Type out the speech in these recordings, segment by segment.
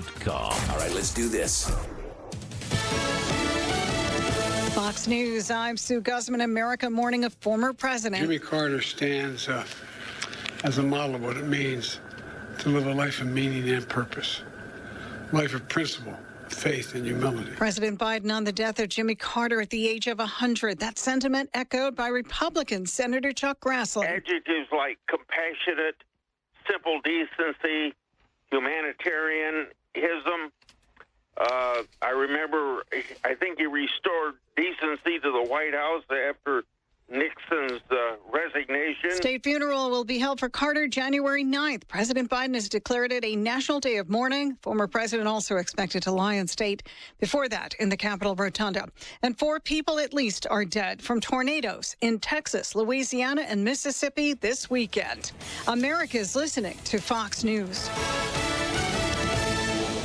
FoxNews.com. All right, let's do this. Fox News, I'm Sue Guzman. America mourning a former president. Jimmy Carter stands as a model of what it means to live a life of meaning and purpose, life of principle, faith, and humility. President Biden on the death of Jimmy Carter at the age of 100. That sentiment echoed by Republican Senator Chuck Grassley. Adjectives like compassionate, simple decency, humanitarianism. I remember, I think he restored decency to the White House after Nixon's resignation. State funeral will be held for Carter January 9th. President Biden has declared it a national day of mourning. Former president also expected to lie in state before that in the Capitol Rotunda. And 4 people at least are dead from tornadoes in Texas, Louisiana, and Mississippi this weekend. America is listening to Fox News.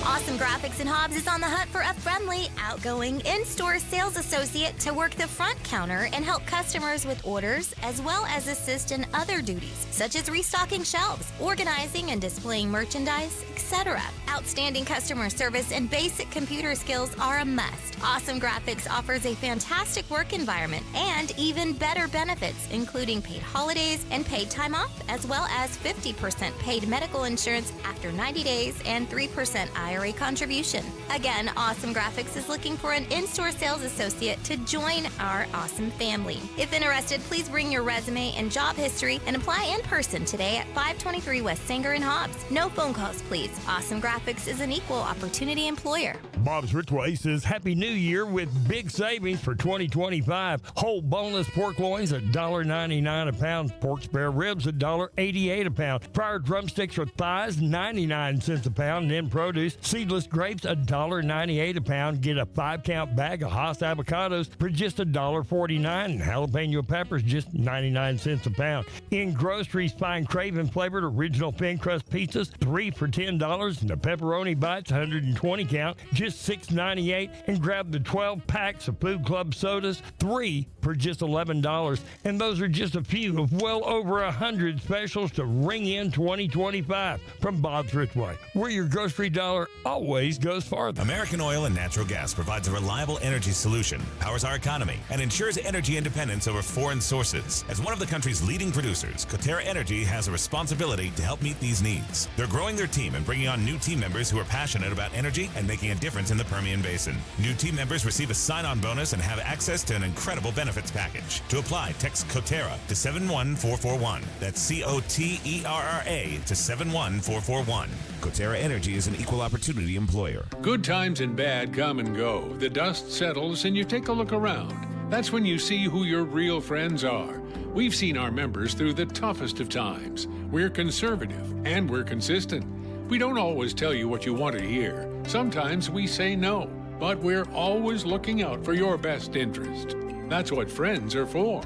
Awesome Graphics in Hobbs is on the hunt for a friendly, outgoing in-store sales associate to work the front counter and help customers with orders, as well as assist in other duties, such as restocking shelves, organizing and displaying merchandise, etc. Outstanding customer service and basic computer skills are a must. Awesome Graphics offers a fantastic work environment and even better benefits, including paid holidays and paid time off, as well as 50% paid medical insurance after 90 days and 3% IRA contribution. Again, Awesome Graphics is looking for an in-store sales associate to join our awesome family. If interested, please bring your resume and job history and apply in person today at 523 West Sanger in Hobbs. No phone calls, please. Awesome Graphics is an equal opportunity employer. Bob's Ridgeway says Happy New Year with big savings for 2025. Whole boneless pork loins at $1.99 a pound. Pork spare ribs at $1.88 a pound. Fried drumsticks or thighs, 99 cents a pound. And in produce, seedless grapes, $1.98 a pound. Get a 5-count bag of Hass avocados for just $1.49. And jalapeno peppers, just 99 cents a pound. In groceries, find Craven flavored original thin crust pizzas, 3 for $10. And the pepperoni bites, 120 count, just $6.98. And grab the 12 packs of Food Club sodas, 3 for just $11. And those are just a few of well over 100 specials to ring in 2025 from Bob's Ridgeway, where your grocery dollar always goes farther. American Oil and Natural Gas provides a reliable energy solution, powers our economy, and ensures energy independence over foreign sources. As one of the country's leading producers, Coterra Energy has a responsibility to help meet these needs. They're growing their team and bringing on new team members who are passionate about energy and making a difference in the Permian Basin. New team members receive a sign-on bonus and have access to an incredible benefits package. To apply, text Coterra to 71441. That's COTERRA to 71441. Coterra Energy is an equal opportunity employer. Good times and bad come and go. The dust settles and you take a look around. That's when you see who your real friends are. We've seen our members through the toughest of times. We're conservative and we're consistent. We don't always tell you what you want to hear. Sometimes we say no, but we're always looking out for your best interest. That's what friends are for.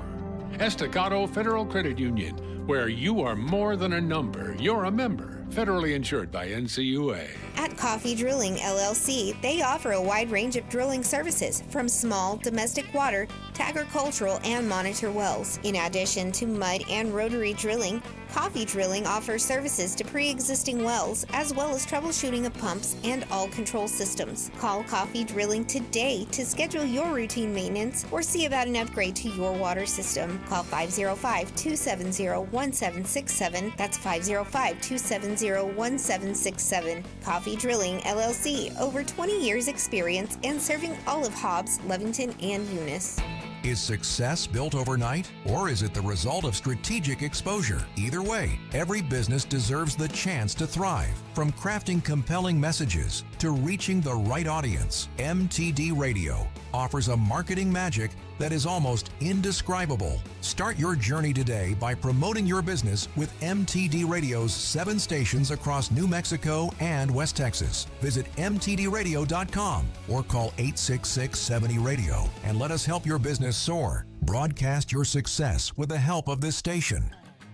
Estacado Federal Credit Union, where you are more than a number, you're a member. Federally insured by NCUA. At Coffee Drilling LLC, they offer a wide range of drilling services, from small domestic water to agricultural and monitor wells. In addition to mud and rotary drilling, Coffee Drilling offers services to pre-existing wells, as well as troubleshooting of pumps and all control systems. Call Coffee Drilling today to schedule your routine maintenance or see about an upgrade to your water system. Call 505-270-1767. That's 505-270-1767. Coffee Drilling LLC, over 20 years experience and serving all of Hobbs, Lovington, and Eunice. Is success built overnight, or is it the result of strategic exposure? Either way, every business deserves the chance to thrive. From crafting compelling messages to reaching the right audience, MTD Radio offers a marketing magic that is almost indescribable. Start your journey today by promoting your business with MTD Radio's 7 stations across New Mexico and West Texas. Visit mtdradio.com or call 866-70-RADIO and let us help your business soar. Broadcast your success with the help of this station.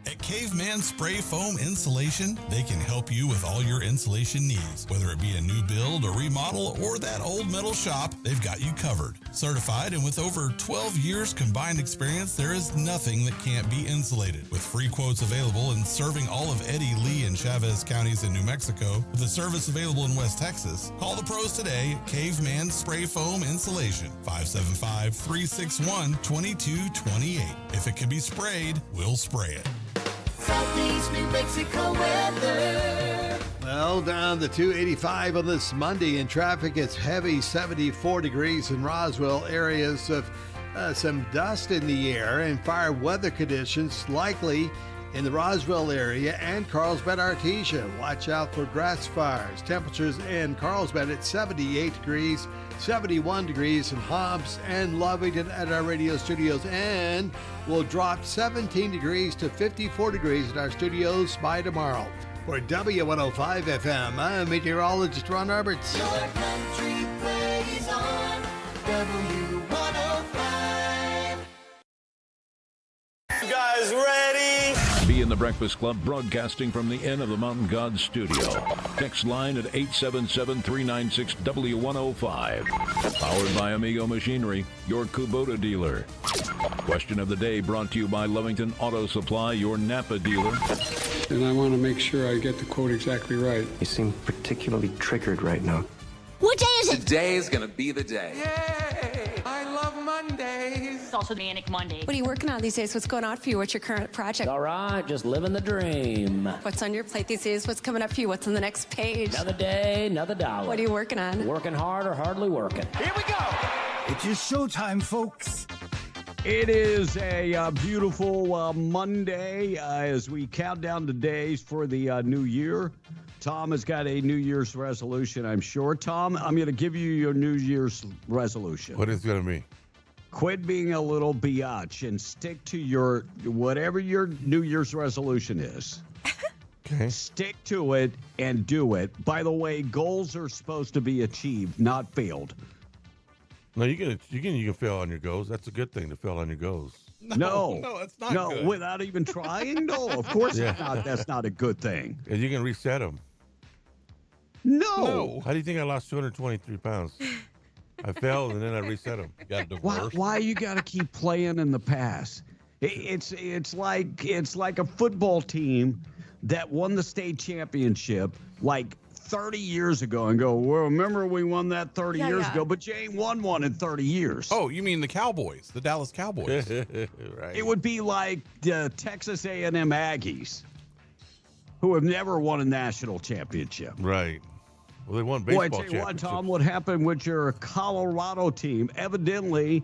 At Caveman Spray Foam Insulation, they can help you with all your insulation needs. Whether it be a new build, a remodel, or that old metal shop, they've got you covered. Certified and with over 12 years combined experience, there is nothing that can't be insulated. With free quotes available and serving all of Eddy, Lee, and Chavez counties in New Mexico, with a service available in West Texas, call the pros today at Caveman Spray Foam Insulation, 575-361-2228. If it can be sprayed, we'll spray it. Southeast New Mexico weather. Well, down to 285 on this Monday in traffic. It's heavy, 74 degrees in Roswell. Areas of some dust in the air and fire weather conditions likely in the Roswell area and Carlsbad Artesia. Watch out for grass fires. Temperatures in Carlsbad at 78 degrees, 71 degrees in Hobbs and Lovington at our radio studios, and will drop 17 degrees to 54 degrees in our studios by tomorrow. For W105 FM, I'm meteorologist Ron Roberts. Your country plays on W105. You guys ready? Be in the Breakfast Club, broadcasting from the Inn of the Mountain Gods studio. Text line at 877-396-W105. Powered by Amigo Machinery, your Kubota dealer. Question of the day brought to you by Lovington Auto Supply, your Napa dealer. And I want to make sure I get the quote exactly right. You seem particularly triggered right now. What day is it? Today is going to be the day. Yay! I love Mondays. It's also Manic Monday. What are you working on these days? What's going on for you? What's your current project? All right, just living the dream. What's on your plate these days? What's coming up for you? What's on the next page? Another day, another dollar. What are you working on? Working hard or hardly working. Here we go. It's your showtime, folks. It is a beautiful Monday as we count down the days for the new year. Tom has got a New Year's resolution, I'm sure. Tom, I'm going to give you your New Year's resolution. What is it going to be? Quit being a little biatch and stick to your whatever your New Year's resolution is. Okay. Stick to it and do it. By the way, goals are supposed to be achieved, not failed. No, you can fail on your goals. That's a good thing to fail on your goals. No, that's not no, good. Without even trying. No, of course it's not. That's not a good thing. And you can reset them. No. How do you think I lost 223 pounds? I failed and then I reset them. Got divorced. Why you got to keep playing in the past? It's like a football team that won the state championship like 30 years ago and go, well, remember we won that 30 years ago, but you ain't won one in 30 years. Oh, you mean the Cowboys, the Dallas Cowboys. Right. It would be like the Texas A&M Aggies, who have never won a national championship. Right. Well, they won baseball championship. Boy, I tell you what, Tom, what happened with your Colorado team? Evidently,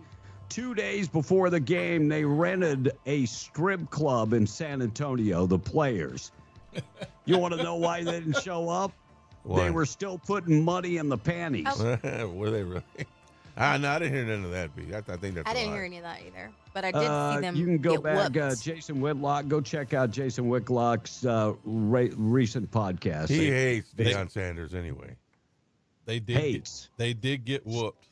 2 days before the game, they rented a strip club in San Antonio, the players. You want to know why they didn't show up? Why? They were still putting money in the panties. Were they really? No, I didn't hear none of that, B. I think that's I didn't hear any of that either, but I did see them. You can go get back, whooped. Jason Whitlock. Go check out Jason Whitlock's recent podcast. He hates Deion Sanders anyway. They did get whooped.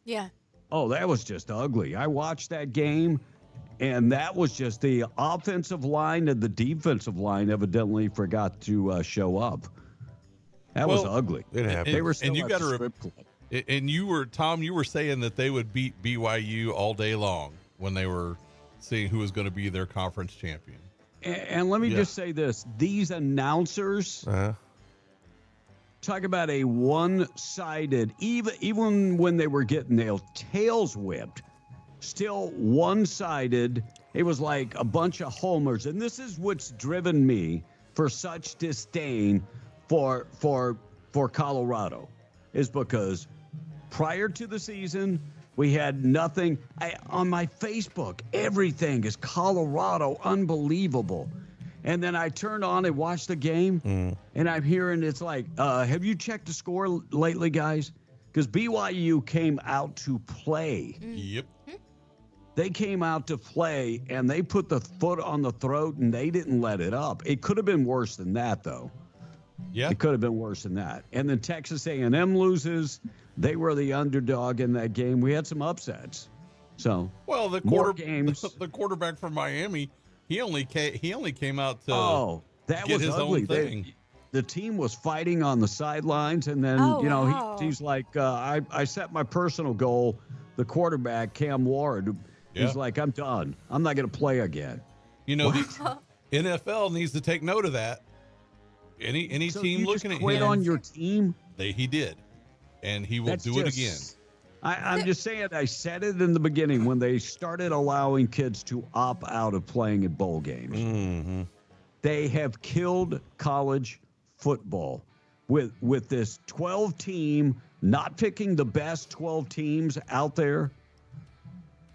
Yeah. Oh, that was just ugly. I watched that game, and that was just the offensive line and the defensive line evidently forgot to show up. That was ugly. It happened. They were still and you at got the to strip club. And you were, Tom, you were saying that they would beat BYU all day long when they were seeing who was going to be their conference champion. And let me just say this. These announcers talk about a one-sided, even when they were getting their tails whipped, still one-sided. It was like a bunch of homers. And this is what's driven me for such disdain for Colorado, is because prior to the season, we had nothing. On my Facebook, everything is Colorado, unbelievable. And then I turned on and watched the game, and I'm hearing it's like, have you checked the score lately, guys? Because BYU came out to play. Yep. They came out to play, and they put the foot on the throat, and they didn't let it up. It could have been worse than that, though. Yeah. It could have been worse than that. And then Texas A&M loses. They were the underdog in that game. We had some upsets. So, well, the more games. The quarterback from Miami He only came out to that get was his ugly. own thing. The team was fighting on the sidelines, and then wow. he's like, I set my personal goal. The quarterback Cam Ward, he's like, I'm done. I'm not going to play again. You know, the NFL needs to take note of that. Any So team you looking just at quit him, on your team. he did, and he will That's do it just- again. I'm just saying, I said it in the beginning when they started allowing kids to opt out of playing at bowl games. Mm-hmm. They have killed college football with this 12 team, not picking the best 12 teams out there.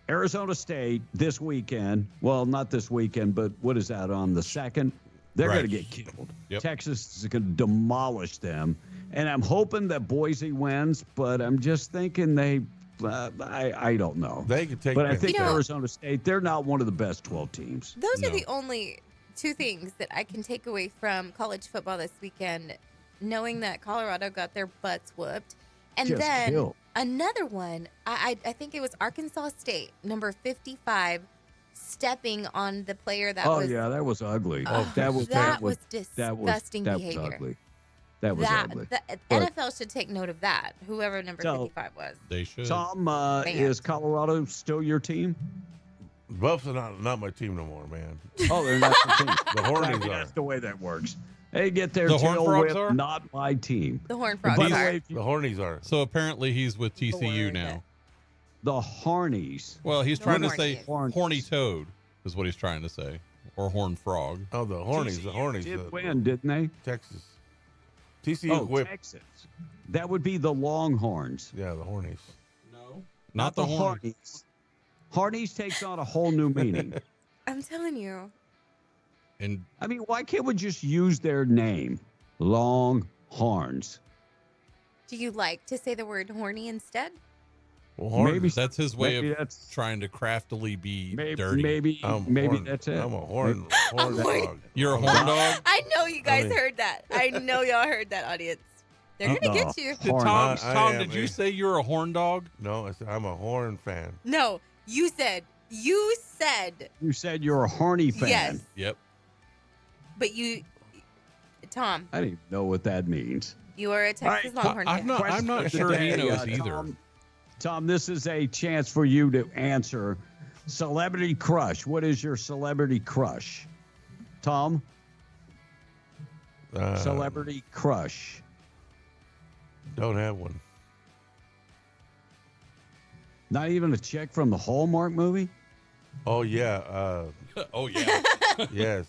Arizona State this weekend, well, not this weekend, but what is that, on the 2nd? They're Right. going to get killed. Yep. Texas is going to demolish them. And I'm hoping that Boise wins, but I'm just thinking I don't know. They could take But I it. think You know- Arizona State, they're not one of the best 12 teams. Those No. are the only two things that I can take away from college football this weekend, knowing that Colorado got their butts whooped. And Just then killed. another one, I think it was Arkansas State, number 55, stepping on the player that Oh was yeah, that was ugly. that was disgusting that behavior. was ugly. That was ugly. The But- NFL should take note of that, whoever number So- 55 was. They should. Tom, is Colorado still your team? Buffs are not my team no more, man. Oh, they're not your team. The Hornets are. That's the way that works. They get their The tail Horned Frogs whipped, are? not my team. The Horned By Frogs the are. way, The Hornies are. So apparently he's with TCU now. the Harnies. Well, he's trying to say Hornies. horny toad is what he's trying to say, or horned frog. Oh, the Hornies. The Hornies. Did win, didn't they? Texas. TCU whipped. Texas. That would be the Longhorns. Yeah, the Hornies. Not the horny. Harnies. Harnies takes on a whole new meaning. I'm telling you. And I mean, why can't we just use their name? Longhorns. Do you like to say the word horny instead? Well, Horn, Maybe that's his way maybe of that's- trying to craftily be Maybe, dirty. maybe horn- that's it. I'm a horn horn- dog. You're a horn dog? I know you guys I mean- heard that. I know y'all heard that, audience. They're going to get you. Did Horn. Tom, I am, did you man. say you're a horn dog? No, I said I'm a horn fan. No, you said. You said you're a horny fan. Yes. Yep. But Tom, I don't even know what that means. you are a Texas Longhorn fan. I'm not sure he knows either. Tom, this is a chance for you to answer celebrity crush. What is your celebrity crush? Tom? Celebrity crush. Don't have one. Not even a chick from the Hallmark movie? Oh yeah. Oh yeah. Yes.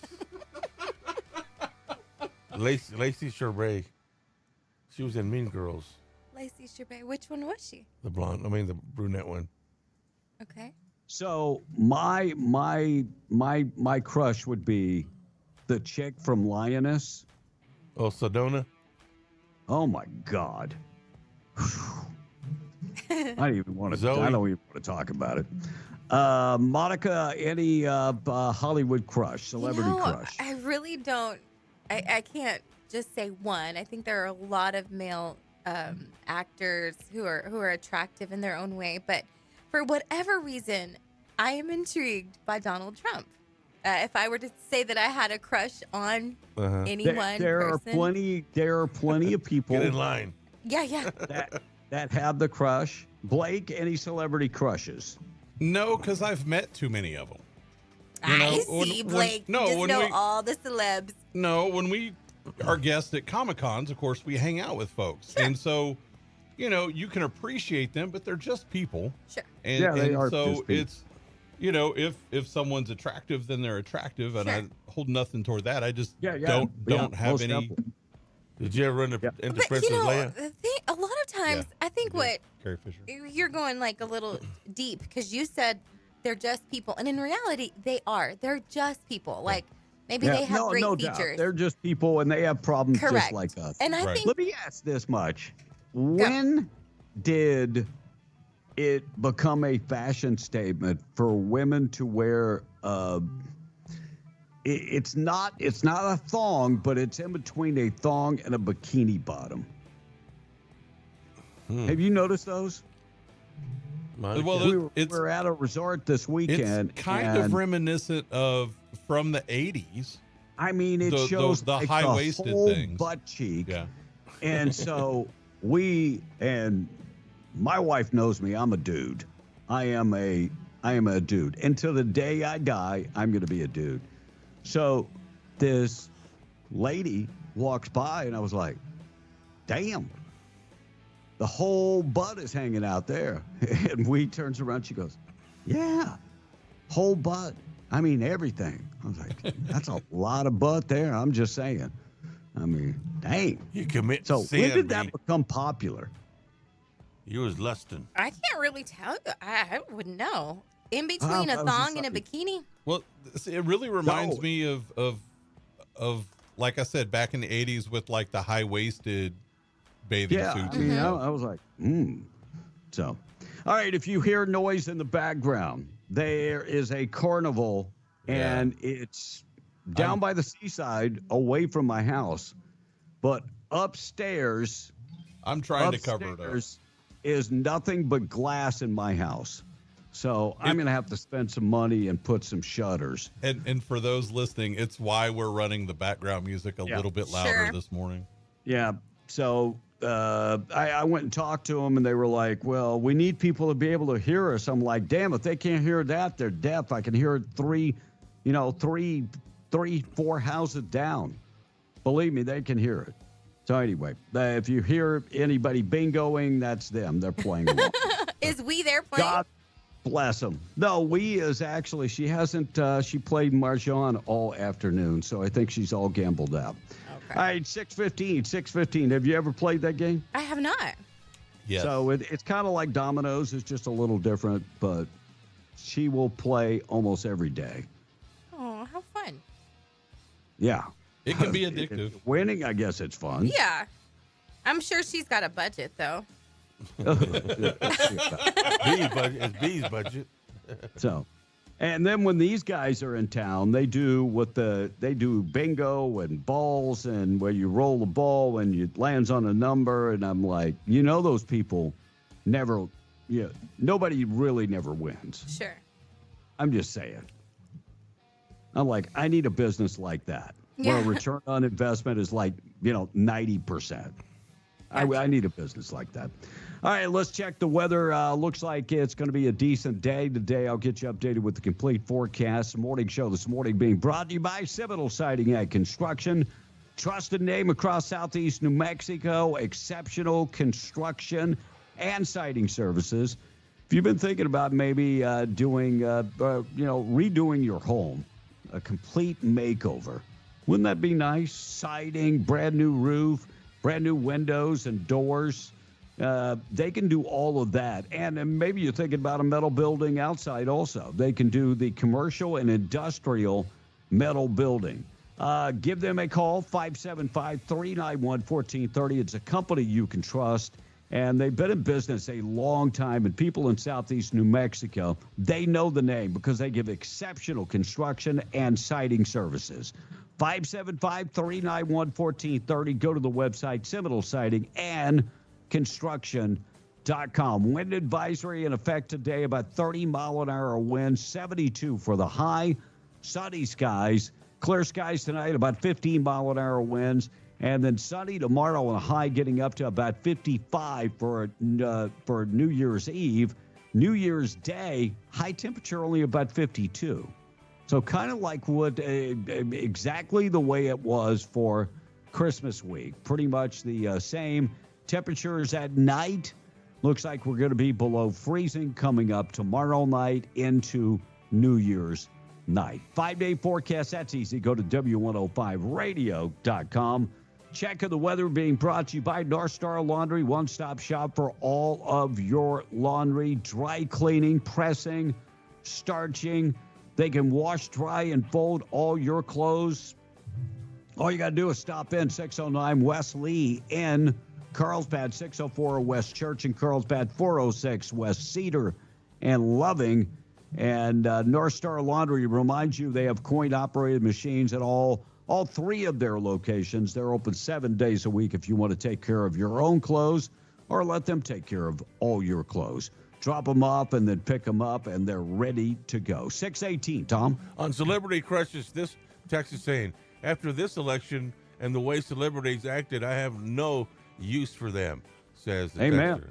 Lacey Chabert. She was in Mean Girls. Lacey Chabert. Which one was she? The blonde. I mean the brunette one. Okay. So my crush would be the chick from Lioness. Oh, Sedona. Oh my God. I don't even want to. Zoe. I don't even want to talk about it. Monica, any Hollywood crush, celebrity crush? I really don't. I can't just say one. I think there are a lot of male actors who are attractive in their own way, but for whatever reason, I am intrigued by Donald Trump. If I were to say that I had a crush on anyone, There are person, plenty of people. Get in line. yeah. that have the crush. Blake, any celebrity crushes? No, because I've met too many of them. I see, Blake. You just know all the celebs. No, when we are guests at Comic Cons, of course, we hang out with folks, and so you can appreciate them, but they're just people. Sure. And, Yeah, they and are so just people. it's if someone's attractive, then they're attractive, and I hold nothing toward that. I just don't have most any. definitely. Did you ever run into But Princess Leia? the thing, a lot of times, I think what Carrie Fisher. you're going like a little deep because you said they're just people, and in reality, they are. They're just people. Like maybe they have great no features. doubt. They're just people, and they have problems Correct. just like us. And I think Let me ask this much: when did it become a fashion statement for women to wear? It's not a thong, but it's in between a thong and a bikini bottom. Have you noticed those? Well, we're at a resort this weekend. It's kind of reminiscent of from the 80s. I mean, it shows the like high-waisted the whole things. butt cheek. Yeah. And so and my wife knows me. I'm a dude. I am a dude. Until the day I die, I'm going to be a dude. So this lady walks by, and I was like, damn. The whole butt is hanging out there. And we turns around, she goes, yeah, whole butt. I mean, everything. I was like, that's a lot of butt there. I'm just saying. I mean, dang. You commit So sin, when did that man. become popular? You was lusting. I can't really tell. I wouldn't know. In between I a was just thong and a like- bikini. Well, it really reminds No. me of like I said, back in the 80s with like the high-waisted bathing Yeah, suits. I mean, I was like, So, all right, if you hear noise in the background, there is a carnival, and it's down by the seaside, away from my house, but upstairs. I'm trying to cover it up. upstairs is nothing but glass in my house. So I'm going to have to spend some money and put some shutters. And for those listening, it's why we're running the background music a little bit louder Sure. this morning. Yeah. So I went and talked to them, and they were like, well, we need people to be able to hear us. I'm like, damn, if they can't hear that, they're deaf. I can hear it three, 4 houses down. Believe me, they can hear it. So anyway, if you hear anybody bingoing, that's them. They're playing along. Is we there playing? God bless them. No, we is actually, she hasn't, she played Mahjong all afternoon, so I think she's all gambled out. Okay. All right, 6:15. Have you ever played that game? I have not. Yes. So it's kind of like dominoes. It's just a little different, but she will play almost every day. Oh, how fun. Yeah. It can be addictive. Winning, I guess it's fun. Yeah. I'm sure she's got a budget, though. B's budget. So, and then when these guys are in town, they do bingo and balls, and where you roll the ball and it lands on a number. And I'm like, those people nobody really never wins. Sure. I'm just saying. I'm like, I need a business like that where Yeah. return on investment is like, 90%. I need a business like that. All right, let's check the weather. Looks like it's going to be a decent day today. I'll get you updated with the complete forecast. The morning show this morning being brought to you by Seminole Siding and Construction. Trusted name across southeast New Mexico. Exceptional construction and siding services. If you've been thinking about maybe redoing your home, a complete makeover, wouldn't that be nice? Siding, brand new roof, brand new windows and doors. They can do all of that. And maybe you're thinking about a metal building outside also. They can do the commercial and industrial metal building. Give them a call, 575-391-1430. It's a company you can trust. And they've been in business a long time. And people in southeast New Mexico, they know the name because they give exceptional construction and siding services. 575-391-1430. Go to the website, Seminole Siding and Construction.com. Wind advisory in effect today, about 30-mile-an-hour winds, 72 for the high. Sunny skies, clear skies tonight, about 15-mile-an-hour winds. And then sunny tomorrow and a high getting up to about 55 for New Year's Eve. New Year's Day, high temperature only about 52. So kind of like exactly the way it was for Christmas week. Pretty much the same temperatures at night. Looks like we're going to be below freezing coming up tomorrow night into New Year's night. 5-day forecast, that's easy. Go to W105radio.com. Check of the weather being brought to you by North Star Laundry, one-stop shop for all of your laundry, dry cleaning, pressing, starching. They can wash, dry, and fold all your clothes. All you got to do is stop in 609 West Lee in Carlsbad, 604 West Church in Carlsbad, 406 West Cedar and Loving. And North Star Laundry reminds you they have coin-operated machines at all 3 of their locations. They're open 7 days a week if you want to take care of your own clothes or let them take care of all your clothes. drop them off, and then pick them up, and they're ready to go. 618, Tom. On Celebrity Crushes, this text is saying, after this election and the way celebrities acted, I have no use for them, says the Amen. texter.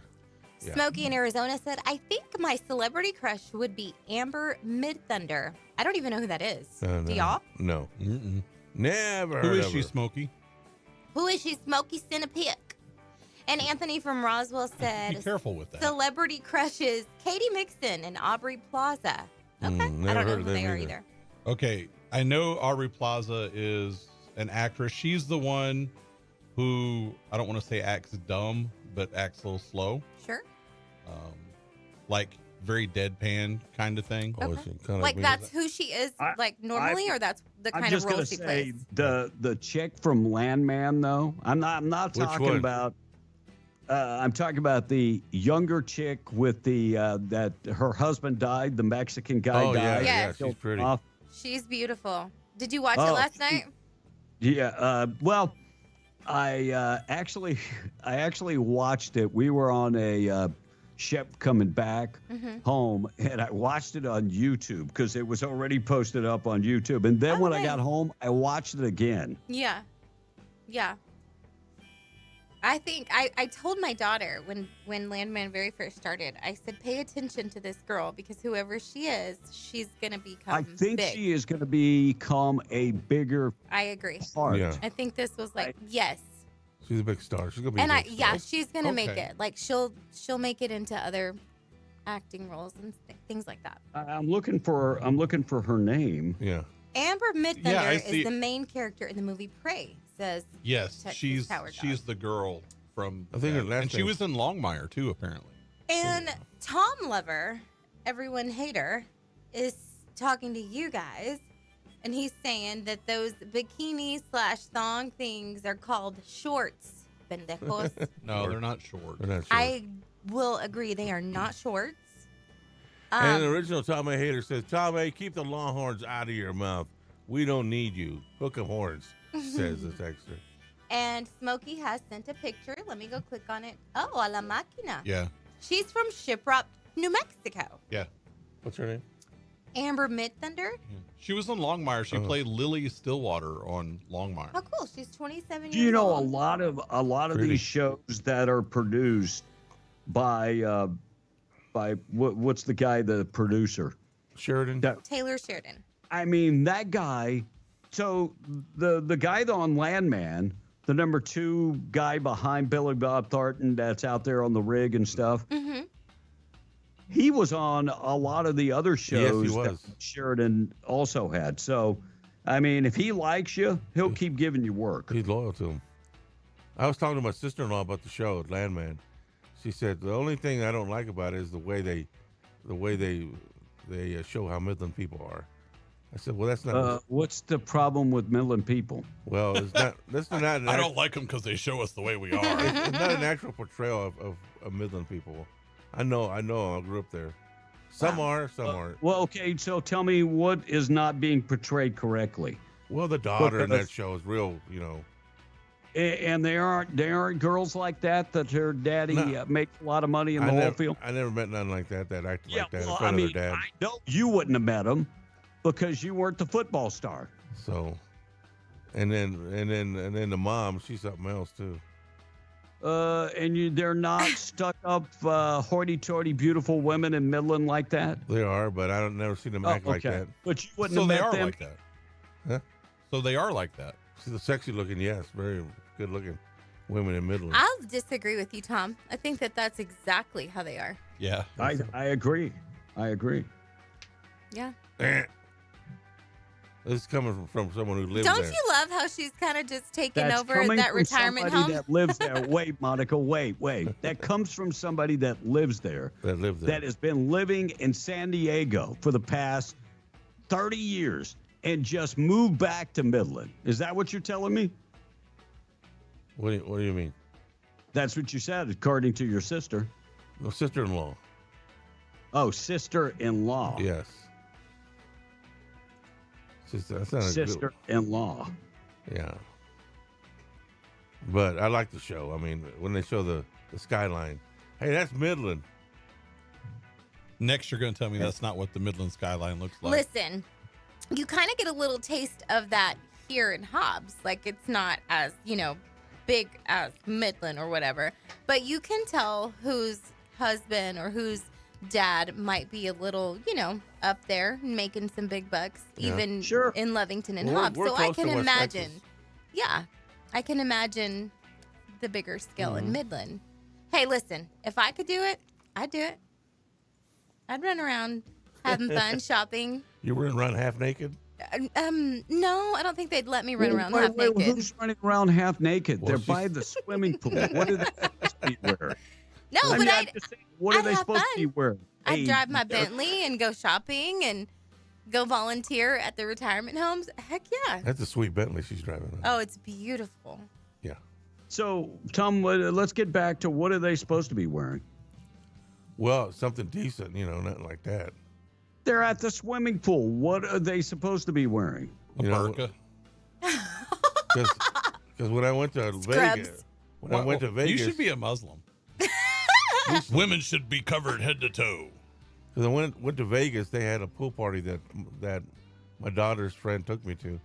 Yeah. Smokey in Arizona said, I think my celebrity crush would be Amber Midthunder. I don't even know who that is. No. Do y'all? No. Never Who heard is of she, her. Smokey? Who is she? Smokey Cinepic. And Anthony from Roswell said, Be careful with that. celebrity crushes Katie Mixon and Aubrey Plaza. Okay. I never don't know heard who of they them are either. either. Okay, I know Aubrey Plaza is an actress. She's the one who, I don't want to say acts dumb, but acts a little slow. Sure. Like very deadpan kind of thing. Oh, is she kind of Like me? that's who she is, like normally, or that's the I'm kind just of role gonna she say plays. the chick from Landman, though. I'm not Which talking one? about. I'm talking about the younger chick with the that her husband died. The Mexican guy Oh, yeah, died. yeah, she's Killed pretty. off. She's beautiful. Did you watch it Oh, last night? Yeah. Well, I actually watched it. We were on a ship coming back home, and I watched it on YouTube because it was already posted up on YouTube. And then when I got home, I watched it again. Yeah. Yeah. I think I told my daughter when Landman very first started, I said, pay attention to this girl because whoever she is, she's going to become I think big. she is going to become a bigger I agree. part. Yeah. I think this was like, yes. She's a big star. She's gonna be. And a big star. she's going to make Okay. it. Like she'll make it into other acting roles and things like that. I'm looking for her name. Yeah. Amber Midthunder Yeah, I see. is the main character in the movie Prey, says Yes, Texas she's Tower Dog. she's the girl from. I think her last and she name- was in Longmire too, apparently. And Tom Lover, everyone hater, is talking to you guys, and he's saying that those bikini/thong things are called shorts, pendejos. No, they're not short. They're not sure. I will agree they are not shorts. And the original Tom A. Hater says, Tom A., keep the Longhorns out of your mouth. We don't need you. Hook 'em horns, says the texter. And Smokey has sent a picture. Let me go click on it. Oh, a la máquina. Yeah, She's from Shiprock, New Mexico. yeah. What's her name? Amber Midthunder. She was in Longmire. She Uh-huh. played Lily Stillwater on Longmire. How cool. She's 27 Do years you know old. a lot of Really? these shows that are produced by what's the guy, the producer? Sheridan. Taylor Sheridan. I mean, that guy. So the guy on Landman, the number 2 guy behind Billy Bob Thornton that's out there on the rig and stuff. Mm-hmm. He was on a lot of the other shows that was. Sheridan also had. So, I mean, if he likes you, he'll keep giving you work. He's loyal to him. I was talking to my sister-in-law about the show, Landman. She said the only thing I don't like about it is the way they show how Midland people are. I said, well, that's not. What's the problem with Midland people? Well, it's not. That's not. An I don't like them because they show us the way we are. It's not an actual portrayal of Midland people. I know. I grew up there. Some are, some aren't. Well, okay, so tell me what is not being portrayed correctly. Well, the daughter in that Because- show is real. And they aren't girls like that her daddy No. makes a lot of money in the oil field. I never met none like that acted like that in well, front I of mean, their dad. I know you wouldn't have met them because you weren't the football star. So, and then the mom, she's something else too. And they're not stuck up, hoity-toity, beautiful women in Midland like that. They are, but I don't never seen them act like that. But you wouldn't So have they met are them. like that. Huh? So they are like that. She's a sexy looking, yes, very good looking women in Midland. I'll disagree with you, Tom. I think that's exactly how they are. Yeah. I agree. I agree. Yeah. This is coming from someone who lives Don't there. you love how she's kind of just taking That's over coming that from retirement somebody home? that lives there. Wait, Monica, wait. That comes from somebody that lives there. That lives there. That has been living in San Diego for the past 30 years and just moved back to Midland. Is that what you're telling me? What do you mean? That's what you said, according to your sister. No, sister-in-law. Oh, sister-in-law. Yes. That's not a good- Sister-in-law. Yeah. But I like the show. I mean, when they show the skyline, hey, that's Midland. Next, you're going to tell me that's not what the Midland skyline looks like. Listen, you kind of get a little taste of that here in Hobbs. Like, it's not as, big as Midland or whatever. But you can tell whose husband or whose dad might be a little, up there making some big bucks, even in Lovington and Hobbs. So I can imagine. Yeah, I can imagine the bigger scale in Midland. Hey, listen, if I could do it, I'd do it. I'd run around having fun, shopping. You were run half naked? No, I don't think they'd let me run around half naked. Who's running around half naked? They're by the swimming pool. What are they supposed to be wearing? No, but what are they supposed to be wearing? I'd drive my Bentley and go shopping and go volunteer at the retirement homes. Heck yeah. That's a sweet Bentley she's driving. Oh, it's beautiful. Yeah. So, Tom, let's get back to what are they supposed to be wearing? Well, something decent, nothing like that. They're at the swimming pool. What are they supposed to be wearing? A burqa. Because when I went to Vegas, you should be a Muslim. Women should be covered head to toe. Because I went to Vegas, they had a pool party that my daughter's friend took me to,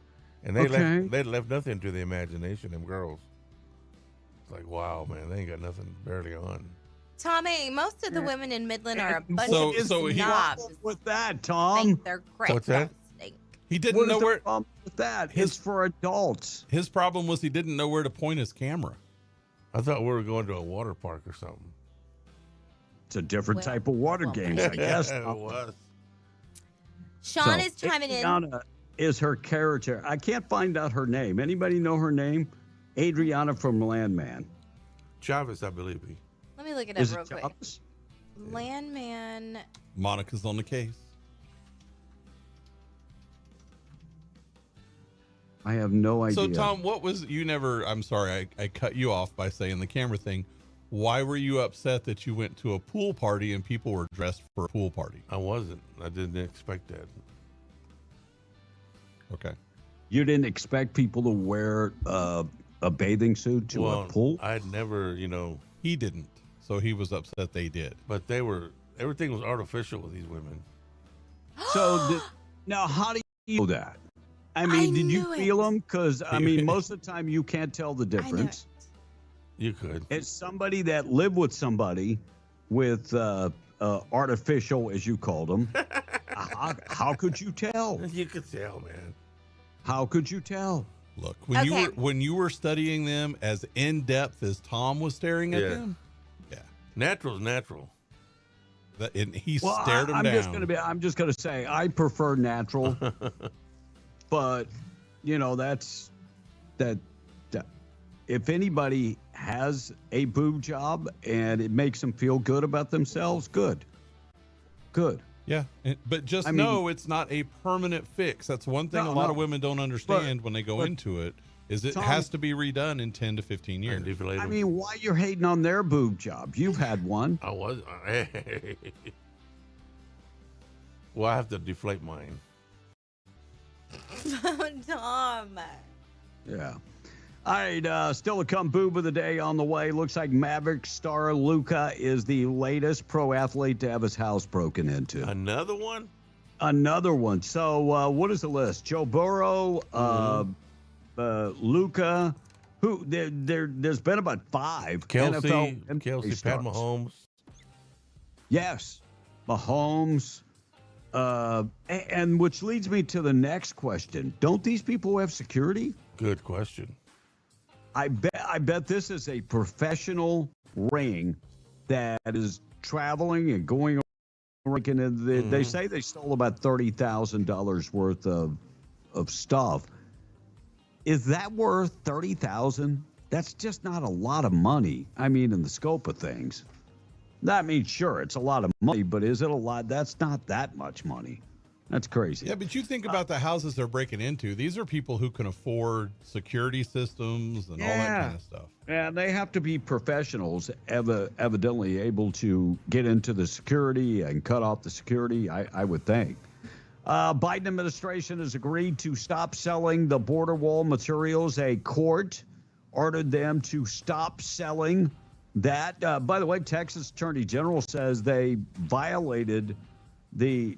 and they left nothing to the imagination. Them girls, it's like, wow, man, they ain't got nothing barely on. Tommy, most of the women in Midland are a bunch So of snobs. with that, Tom? Think they're great. What's that? He didn't know where. Problem with that? It's for adults. His problem was he didn't know where to point his camera. I thought we were going to a water park or something. It's a different type of water games, I guess. It was. Sean is chiming in. Adriana is her character. I can't find out her name. Anybody know her name? Adriana from Landman. Chavez, I believe. Let me look it up Is real it quick. Chavez? Landman. Monica's on the case. I have no idea. So, Tom, what was you never? I'm sorry, I cut you off by saying the camera thing. Why were you upset that you went to a pool party and people were dressed for a pool party? I wasn't. I didn't expect that. Okay. You didn't expect people to wear a bathing suit to a pool? I'd never, He didn't. So he was upset they did. But everything was artificial with these women. So now, how do you know that? I mean, did you feel them? Because, most of the time you can't tell the difference. You could. As somebody that lived with somebody with artificial, as you called them, how could you tell? You could tell, man. How could you tell? Look, when you were studying them as in depth as Tom was staring at them, natural's natural. And he stared him down. I'm just gonna say I prefer natural, but that's that. If anybody has a boob job and it makes them feel good about themselves, good. Yeah, but just know it's not a permanent fix. That's one thing a lot of women don't understand when they go into it, is it has to be redone in 10 to 15 years. I mean, why you're hating on their boob job? You've had one. I was. Well, I have to deflate mine. Tom. Yeah. All right, still to come, boob of the day on the way. Looks like Maverick star Luka is the latest pro athlete to have his house broken into. Another one? Another one. So what is the list? Joe Burrow, Luka. Who? There's been about 5 Kelsey, NFL and Pat stars. Mahomes. Yes, Mahomes. And which leads me to the next question. Don't these people have security? Good question. I bet this is a professional ring that is traveling and going around. And they say they stole about $30,000 worth of stuff. Is that worth $30,000? That's just not a lot of money. I mean, in the scope of things. I mean, sure, it's a lot of money, but is it a lot? That's not that much money. That's crazy. Yeah, but you think about the houses they're breaking into. These are people who can afford security systems and all that kind of stuff. Yeah, they have to be professionals, evidently able to get into the security and cut off the security, I would think. Biden administration has agreed to stop selling the border wall materials. A court ordered them to stop selling By the way, Texas Attorney General says they violated the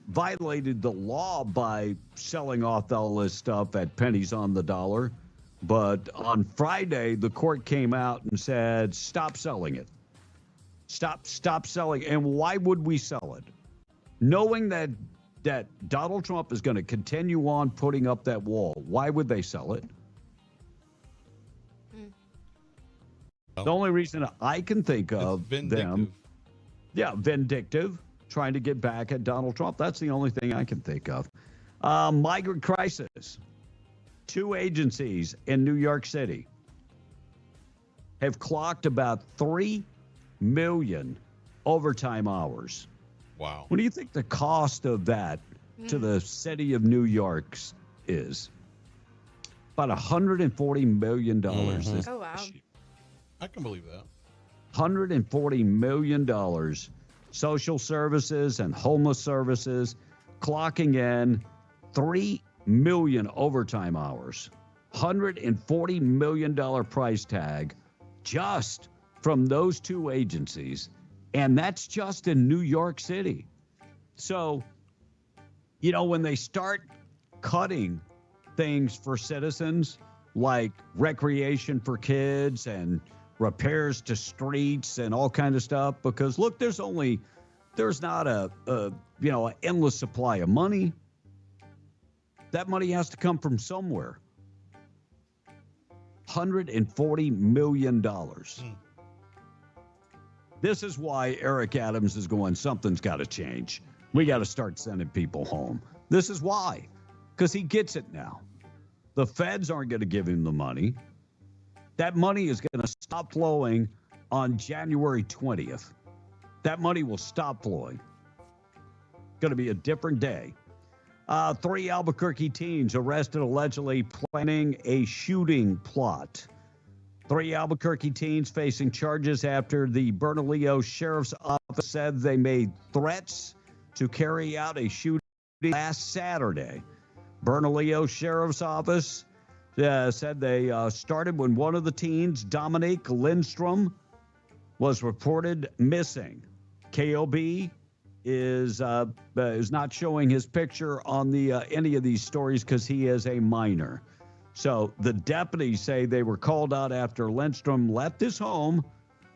law by selling off all this stuff at pennies on the dollar. But on Friday, the court came out and said, stop selling it. Stop selling. And why would we sell it? Knowing that Donald Trump is going to continue on putting up that wall, why would they sell it? The only reason I can think of them, vindictive, trying to get back at Donald Trump. That's the only thing I can think of. Migrant crisis. 2 agencies in New York City have clocked about 3 million overtime hours. Wow. What do you think the cost of that to the city of New York is? About $140 million. This Oh, wow. I can believe that. $140 million. Social services and homeless services clocking in 3 million overtime hours. $140 million price tag just from those 2 agencies. And that's just in New York City. So, when they start cutting things for citizens like recreation for kids and repairs to streets and all kind of stuff, because look, there's not an endless supply of money. That money has to come from somewhere. $140 million. This is why Eric Adams is going, something's got to change. We got to start sending people home. This is why, because he gets it now. The feds aren't going to give him the money. That money is going to stop flowing on January 20th. That money will stop flowing. Going to be a different day. 3 Albuquerque teens arrested allegedly planning a shooting plot. 3 Albuquerque teens facing charges after the Bernalillo Sheriff's Office said they made threats to carry out a shooting last Saturday. Bernalillo Sheriff's Office said they started when one of the teens, Dominique Lindstrom, was reported missing. KOB is not showing his picture on the any of these stories because he is a minor. So the deputies say they were called out after Lindstrom left his home,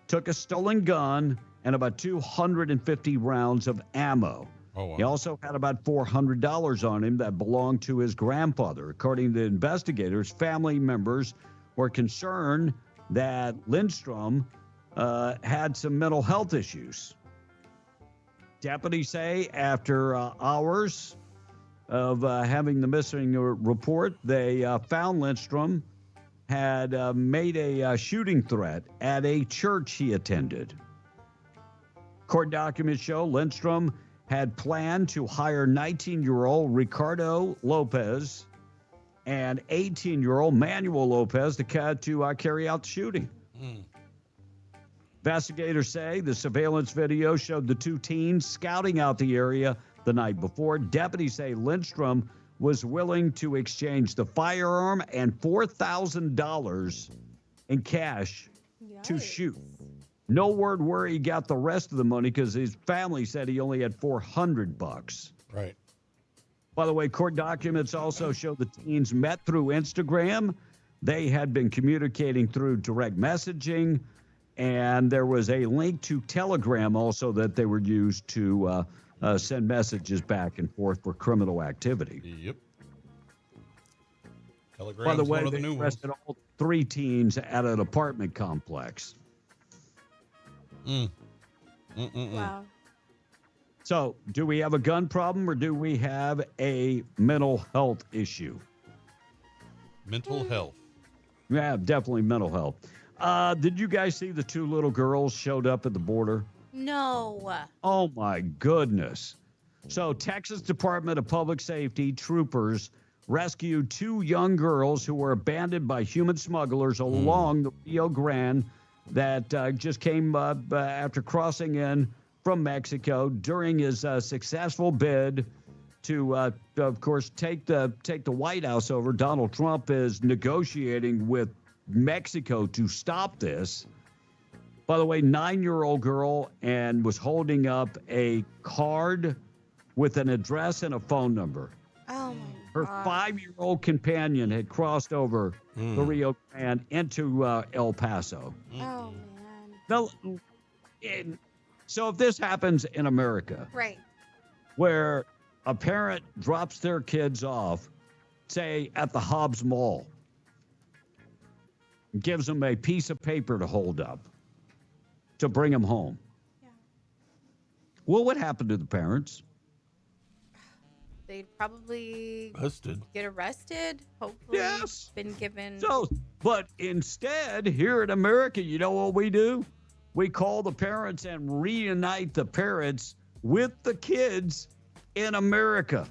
took a stolen gun, and about 250 rounds of ammo. Oh, wow. He also had about $400 on him that belonged to his grandfather. According to investigators, family members were concerned that Lindstrom had some mental health issues. Deputies say after hours of having the missing report, they found Lindstrom had made a shooting threat at a church he attended. Court documents show Lindstrom had planned to hire 19-year-old Ricardo Lopez and 18-year-old Manuel Lopez to carry out the shooting. Investigators say the surveillance video showed the 2 teens scouting out the area the night before. Deputies say Lindstrom was willing to exchange the firearm and $4,000 in cash to shoot. No word where he got the rest of the money because his family said he only had $400. Right. By the way, court documents also show the teens met through Instagram. They had been communicating through direct messaging, and there was a link to Telegram also that they were used to send messages back and forth for criminal activity. Yep. By the way, one of the they new arrested all 3 teens at an apartment complex. Wow. So, do we have a gun problem or do we have a mental health issue? Mental health. Yeah, definitely mental health. Did you guys see the 2 little girls showed up at the border? No. Oh, my goodness. So, Texas Department of Public Safety troopers rescued 2 young girls who were abandoned by human smugglers along the Rio Grande that just came after crossing in from Mexico during his successful bid to, of course, take the White House over. Donald Trump is negotiating with Mexico to stop this. By the way, 9-year-old girl and was holding up a card with an address and a phone number. Oh, my Her God. 5-year-old companion had crossed over the Rio Grande into El Paso. Oh, man. Now, so if this happens in America, Right. where a parent drops their kids off, say at the Hobbs Mall, gives them a piece of paper to hold up to bring them home. Yeah. What would happen to the parents? They'd probably Busted. get arrested. Hopefully, Yes. been given. So, but instead, here in America, you know what we do? We call the parents and reunite the parents with the kids in America.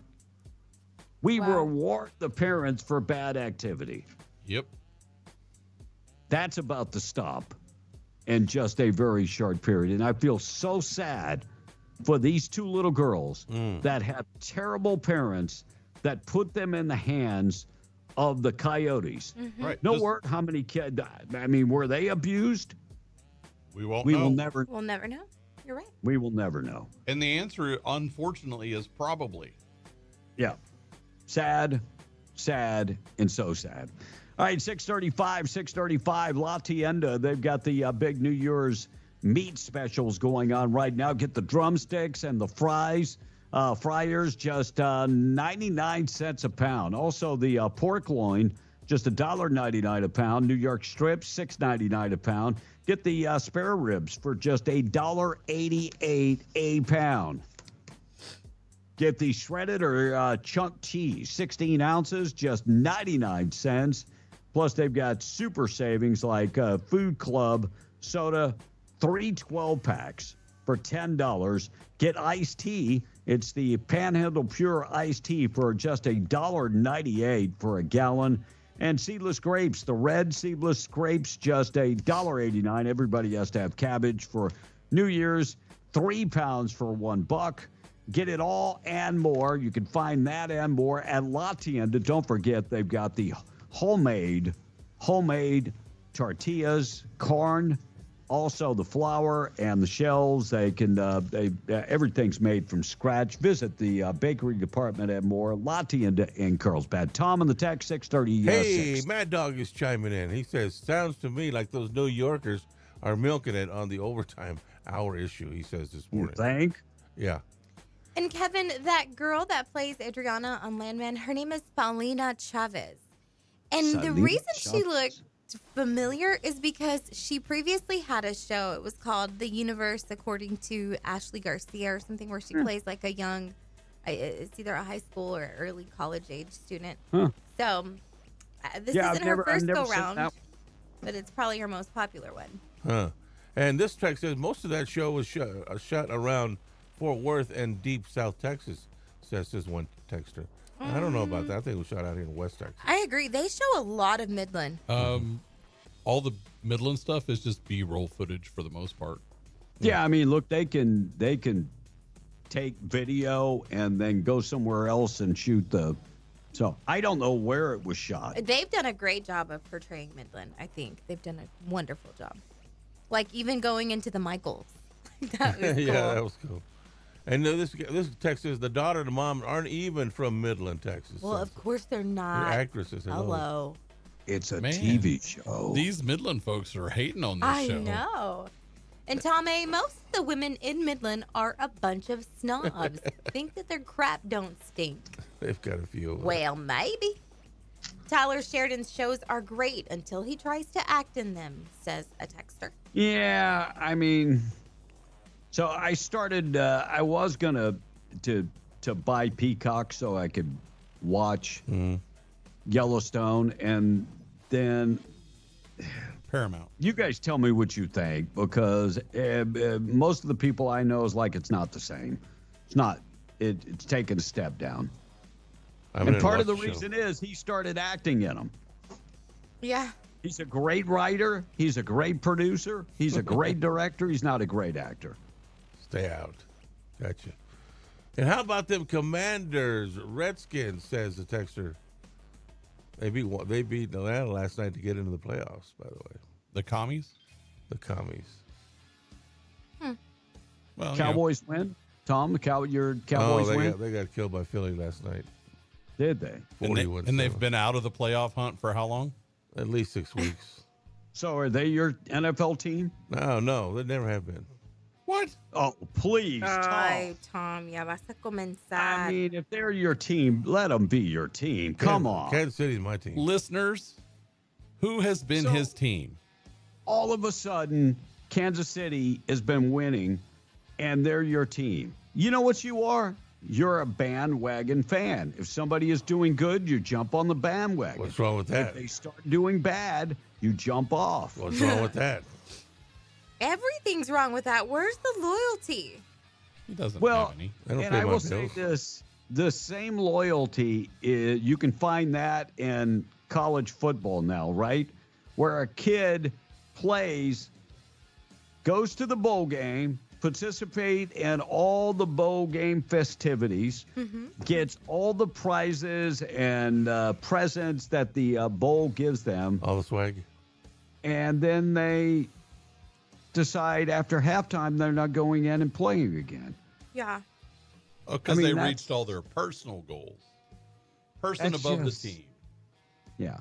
We reward the parents for bad activity. Yep. That's about to stop in just a very short period. And I feel so sad for these two little girls that have terrible parents that put them in the hands of the coyotes. Right. No word how many kids. I mean, were they abused? We won't We know. will never. We'll never know. You're right. We will never know. And the answer, unfortunately, is probably. Yeah. Sad, and so sad. All right, 635 La Tienda. They've got the big New Year's meat specials going on right now. Get the drumsticks and the fries. Fryers, just 99 cents a pound. Also, the pork loin, just $1.99 a pound. New York strips, $6.99 a pound. Get the spare ribs for just $1.88 a pound. Get the shredded or chunk cheese, 16 ounces, just 99 cents. Plus, they've got super savings like Food Club soda, 3 12-packs for $10. Get iced tea. It's the Panhandle Pure iced tea for just $1.98 for a gallon. And seedless grapes, the red seedless grapes, just $1.89. Everybody has to have cabbage for New Year's. 3 pounds for $1. Get it all and more. You can find that and more at La Tienda. Don't forget, they've got the homemade tortillas, corn, also the flour and the shells. They can everything's made from scratch. Visit the bakery department and more. La Tienda in Carlsbad. Tom on the text 630. Hey, Mad Dog is chiming in. He says, "Sounds to me like those New Yorkers are milking it on the overtime hour issue." He says this morning. You think? Yeah. And Kevin, that girl that plays Adriana on Landman, her name is Paulina Chavez. And the reason she looked familiar is because she previously had a show. It was called The Universe According to Ashley Garcia or something, where she plays like a young, it's either a high school or early college age student. So this isn't her first go round, but it's probably her most popular one. Huh. And this text says most of that show was shot around Fort Worth and deep South Texas, says this one texter. I don't know about that. I think it was shot out here in West Texas. I agree. They show a lot of Midland. All the Midland stuff is just B-roll footage for the most part. Yeah, I mean, look, they can take video and then go somewhere else and shoot the. So I don't know where it was shot. They've done a great job of portraying Midland. I think they've done a wonderful job. Like even going into the Michaels. That was cool. Yeah, that was cool. And this text says the daughter and the mom aren't even from Midland, Texas. Well, of course they're not. They're actresses. Hello. It's a Man, TV show. These Midland folks are hating on this show. I know. And Tommy, most of the women in Midland are a bunch of snobs. Think that their crap don't stink. They've got a few of them. Well, maybe. Tyler Sheridan's shows are great until he tries to act in them, says a texter. Yeah, I mean, so I started. I was gonna to buy Peacock so I could watch Yellowstone, and then Paramount. You guys tell me what you think, because most of the people I know is like it's not the same. It's not. It's taken a step down. And part of the reason is he started acting in them. Yeah. He's a great writer. He's a great producer. He's a great director. He's not a great actor. Stay out. Gotcha. And how about them Commanders? Redskins, says the texter. They beat Atlanta last night to get into the playoffs, by the way. The Commies? The Commies. Well, Cowboys win. Tom, your Cowboys win. They got killed by Philly last night. Did they? And they've been out of the playoff hunt for how long? At least 6 weeks. So are they your NFL team? No, they never have been. What? Oh, please, Ay, Tom, ya vas a comenzar. I mean, if they're your team, let them be your team. Come on. Kansas City's my team. Listeners, who has been his team? All of a sudden, Kansas City has been winning, and they're your team. You know what you are? You're a bandwagon fan. If somebody is doing good, you jump on the bandwagon. What's wrong with that? If they start doing bad, you jump off. What's wrong with that? Everything's wrong with that. Where's the loyalty? He doesn't Well, have any. and I will say this, the same loyalty, you can find that in college football now, right? Where a kid plays, goes to the bowl game, participate in all the bowl game festivities, gets all the prizes and presents that the bowl gives them. All the swag. And then they decide after halftime they're not going in and playing again. Yeah. Because I mean, they that's- reached all their personal goals. Person That's above just- the team. Yeah,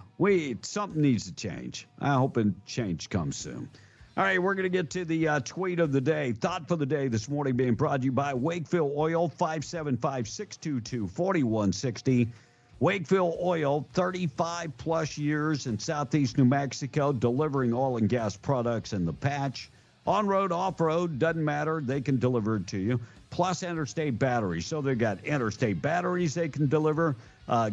something needs to change. I hope a change comes soon. All right, we're going to get to the tweet of the day. Thought for the day this morning being brought to you by Wakefield Oil, 575-622-4160. Wakefield Oil, 35-plus years in southeast New Mexico, delivering oil and gas products in the patch. On-road, off-road, doesn't matter. They can deliver it to you. Plus interstate batteries. So they've got interstate batteries they can deliver,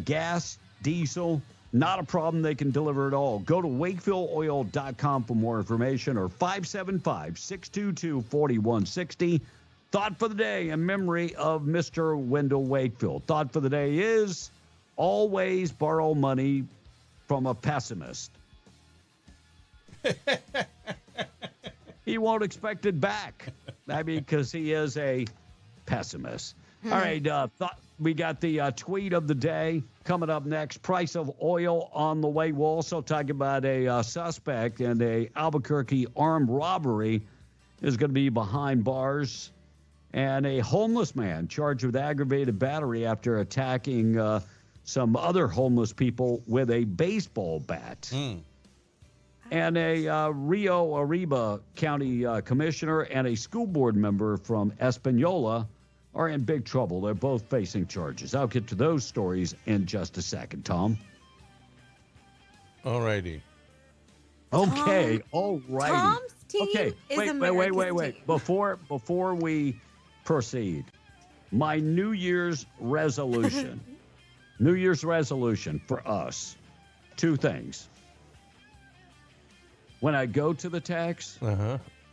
gas, diesel. Not a problem. They can deliver it all. Go to wakefieldOil.com for more information or 575-622-4160. Thought for the day in memory of Mr. Wendell Wakefield. Thought for the day is always borrow money from a pessimist. He won't expect it back. I mean, because he is a pessimist. All right, we got the tweet of the day coming up next. Price of oil on the way. We'll also talk about a suspect in a Albuquerque armed robbery is going to be behind bars, and a homeless man charged with aggravated battery after attacking some other homeless people with a baseball bat. And a Rio Arriba County commissioner and a school board member from Espanola are in big trouble. They're both facing charges. I'll get to those stories in just a second, Tom. All righty. Okay, all righty. Tom's team Okay, is wait. America's team. Before we proceed, my New Year's resolution. New Year's resolution for us. Two things. When I go to the tax,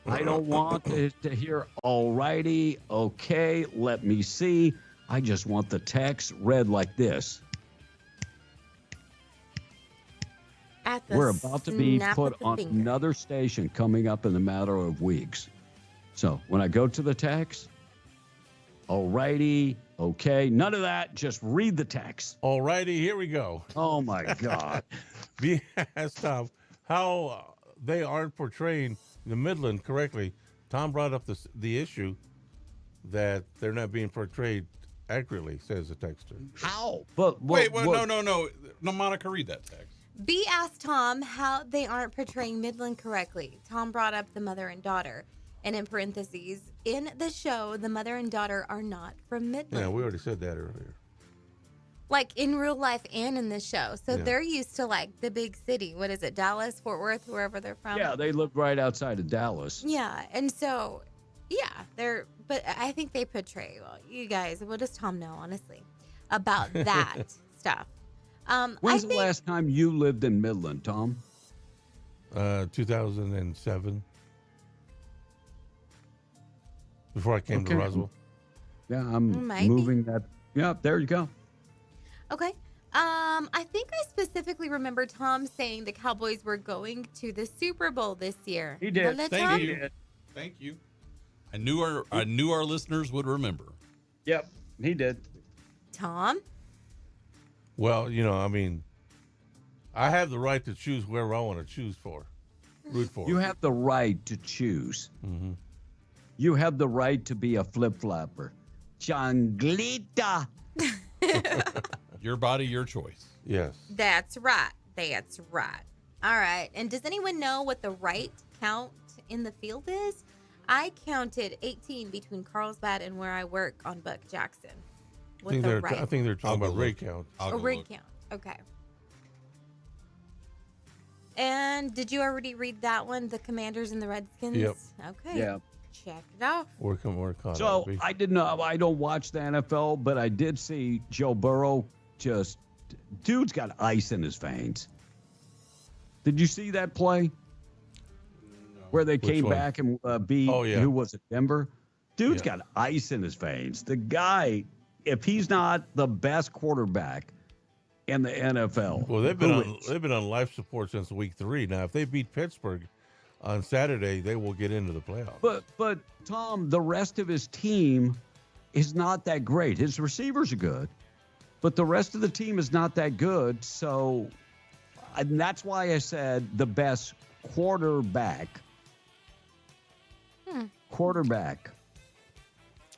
I don't want to hear, all righty, okay, let me see. I just want the text read like this. We're about to be put on another station coming up in a matter of weeks. So when I go to the text, all righty, okay, none of that, just read the text. All righty, here we go. Oh, my God. Ask Tom how they aren't portraying the Midland correctly. Tom brought up the issue that they're not being portrayed accurately, says the texter. How? Wait, no. Monica, read that text. B asked Tom how they aren't portraying Midland correctly. Tom brought up the mother and daughter. And in parentheses, in the show, the mother and daughter are not from Midland. Yeah, we already said that earlier. Like in real life and in the show. So Yeah. they're used to like the big city. What is it? Dallas, Fort Worth, wherever they're from. Yeah, they live right outside of Dallas. Yeah. And so, yeah, but I think they portray, well, you guys, what does Tom know, honestly, about that stuff? When's the last time you lived in Midland, Tom? 2007. Before I came to Roswell. Yeah, I'm Maybe. moving that. Yeah, there you go. Okay. I think I specifically remember Tom saying the Cowboys were going to the Super Bowl this year. He did. Wasn't it, Thank Tom? you. Thank you. I knew our listeners would remember. Yep, he did. Tom? Well, I have the right to choose whoever I want to root for. You have the right to choose. Mm-hmm. You have the right to be a flip-flopper. Changlita. Your body, your choice. Yes. That's right. That's right. All right. And does anyone know what the right count in the field is? I counted 18 between Carlsbad and where I work on Buck Jackson. I think they're talking about rig count. Rig count. Okay. And did you already read that one, the Commanders and the Redskins? Yep. Okay. Yeah. Check it off. We're caught So up. I didn't know. I don't watch the NFL, but I did see Joe Burrow. Dude's got ice in his veins. Did you see that play? Where they came one? back and beat, Oh, yeah. who was it, Denver? Dude's got ice in his veins. The guy, if he's not the best quarterback in the NFL. Well, they've been on life support since week 3. Now, if they beat Pittsburgh on Saturday, they will get into the playoffs. But Tom, the rest of his team is not that great. His receivers are good, but the rest of the team is not that good. So, and that's why I said the best quarterback. Quarterback.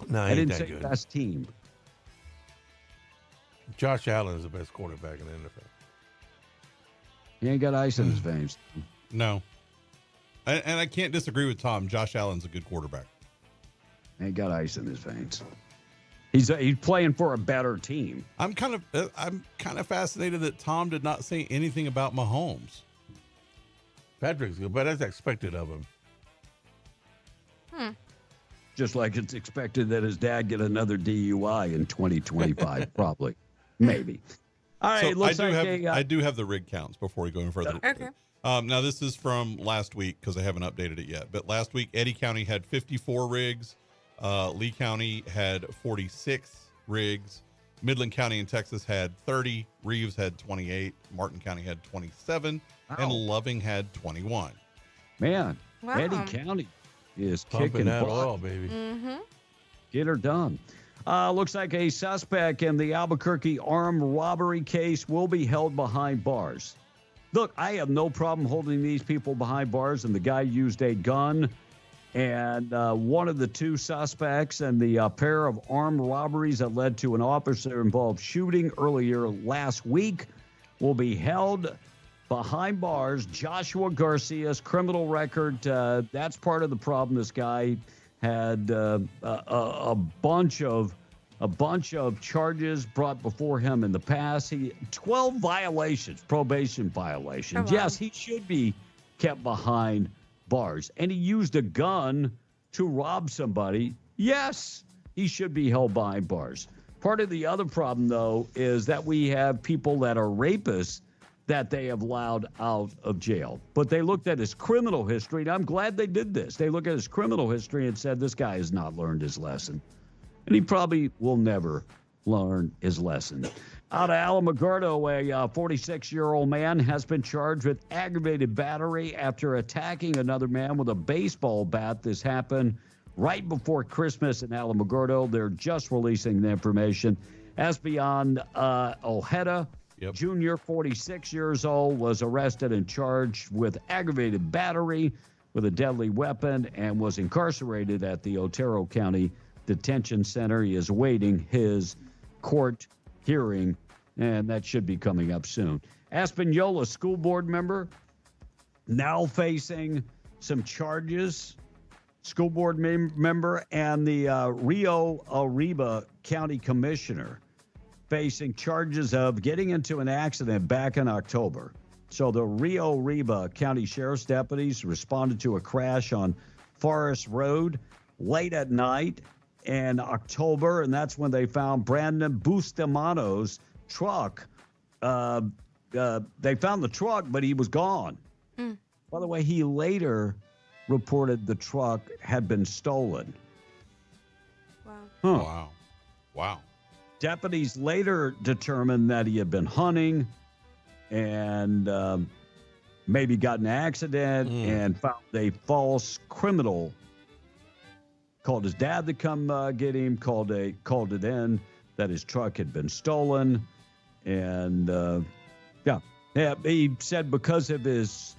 No, I ain't didn't that say good. best team. Josh Allen is the best quarterback in the NFL. He ain't got ice in his veins. No. And I can't disagree with Tom. Josh Allen's a good quarterback. Ain't got ice in his veins. He's playing for a better team. I'm kind of fascinated that Tom did not say anything about Mahomes. Patrick's good, but that's expected of him. Just like it's expected that his dad get another DUI in 2025, probably, maybe. All right, So it looks I do have the rig counts before we go any further. Okay. Now this is from last week because I haven't updated it yet. But last week, Eddy County had 54 rigs. Lee County had 46 rigs. Midland County in Texas had 30. Reeves had 28. Martin County had 27. And Loving had 21. Man, Wow. Eddy County is Pumping kicking that butt. oil, baby. Mm-hmm. Get her done. Looks like a suspect in the Albuquerque armed robbery case will be held behind bars. Look, I have no problem holding these people behind bars, and the guy used a gun. And one of the two suspects and the pair of armed robberies that led to an officer-involved shooting earlier last week will be held behind bars. Joshua Garcia's criminal record, that's part of the problem. This guy had a bunch of charges brought before him in the past. 12 violations, probation violations. Oh, wow. Yes, he should be kept behind bars. And he used a gun to rob somebody. Yes, he should be held behind bars. Part of the other problem, though, is that we have people that are rapists that they have allowed out of jail. But they looked at his criminal history, and I'm glad they did this. They looked at his criminal history and said, this guy has not learned his lesson. And he probably will never learn his lesson. Out of Alamogordo, a 46-year-old man has been charged with aggravated battery after attacking another man with a baseball bat. This happened right before Christmas in Alamogordo. They're just releasing the information. Espeon Ojeda, Jr., 46 years old, was arrested and charged with aggravated battery with a deadly weapon and was incarcerated at the Otero County Detention Center. He is awaiting his court hearing, and that should be coming up soon. Espanola school board member now facing some charges. School board member and the Rio Arriba County Commissioner facing charges of getting into an accident back in October. So the Rio Arriba County Sheriff's deputies responded to a crash on Forest Road late at night in October, and that's when they found Brandon Bustamano's truck. They found the truck, but he was gone. By the way, he later reported the truck had been stolen. Wow. Wow. Deputies later determined that he had been hunting and maybe got in an accident and found a false criminal. Called his dad to come get him, called it in that his truck had been stolen. And, he said because of his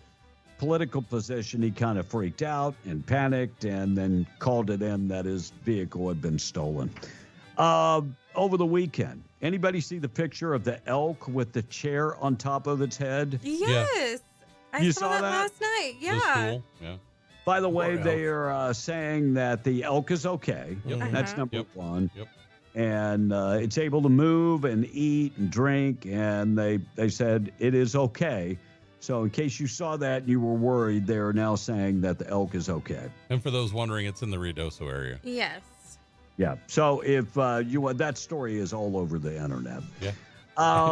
political position, he kind of freaked out and panicked and then called it in that his vehicle had been stolen. Over the weekend, anybody see the picture of the elk with the chair on top of its head? Yes. I You saw saw that that? last night. It was Yeah. cool. Yeah. By the way, Poor they are saying that the elk is okay. Yep. That's number one. Yep. And it's able to move and eat and drink, and they said it is okay. So in case you saw that and you were worried, they are now saying that the elk is okay. And for those wondering, it's in the Ruidoso area. Yes. Yeah. So if you want, that story is all over the internet. Yeah.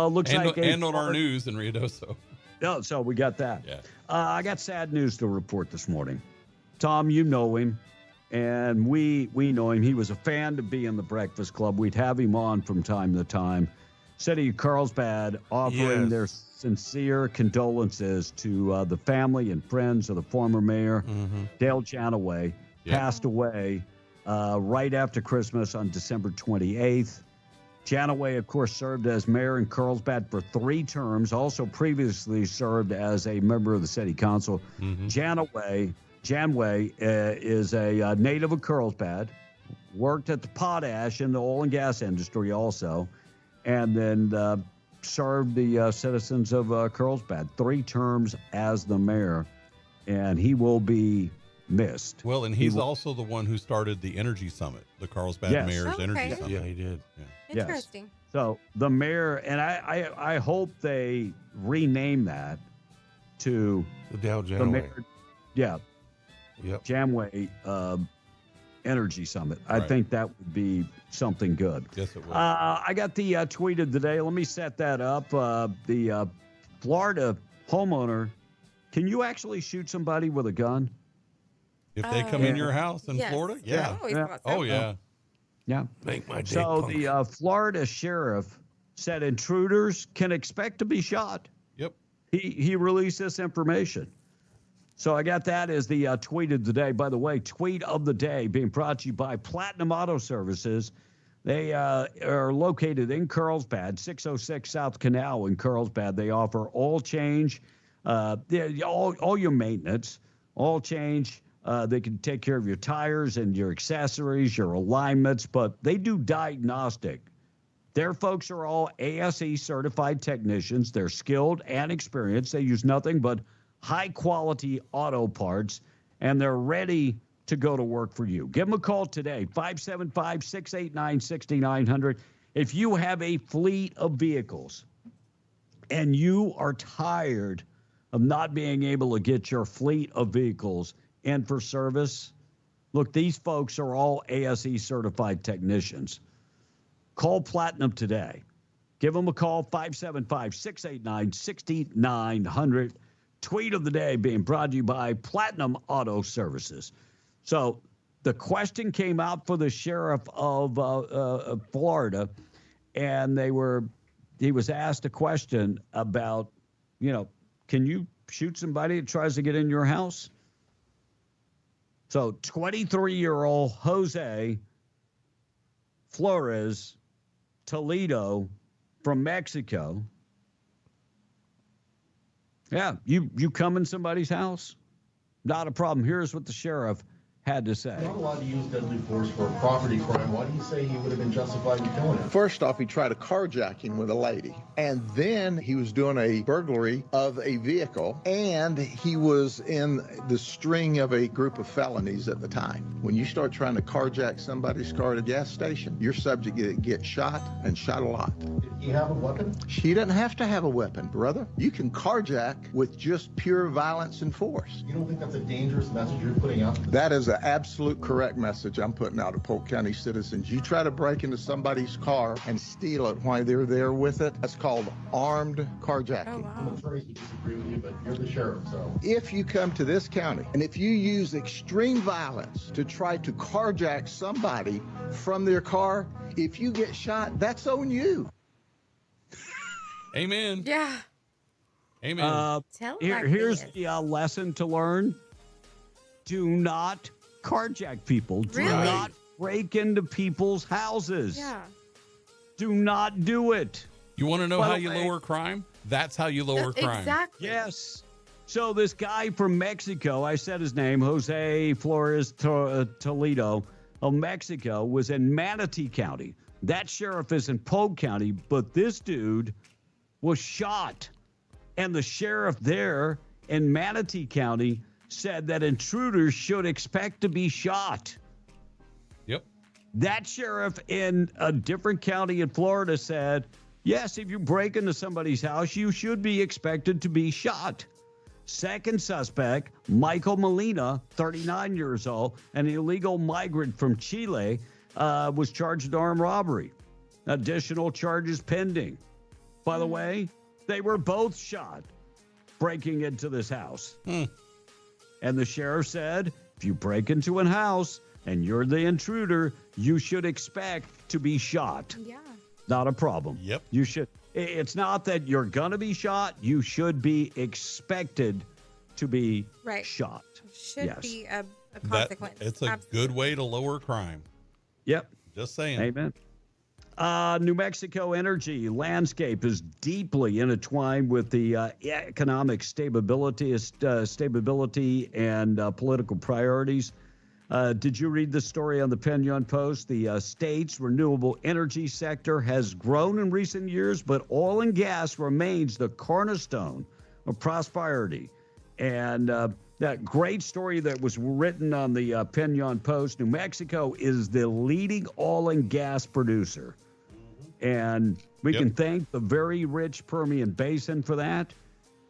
Looks and, like and on our news in Ruidoso. Oh, so we got that. Yeah. I got sad news to report this morning. Tom, you know him, and we know him. He was a fan to be in the Breakfast Club. We'd have him on from time to time. City of Carlsbad offering their sincere condolences to the family and friends of the former mayor, Dale Janaway, passed away right after Christmas on December 28th. Janaway, of course, served as mayor in Carlsbad for 3 terms, also previously served as a member of the city council. Janaway is a native of Carlsbad, worked at the potash in the oil and gas industry also, and then served the citizens of Carlsbad 3 terms as the mayor, and he will be missed. Well, and he's also the one who started the Energy Summit, the Carlsbad Mayor's Energy Summit. Yeah, he did. Yeah. Interesting. Yes. So the mayor, and I hope they rename that to the Dale the Janaway. mayor. Yeah. Yep. Janaway Energy Summit. I Right. think that would be something good. Yes, it will. I got the tweet of the day. Let me set that up. The Florida homeowner. Can you actually shoot somebody with a gun? If they come in your house in Florida, yeah. Oh, yeah. Yeah. Make my day So punk. the Florida sheriff said intruders can expect to be shot. Yep. He released this information. So I got that as the tweet of the day. By the way, tweet of the day being brought to you by Platinum Auto Services. They are located in Carlsbad, 606 South Canal in Carlsbad. They offer oil change, all your maintenance, oil change. They can take care of your tires and your accessories, your alignments, but they do diagnostic. Their folks are all ASE certified technicians. They're skilled and experienced. They use nothing but high-quality auto parts, and they're ready to go to work for you. Give them a call today, 575-689-6900. If you have a fleet of vehicles and you are tired of not being able to get your fleet of vehicles in for service, look, these folks are all ASE certified technicians. Call Platinum today. Give them a call, 575-689-6900. Tweet of the day being brought to you by Platinum Auto Services. So the question came out for the sheriff of Florida, and he was asked a question about, can you shoot somebody that tries to get in your house? So 23-year-old Jose Flores Toledo from Mexico. Yeah, you come in somebody's house? Not a problem. Here's what the sheriff had to say. Not allowed to use deadly force for a property crime. Why do you say he would have been justified in killing him? First off, he tried a carjacking with a lady, and then he was doing a burglary of a vehicle, and he was in the string of a group of felonies at the time. When you start trying to carjack somebody's car at a gas station, you're subject to get shot, and shot a lot. Did he have a weapon? He doesn't have to have a weapon, brother. You can carjack with just pure violence and force. You don't think that's a dangerous message you're putting out? That is an absolute correct message I'm putting out to Polk County citizens. You try to break into somebody's car and steal it while they're there with it, that's called armed carjacking. Some attorneys would disagree with you, but you're the sheriff, so. If you come to this county and if you use extreme violence to try to carjack somebody from their car, if you get shot, that's on you. Amen. Yeah. Amen. Here's the lesson to learn. Do not carjack people. Do not break into people's houses. Yeah. Do not do it. You want to know By how the you way- lower crime? That's how you lower crime. Exactly. Yes. So this guy from Mexico, I said his name, Jose Flores Toledo of Mexico, was in Manatee County. That sheriff is in Polk County, but this dude was shot. And the sheriff there in Manatee County said that intruders should expect to be shot. Yep. That sheriff in a different county in Florida said, yes, if you break into somebody's house, you should be expected to be shot. Second suspect, Michael Molina, 39 years old, an illegal migrant from Chile, was charged with armed robbery. Additional charges pending. By the way, they were both shot breaking into this house. And the sheriff said, if you break into a house and you're the intruder, you should expect to be shot. Yeah. Not a problem. Yep. You should. It's not that you're going to be shot. You should be expected to be shot. Should be a consequence. It's a good way to lower crime. Yep. Just saying. Amen. New Mexico energy landscape is deeply intertwined with the economic stability and political priorities. Did you read the story on the Pinon Post? The state's renewable energy sector has grown in recent years, but oil and gas remains the cornerstone of prosperity. And that great story that was written on the Pinon Post, New Mexico is the leading oil and gas producer. And we can thank the very rich Permian Basin for that.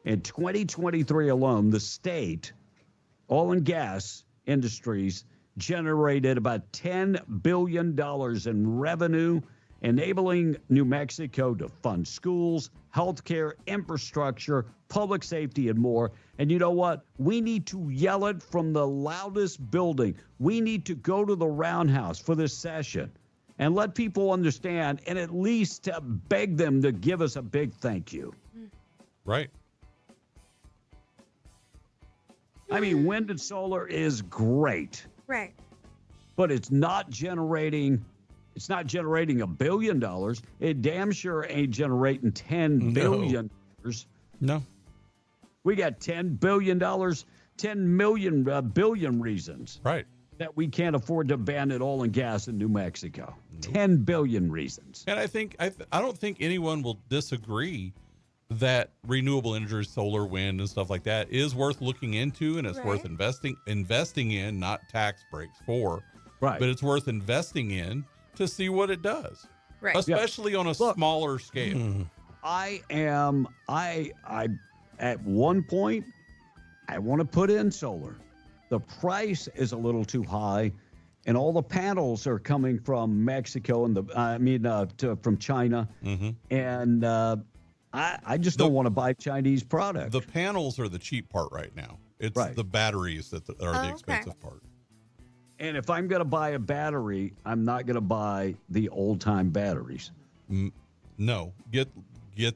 In 2023 alone, the state oil and gas industries generated about $10 billion in revenue, enabling New Mexico to fund schools, healthcare, infrastructure, public safety, and more. And you know what? We need to yell it from the loudest building. We need to go to the roundhouse for this session and let people understand and at least beg them to give us a big thank you. Right. I mean, wind and solar is great. Right. But it's not generating $1 billion. It damn sure ain't generating $10 billion. No. We got $10 billion, 10 million billion reasons. Right. That we can't afford to abandon oil and gas in New Mexico. 10 billion reasons. And I don't think anyone will disagree that renewable energy, solar, wind, and stuff like that is worth looking into, and it's worth investing in, not tax breaks for. Right. But it's worth investing in to see what it does. Right. Especially on a smaller scale. At one point, I want to put in solar. The price is a little too high, and all the panels are coming from Mexico and from China. And I just don't want to buy Chinese product. The panels are the cheap part right now. It's the batteries that are the expensive part. And if I'm going to buy a battery, I'm not going to buy the old-time batteries. No, get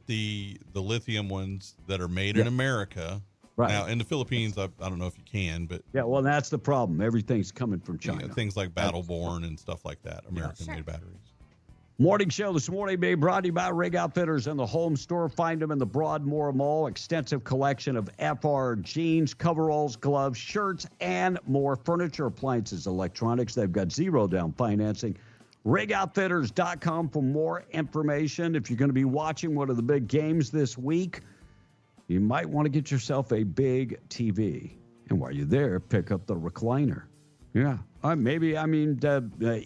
the lithium ones that are made in America. Right. Now, in the Philippines, I don't know if you can, but... Yeah, well, that's the problem. Everything's coming from China. Things like Battleborn and stuff like that, American-made batteries. Morning show this morning being brought to you by Rig Outfitters and the Home Store. Find them in the Broadmoor Mall. Extensive collection of FR jeans, coveralls, gloves, shirts, and more. Furniture, appliances, electronics. They've got zero down financing. RigOutfitters.com for more information. If you're going to be watching one of the big games this week, you might want to get yourself a big TV. And while you're there, pick up the recliner. Yeah.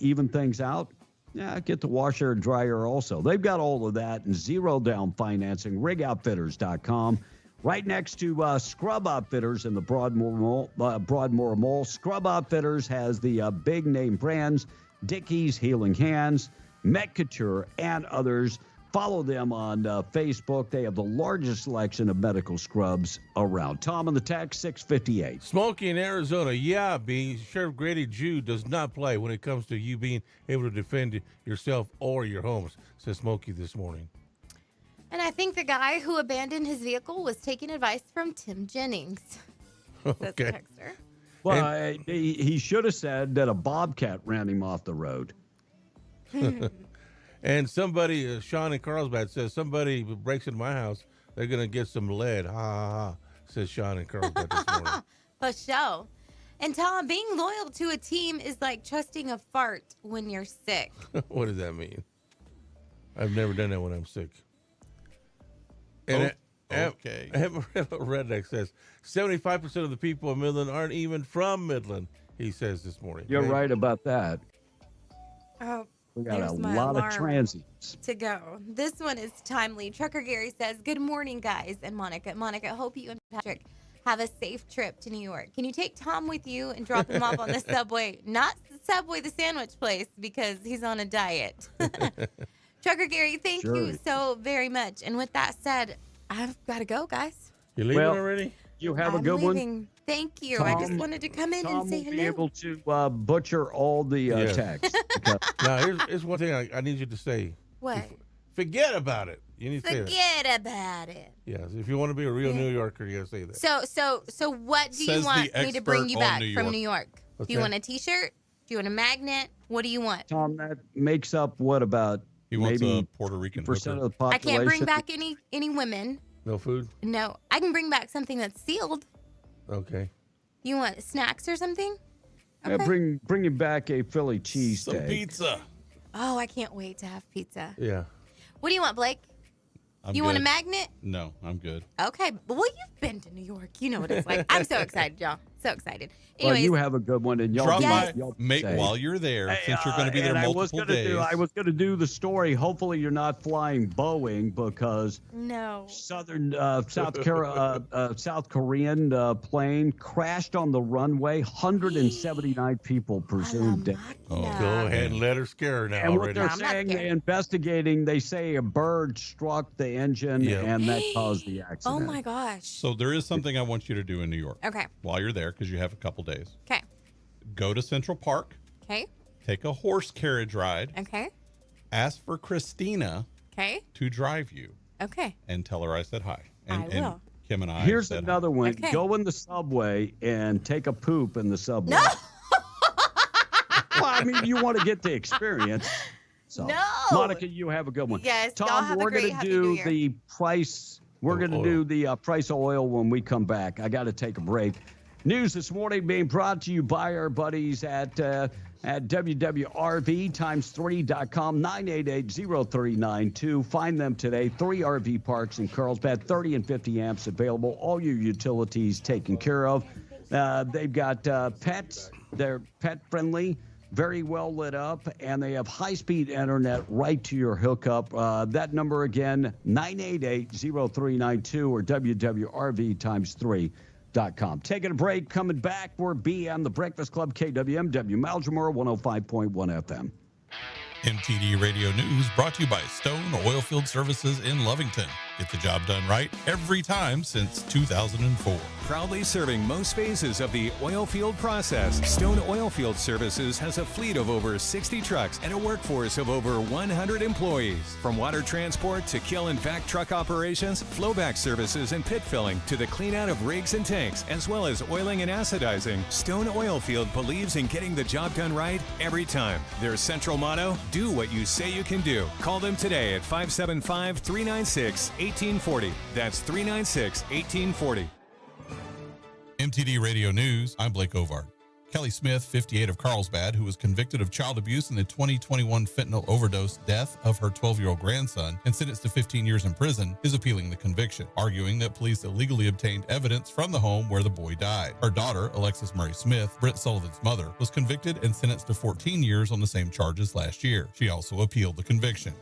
Even things out. Yeah, get the washer and dryer also. They've got all of that and zero down financing. RigOutfitters.com. Right next to Scrub Outfitters in the Broadmoor Mall. Scrub Outfitters has the big name brands, Dickies, Healing Hands, Met Couture, and others. Follow them on Facebook. They have the largest selection of medical scrubs around. Tom on the text, 658. Smokey in Arizona. Yeah, B. Sheriff Grady Jew does not play when it comes to you being able to defend yourself or your homes, says Smokey this morning. And I think the guy who abandoned his vehicle was taking advice from Tim Jennings. Says the texter. Well, he should have said that a bobcat ran him off the road. And somebody, Sean in Carlsbad says, somebody breaks into my house, they're going to get some lead. Ha, ha, ha. says Sean in Carlsbad this morning. For sure. And Tom, being loyal to a team is like trusting a fart when you're sick. What does that mean? I've never done that when I'm sick. And okay. Amarillo Redneck says 75% of the people in Midland aren't even from Midland, he says this morning. You're right about that. Oh, We got a there's my lot of alarm transients. to go. This one is timely. Trucker Gary says, "Good morning, guys," and Monica. Monica, hope you and Patrick have a safe trip to New York. Can you take Tom with you and drop him off on the subway? Not the Subway, the sandwich place, because he's on a diet. Trucker Gary, thank you so very much. And with that said, I've got to go, guys. You leaving already? You have a I'm good leaving. one. Thank you. I just wanted to come in Tom and say will hello. be able to butcher all the Yes. texts. Now, here's one thing I need you to say. What? Forget about it. You need to say that. Forget about it. Yes, if you want to be a real New Yorker, you got to say that. So what do you Says want the me to bring you expert on back New from York. New York? What's Do you that? want a T-shirt? Do you want a magnet? What do you want? Tom, that makes up what about He wants maybe a Puerto Rican percent hooker. of the I population? can't bring back any women. No food? No, I can bring back something that's sealed. Okay. You want snacks or something? Yeah, bring him back a Philly cheesesteak. Pizza. Oh, I can't wait to have pizza. Yeah. What do you want, Blake? I'm You want a good. magnet? No, I'm good. Okay. Well, you've been to New York. You know what it's like. I'm so excited, y'all. So excited. Well, Anyways, you have a good one, and y'all Drop be- by, y'all be mate, safe. while you're there, since you're going to be there and I was multiple gonna days. I was going to do the story. Hopefully, you're not flying Boeing because no. South Korean plane crashed on the runway. 179 people presumed dead. Oh, go ahead and let her scare her now And what already. they're saying, they're investigating. They say a bird struck the engine, Yeah. and that caused the Oh accident. my gosh. So there is something I want you to do in New York. Okay. While you're there, because you have a couple days. Okay. Go to Central Park. Okay. Take a horse carriage ride. Okay. Ask for Christina Okay. to drive you Okay. and tell her I said hi. And, I will. Kim and I Here's said another one. Okay. Go in the subway and take a poop in the subway. No. Well, I mean, you want to get the experience. So, No. Monica, you have a good one. Yes, y'all Tom, have a we're great going to Happy New do Year. the price. We're going to do the price of oil when we come back. I got to take a break. News this morning being brought to you by our buddies at www.rv3.com, 988-0392. Find them today. 3 RV parks in Carlsbad, 30 and 50 amps available. All your utilities taken care of. They've got pets. They're pet friendly, very well lit up, and they have high-speed internet right to your hookup. That number again, 988-0392 or www.rv3.com. Taking a break, coming back, we're BM, the Breakfast Club, KWMW, Malmsmore, 105.1 FM. MTD Radio News brought to you by Stone Oilfield Services in Lovington. Get the job done right every time since 2004. Proudly serving most phases of the oil field process, Stone Oilfield Services has a fleet of over 60 trucks and a workforce of over 100 employees. From water transport to kill and vac truck operations, flowback services and pit filling to the clean out of rigs and tanks, as well as oiling and acidizing, Stone Oilfield believes in getting the job done right every time. Their central motto, do what you say you can do. Call them today at 575-396-1840. That's 396-1840. MTD Radio News, I'm Blake Ovard. Kelly Smith, 58 of Carlsbad, who was convicted of child abuse in the 2021 fentanyl overdose death of her 12-year-old grandson and sentenced to 15 years in prison, is appealing the conviction, arguing that police illegally obtained evidence from the home where the boy died. Her daughter, Alexis Murray Smith, Brent Sullivan's mother, was convicted and sentenced to 14 years on the same charges last year. She also appealed the conviction.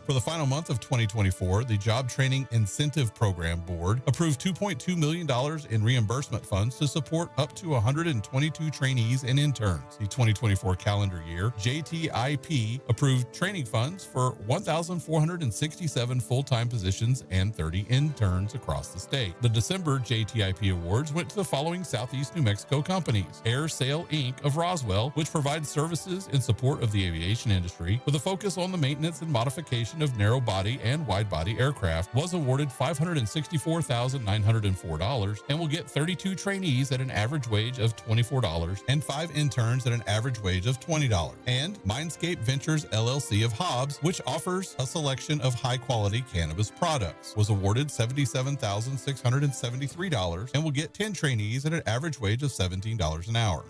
For the final month of 2024, the Job Training Incentive Program Board approved $2.2 million in reimbursement funds to support up to 122 trainees and interns. The 2024 calendar year, JTIP approved training funds for 1,467 full-time positions and 30 interns across the state. The December JTIP awards went to the following Southeast New Mexico companies: Air Sail Inc. of Roswell, which provides services in support of the aviation industry with a focus on the maintenance and modification selection of narrow body and wide body aircraft, was awarded $564,904 and will get 32 trainees at an average wage of $24 and 5 interns at an average wage of $20. And Mindscape Ventures LLC of Hobbs, which offers a selection of high-quality cannabis products, was awarded $77,673 and will get 10 trainees at an average wage of $17 an hour.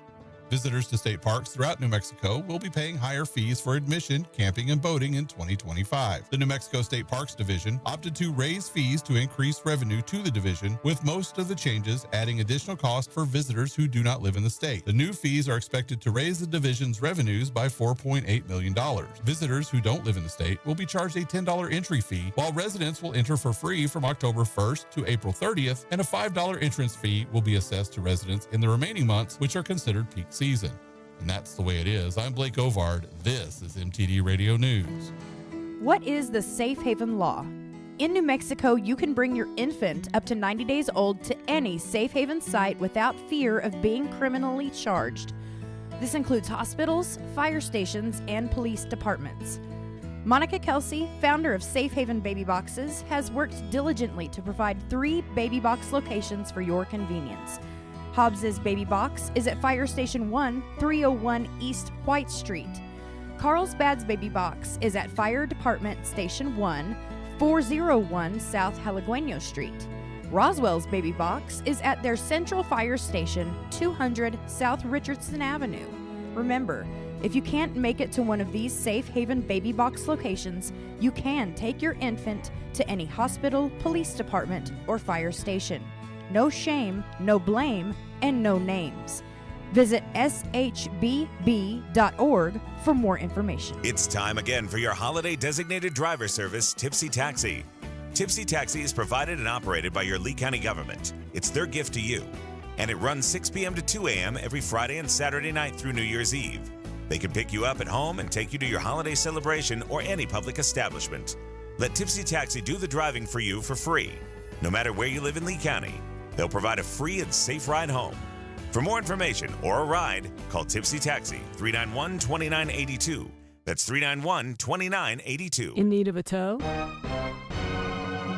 Visitors to state parks throughout New Mexico will be paying higher fees for admission, camping, and boating in 2025. The New Mexico State Parks Division opted to raise fees to increase revenue to the division, with most of the changes adding additional cost for visitors who do not live in the state. The new fees are expected to raise the division's revenues by $4.8 million. Visitors who don't live in the state will be charged a $10 entry fee, while residents will enter for free from October 1st to April 30th, and a $5 entrance fee will be assessed to residents in the remaining months, which are considered peak season. And that's the way it is. I'm Blake Ovard. This is MTD Radio News. What is the Safe Haven Law? In New Mexico, you can bring your infant up to 90 days old to any Safe Haven site without fear of being criminally charged. This includes hospitals, fire stations, and police departments. Monica Kelsey, founder of Safe Haven Baby Boxes, has worked diligently to provide 3 baby box locations for your convenience. Hobbs's Baby Box is at Fire Station 1, 301 East White Street. Carlsbad's Baby Box is at Fire Department Station 1, 401 South Jalagueño Street. Roswell's Baby Box is at their Central Fire Station, 200 South Richardson Avenue. Remember, if you can't make it to one of these Safe Haven Baby Box locations, you can take your infant to any hospital, police department, or fire station. No shame, no blame, and no names. Visit shbb.org for more information. It's time again for your holiday designated driver service, Tipsy Taxi. Tipsy Taxi is provided and operated by your Lee County government. It's their gift to you. And it runs 6 p.m. to 2 a.m. every Friday and Saturday night through New Year's Eve. They can pick you up at home and take you to your holiday celebration or any public establishment. Let Tipsy Taxi do the driving for you for free. No matter where you live in Lee County, they'll provide a free and safe ride home. For more information or a ride, call Tipsy Taxi, 391-2982. That's 391-2982. In need of a tow?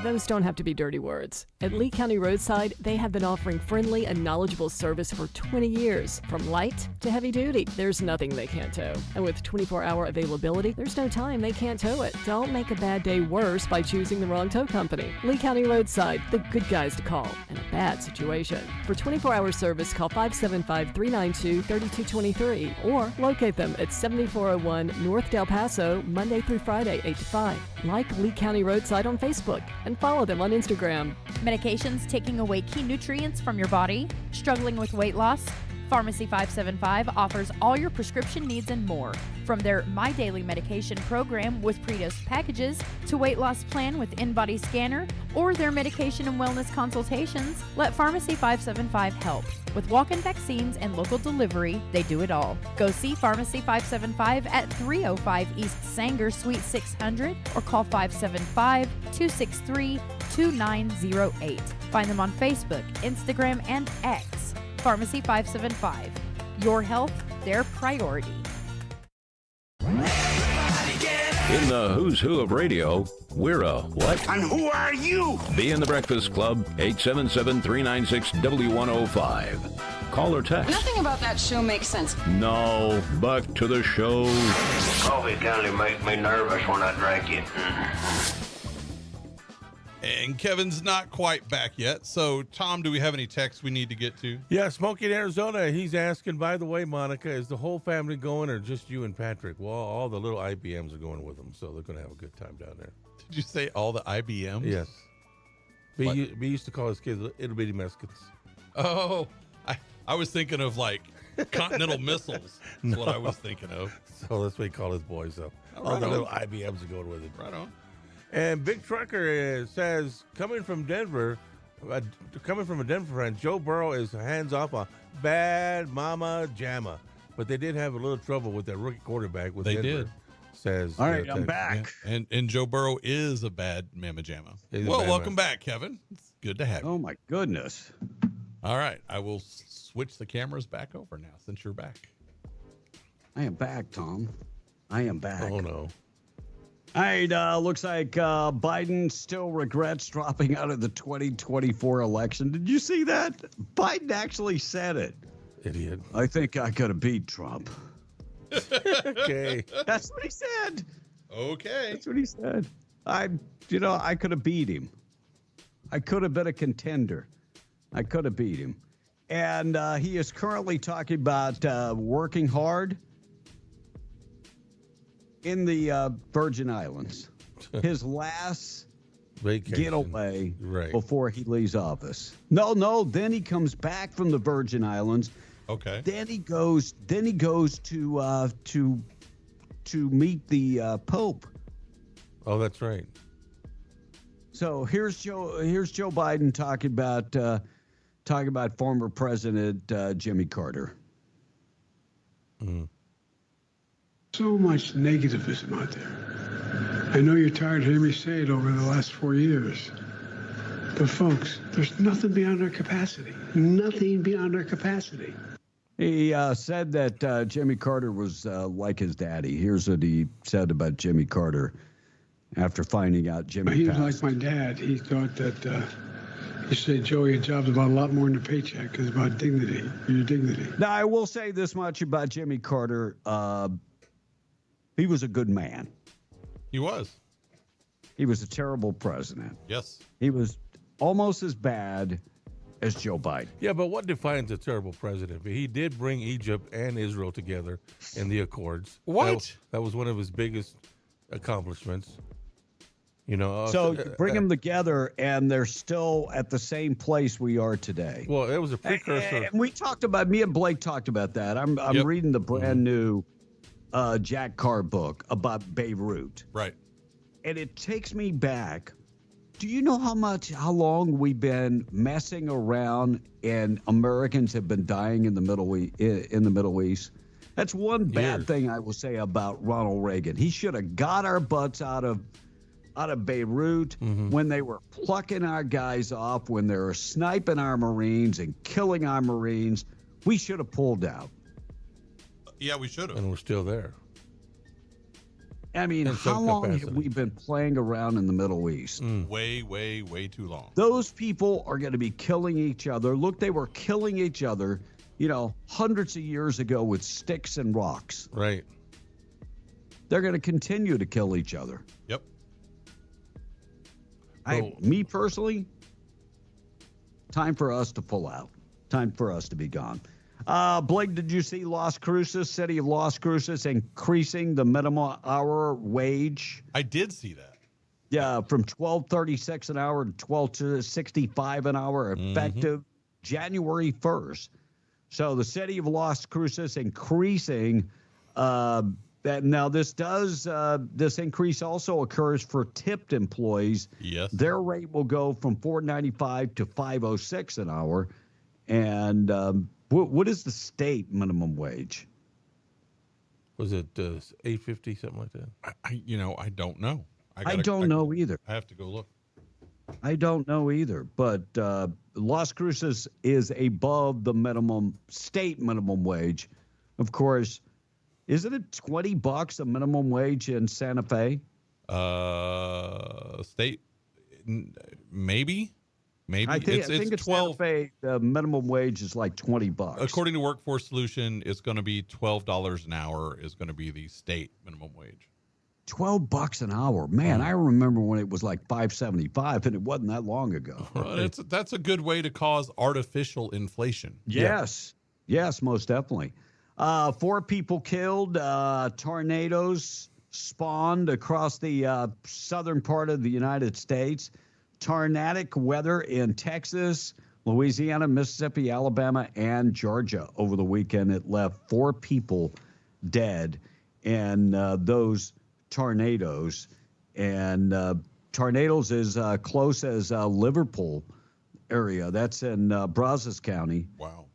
Those don't have to be dirty words. At Lee County Roadside, they have been offering friendly and knowledgeable service for 20 years. From light to heavy duty, there's nothing they can't tow. And with 24-hour availability, there's no time they can't tow it. Don't make a bad day worse by choosing the wrong tow company. Lee County Roadside, the good guys to call in a bad situation. For 24-hour service, call 575-392-3223 or locate them at 7401 North Del Paso, Monday through Friday, 8 to 5. Like Lee County Roadside on Facebook and follow them on Instagram. Medications taking away key nutrients from your body? Struggling with weight loss? Pharmacy 575 offers all your prescription needs and more. From their My Daily Medication program with pre-dosed packages to weight loss plan with in-body scanner or their medication and wellness consultations, let Pharmacy 575 help. With walk-in vaccines and local delivery, they do it all. Go see Pharmacy 575 at 305 East Sanger Suite 600 or call 575-263-2908. Find them on Facebook, Instagram, and X. Pharmacy 575. Your health, their priority. In the who's who of radio, we're a what? And who are you? Be in the Breakfast Club, 877-396-W105. Call or text. Nothing about that show makes sense. No, back to the show. Coffee kind of makes me nervous when I drink it. And Kevin's not quite back yet. So, Tom, do we have any texts we need to get to? Yeah, Smokey in Arizona. He's asking, by the way, Monica, is the whole family going or just you and Patrick? Well, all the little IBMs are going with them, so they're going to have a good time down there. Did you say all the IBMs? Yes. We used to call his kids ittle bitty Mexicans. Oh, I was thinking of like Continental Missiles. That's what I was thinking of. So that's what he called his boys. So all the little IBMs are going with it. Right on. And Big Trucker says, coming from a Denver friend, Joe Burrow is hands off a bad mama jamma. But they did have a little trouble with that rookie quarterback. They did. Says, all right, I'm back. Yeah. And Joe Burrow is a bad mamma jamma. Well, welcome back, Kevin. It's good to have you. Oh, my goodness. All right. I will switch the cameras back over now since you're back. I am back, Tom. I am back. Oh, no. All right, looks like Biden still regrets dropping out of the 2024 election. Did you see that? Biden actually said it. Idiot. I think I could have beat Trump. Okay. That's what he said. Okay. That's what he said. I could have beat him. I could have been a contender. I could have beat him. And he is currently talking about working hard in the Virgin Islands. His last vacation getaway right before he leaves office. No. Then he comes back from the Virgin Islands. Okay. Then he goes to meet the Pope. Oh, that's right. So here's Joe Biden talking about former President Jimmy Carter. So much negativism out there. I know you're tired of hearing me say it over the last 4 years. But folks, there's nothing beyond our capacity. Nothing beyond our capacity. He said that Jimmy Carter was like his daddy. Here's what he said about Jimmy Carter after finding out Jimmy He was passed. like my dad. He thought that, he said, Joey, your job's about a lot more than a paycheck. It's about dignity, your dignity. Now, I will say this much about Jimmy Carter. He was a good man. He was. He was a terrible president. Yes. He was almost as bad as Joe Biden. Yeah, but what defines a terrible president? He did bring Egypt and Israel together in the Accords. What? That was one of his biggest accomplishments. So you bring them together, and they're still at the same place we are today. Well, it was a precursor. And we talked about, me and Blake talked about that. I'm reading the brand new Jack Carr book about Beirut. Right. And it takes me back. Do you know how long we've been messing around and Americans have been dying in the Middle East? That's one bad thing I will say about Ronald Reagan. He should have got our butts out of Beirut when they were plucking our guys off, when they were sniping our Marines and killing our Marines. We should have pulled out. Yeah, we should have. And we're still there. I mean, how long have we been playing around in the Middle East? Way, way, way too long. Those people are going to be killing each other. Look, they were killing each other, hundreds of years ago with sticks and rocks. Right. They're going to continue to kill each other. Yep. Me personally, time for us to pull out. Time for us to be gone. Blake, did you see Las Cruces, city of Las Cruces, increasing the minimum hour wage? I did see that. Yeah, from $12.36 an hour to $12.65 an hour, effective January 1st. So the city of Las Cruces increasing that. Now this increase also occurs for tipped employees. Yes. Their rate will go from $4.95 to $5.06 an hour. And what is the state minimum wage? Was it $8.50, something like that? I don't know. I don't know either. I have to go look. I don't know either. But Las Cruces is above the state minimum wage. Of course, isn't it $20 a minimum wage in Santa Fe? State, maybe. I think it's 12. Santa Fe, the minimum wage is like $20. According to Workforce Solution, it's going to be $12 an hour is going to be the state minimum wage. $12 an hour, man! I remember when it was like $5.75, and it wasn't that long ago. Well, that's a good way to cause artificial inflation. Yes, most definitely. 4 people killed. Tornadoes spawned across the southern part of the United States. Tornadic weather in Texas, Louisiana, Mississippi, Alabama, and Georgia over the weekend. It left 4 people dead in those tornadoes. And tornadoes is close as Liverpool area. That's in Brazos County. Wow.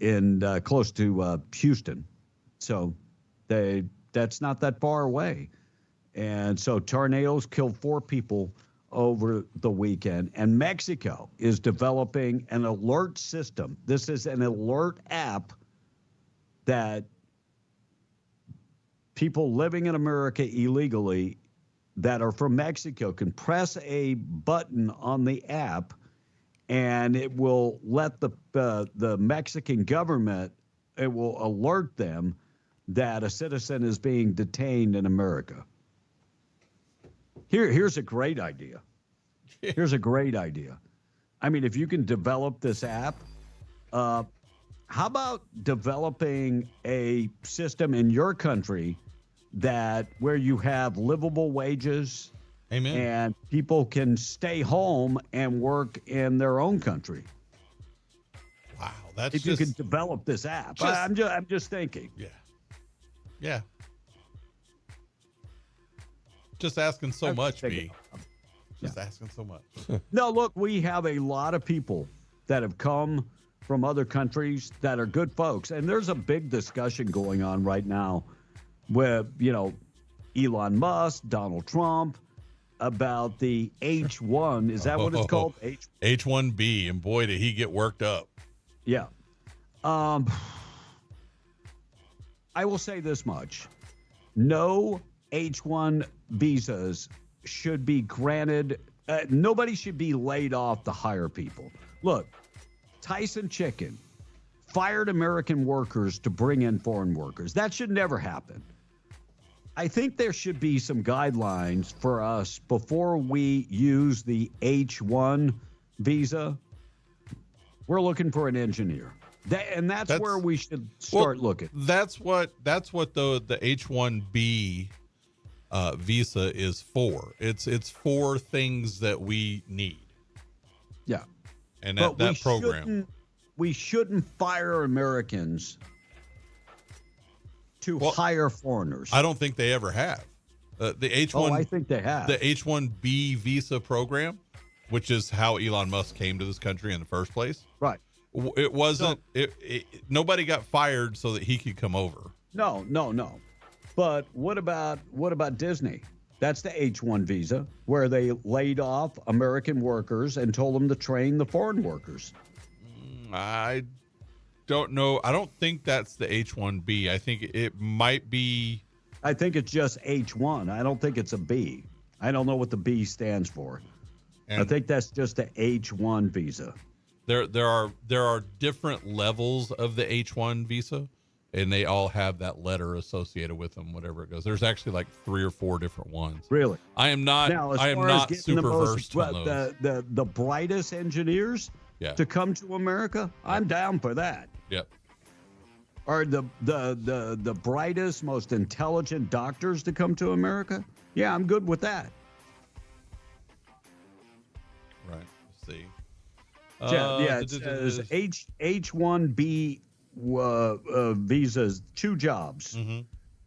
In close to Houston. So that's not that far away. And so tornadoes killed 4 people over the weekend. And Mexico is developing an alert system. This is an alert app that people living in America illegally that are from Mexico can press a button on the app, and it will let the Mexican government, it will alert them that a citizen is being detained in America. Here's a great idea. Here's a great idea. I mean, if you can develop this app, how about developing a system in your country that where you have livable wages, amen, and people can stay home and work in their own country? Wow, that's if you can develop this app. I'm just thinking. Yeah. Just asking so much, B. Just asking so much. No, look, we have a lot of people that have come from other countries that are good folks. And there's a big discussion going on right now with, Elon Musk, Donald Trump, about the H1. Is that what it's called? H1B. And boy, did he get worked up. Yeah. I will say this much. No H1 visas should be granted. Nobody should be laid off to hire people. Look, Tyson Chicken fired American workers to bring in foreign workers. That should never happen. I think there should be some guidelines for us before we use the H1 visa. We're looking for an engineer. That's where we should start looking. That's what the H1B visa is for. It's for things that we need. Yeah. And that program. We shouldn't fire Americans to hire foreigners. I don't think they ever have. The H1. I think they have. The H1B visa program, which is how Elon Musk came to this country in the first place. Right. It wasn't. Nobody got fired so that he could come over. No. But what about Disney? That's the H1 visa, where they laid off American workers and told them to train the foreign workers. I don't know. I don't think that's the H1B. I think it might be. I think it's just H1. I don't think it's a B. I don't know what the B stands for. I think that's just the H1 visa. There are different levels of the H1 visa, and they all have that letter associated with them, whatever it goes. There's actually like 3 or 4 different ones. Really? I am not super versed on those. The brightest engineers to come to America, I'm down for that. Yep. Or the brightest, most intelligent doctors to come to America? Yeah, I'm good with that. Right. Let's see. It says H1B visas, 2 jobs. Mm-hmm.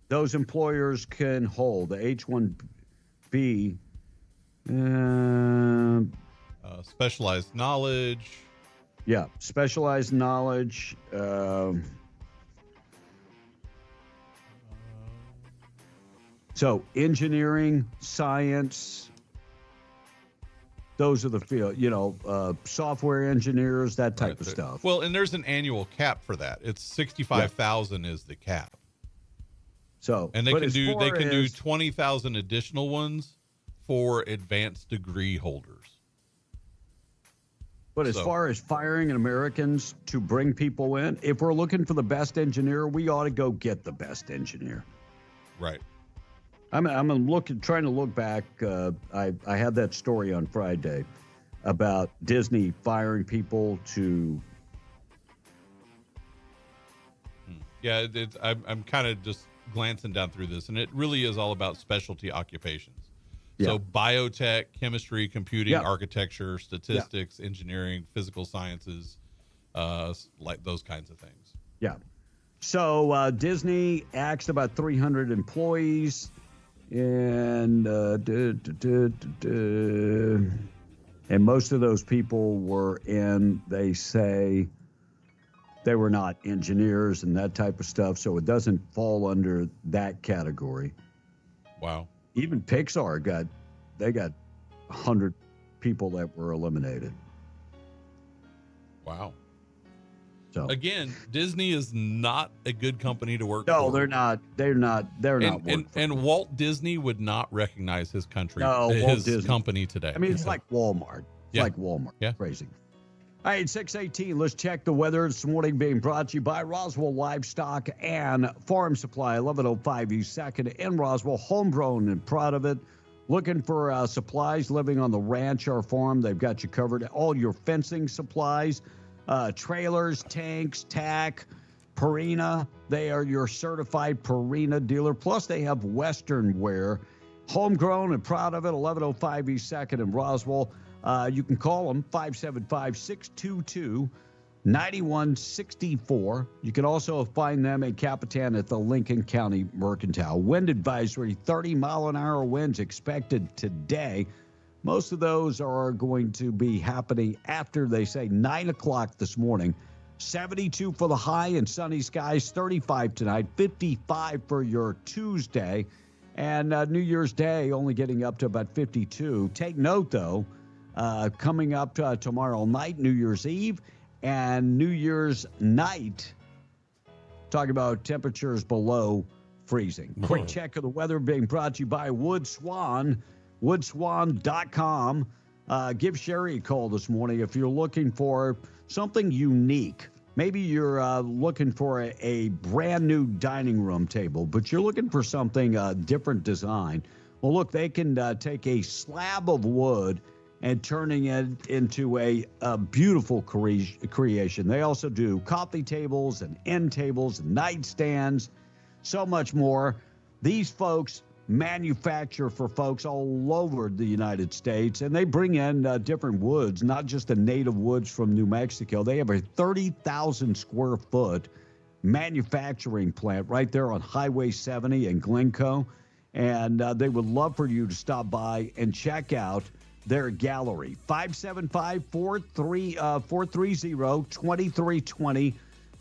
Those employers can hold. The H1B. Specialized knowledge. Yeah, specialized knowledge. So engineering, science. Those are the field, software engineers, that type of stuff. Well, and there's an annual cap for that. It's 65,000 is the cap. So, and they can do 20,000 additional ones for advanced degree holders. But as far as firing Americans to bring people in, if we're looking for the best engineer, we ought to go get the best engineer. Right. I'm trying to look back. I had that story on Friday about Disney firing people to. Yeah, I'm kind of just glancing down through this, and it really is all about specialty occupations. Yeah. So biotech, chemistry, computing, architecture, statistics, engineering, physical sciences, like those kinds of things. Yeah. So Disney axed about 300 employees. And most of those people were they say they were not engineers and that type of stuff, so it doesn't fall under that category. Wow. Even Pixar got 100 people that were eliminated. Wow. So again, Disney is not a good company to work for. no, they're not. They're not. They're not. And Walt Disney would not recognize his country, No, his Walt Disney. company today. I mean, it's like Walmart. It's Yeah. like Walmart. Yeah. Crazy. All right, 6:18. Let's check the weather this morning, being brought to you by Roswell Livestock and Farm Supply, 1105 East 2nd in Roswell, homegrown and proud of it. Looking for supplies, living on the ranch or farm, they've got you covered. All your fencing supplies, trailers, tanks, tack, Purina. They are your certified Purina dealer. Plus, they have Western wear, homegrown and proud of it, 1105 East 2nd in Roswell. You can call them 575-622-9164. You can also find them in Capitan at the Lincoln County Mercantile. Wind advisory, 30-mile-an-hour winds expected today. Most of those are going to be happening after, they say, 9 o'clock this morning. 72 for the high and sunny skies, 35 tonight, 55 for your Tuesday. And New Year's Day only getting up to about 52. Take note, though, coming up tomorrow night, New Year's Eve, and New Year's night, talking about temperatures below freezing. Quick check of the weather being brought to you by Wood Swan, woodswan.com. Give Sherry a call this morning if you're looking for something unique. Maybe you're looking for a brand new dining room table, but you're looking for something different design. Well, look, they can take a slab of wood and turning it into a beautiful creation. They also do coffee tables and end tables, nightstands, so much more. These folks manufacture for folks all over the United States, and they bring in different woods, not just the native woods from New Mexico. They have a 30,000 square foot manufacturing plant right there on Highway 70 in Glencoe, and they would love for you to stop by and check out their gallery. 575-430-2320.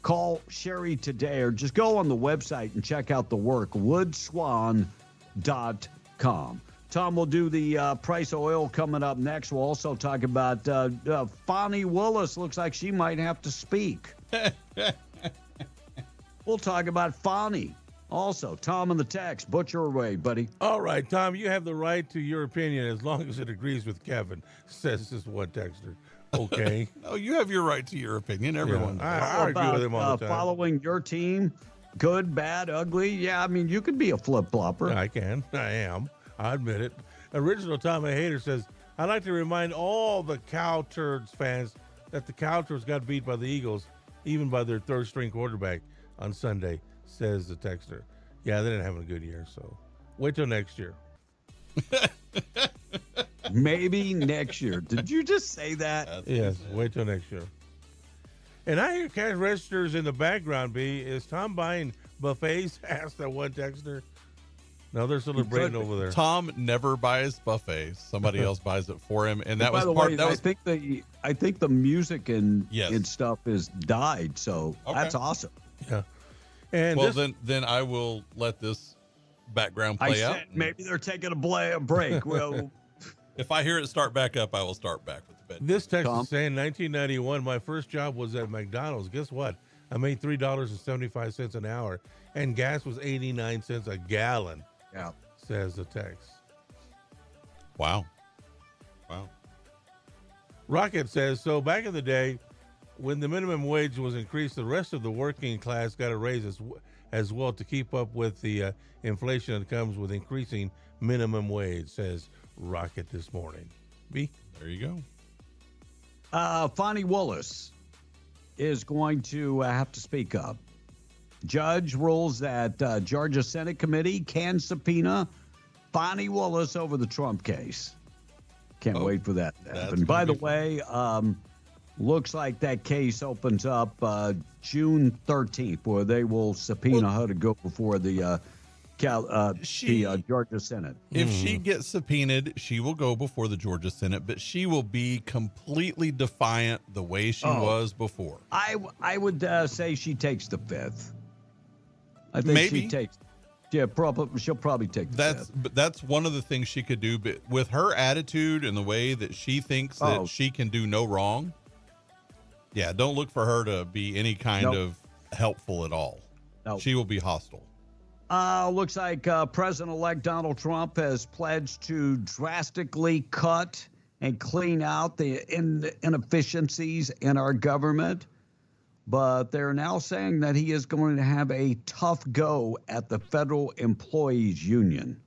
Call Sherry today, or just go on the website and check out the work, woodswan.com. Tom will do the price of oil coming up next. We'll also talk about Fani Willis. Looks like she might have to speak. We'll talk about Fani. Also, Tom in the text. Butcher away, buddy. All right, Tom, you have the right to your opinion as long as it agrees with Kevin, says this one texter. Okay. Oh, you have your right to your opinion. Everyone does. I argue with him all the time. Following your team, good, bad, ugly. Yeah, I mean, you could be a flip-flopper. I can. I am. I admit it. Original Tommy Hater says, I'd like to remind all the Cow Turds fans that the Cow Turds got beat by the Eagles, even by their third-string quarterback on Sunday, says the texter. Yeah, they didn't have a good year, so wait till next year. Maybe next year. Did you just say that? Yes, wait till next year. And I hear cash registers in the background, B. Is Tom buying buffets? Asked that one texter. No, they're celebrating over there. Tom never buys buffets. Somebody else buys it for him, and that was By the part. way, That was I think the music and Yes. and stuff is died, so Okay. that's awesome. Yeah. And well. this- Then I will let this background play out. Maybe they're taking a break. Well, If I hear it start back up, I will start back with the bed. This text Tom? is saying 1991, my first job was at McDonald's. Guess what? I made $3.75 an hour, and gas was 89 cents a gallon. Yeah. Says the text. Wow. Rocket says, so back in the day, when the minimum wage was increased, the rest of the working class got a raise as well to keep up with the inflation that comes with increasing minimum wage, says Rocket this morning. B? There you go. Fani Willis is going to have to speak up. Judge rules that Georgia Senate committee can subpoena Fani Willis over the Trump case. Can't wait for that to happen. By the way, looks like that case opens up June 13th, where they will subpoena her to go before the Georgia Senate. If she gets subpoenaed, she will go before the Georgia Senate, but she will be completely defiant the way she was before. I would say she takes the fifth. I think Maybe. she takes. Yeah, she'll probably take the fifth. But that's one of the things she could do. But with her attitude and the way that she thinks that she can do no wrong, Yeah, don't look for her to be any kind of helpful at all. Nope. She will be hostile. Looks like President-elect Donald Trump has pledged to drastically cut and clean out the inefficiencies in our government. But they're now saying that he is going to have a tough go at the Federal Employees Union.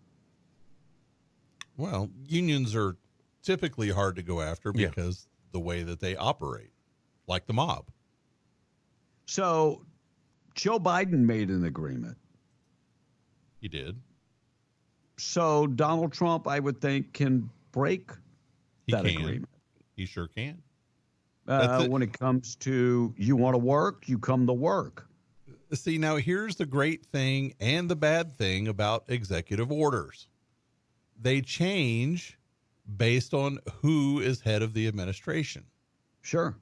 Well, unions are typically hard to go after because the way that they operate, like the mob. So Joe Biden made an agreement. He did. So Donald Trump, I would think, can break that agreement. He sure can. When it comes to you want to work, you come to work. See, now here's the great thing and the bad thing about executive orders. They change based on who is head of the administration. Sure.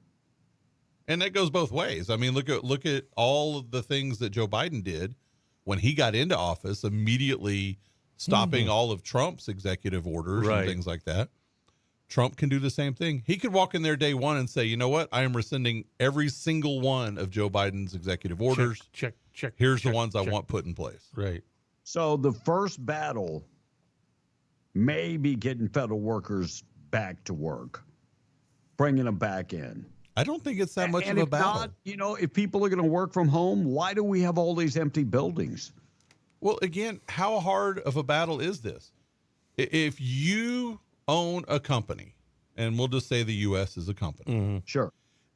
And that goes both ways. I mean, look at all of the things that Joe Biden did when he got into office, immediately stopping all of Trump's executive orders and things like that. Trump can do the same thing. He could walk in there day one and say, you know what? I am rescinding every single one of Joe Biden's executive orders. Check. Here's the ones I want put in place. Right. So the first battle may be getting federal workers back to work, bringing them back in. I don't think it's that much of a battle. Not, if people are going to work from home, why do we have all these empty buildings? Well, again, how hard of a battle is this? If you own a company, and we'll just say the U.S. is a company. Sure.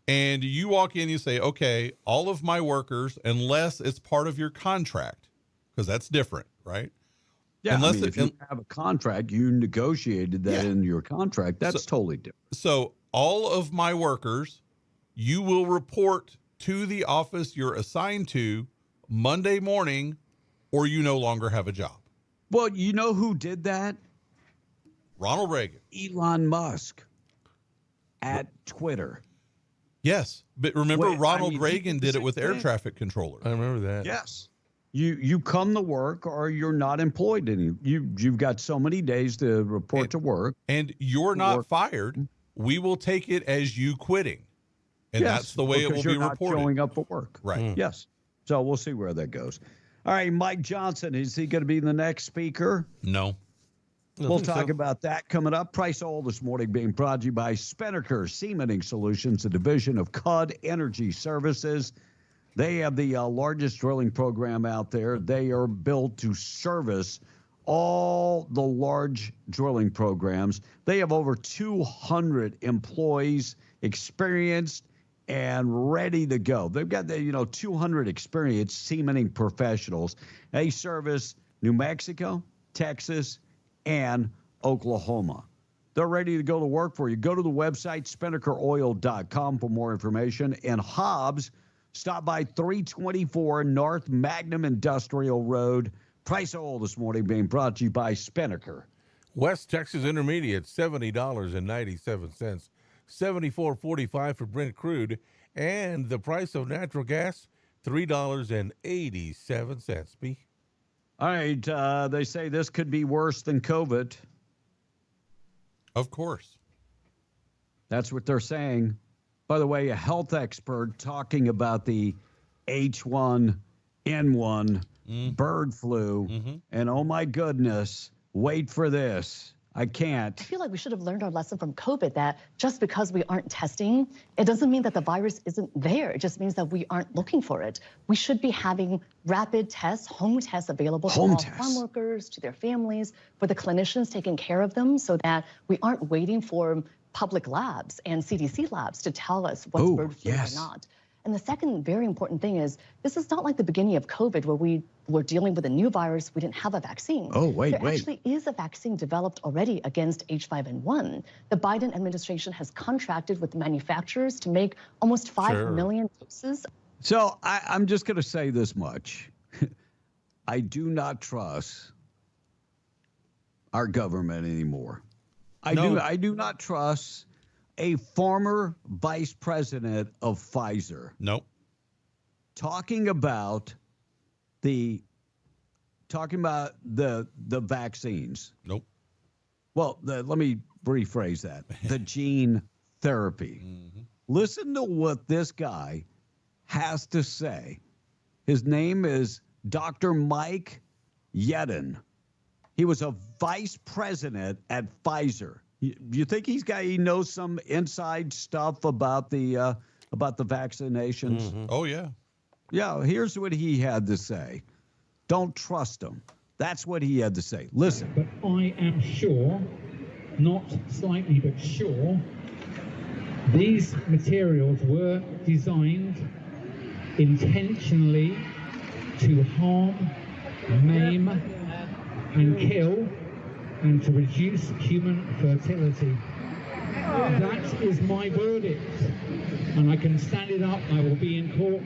And you walk in, you say, okay, all of my workers, unless it's part of your contract, because that's different, right? Yeah, unless if you have a contract, you negotiated that in your contract. That's totally different. So all of my workers, you will report to the office you're assigned to Monday morning, or you no longer have a job. Well, you know who did that? Ronald Reagan. Elon Musk at Twitter. Yes, but remember, Ronald Reagan did it with air traffic controllers. I remember that. Yes. You come to work or you're not employed you've got so many days to report to work. And you're not fired. We will take it as you quitting. And that's the way it will be reported. Not showing up for work. Right. Yes. So we'll see where that goes. All right, Mike Johnson, is he going to be the next speaker? No. We'll talk about that coming up. Price Oil this morning being brought to you by Spinnaker Cementing Solutions, a division of CUD Energy Services. They have the largest drilling program out there. They are built to service all the large drilling programs. They have over 200 employees, experienced and ready to go. They've got 200 experienced cementing professionals. They service New Mexico, Texas, and Oklahoma. They're ready to go to work for you. Go to the website, SpinnakerOil.com, for more information. And Hobbs, stop by 324 North Magnum Industrial Road. Price Oil this morning being brought to you by Spinnaker. West Texas Intermediate, $70.97. $74.45 for Brent crude. And the price of natural gas, $3.87. B. All right, they say this could be worse than COVID. Of course. That's what they're saying. By the way, a health expert talking about the H1N1 bird flu. And oh my goodness, wait for this. I can't. I feel like we should have learned our lesson from COVID that just because we aren't testing, it doesn't mean that the virus isn't there. It just means that we aren't looking for it. We should be having rapid tests, home tests available to all farm workers, to their families, for the clinicians taking care of them, so that we aren't waiting for public labs and CDC labs to tell us what's bird flu or not. And the second very important thing is, this is not like the beginning of COVID where we were dealing with a new virus, we didn't have a vaccine. There actually is a vaccine developed already against H5N1. The Biden administration has contracted with manufacturers to make almost 5 million doses. So I'm just going to say this much. I do not trust our government anymore. I do not trust a former vice president of Pfizer. Nope. Talking about the vaccines. Nope. Well, let me rephrase that. The gene therapy. Listen to what this guy has to say. His name is Dr. Mike Yeadon. He was a vice president at Pfizer. You think he knows some inside stuff about the vaccinations? Mm-hmm. Oh, yeah. Yeah, here's what he had to say. Don't trust him. That's what he had to say. Listen. But I am sure, not slightly, but sure, these materials were designed intentionally to harm, maim, and kill, and to reduce human fertility. That is my verdict, and I can stand it up. I will be in court,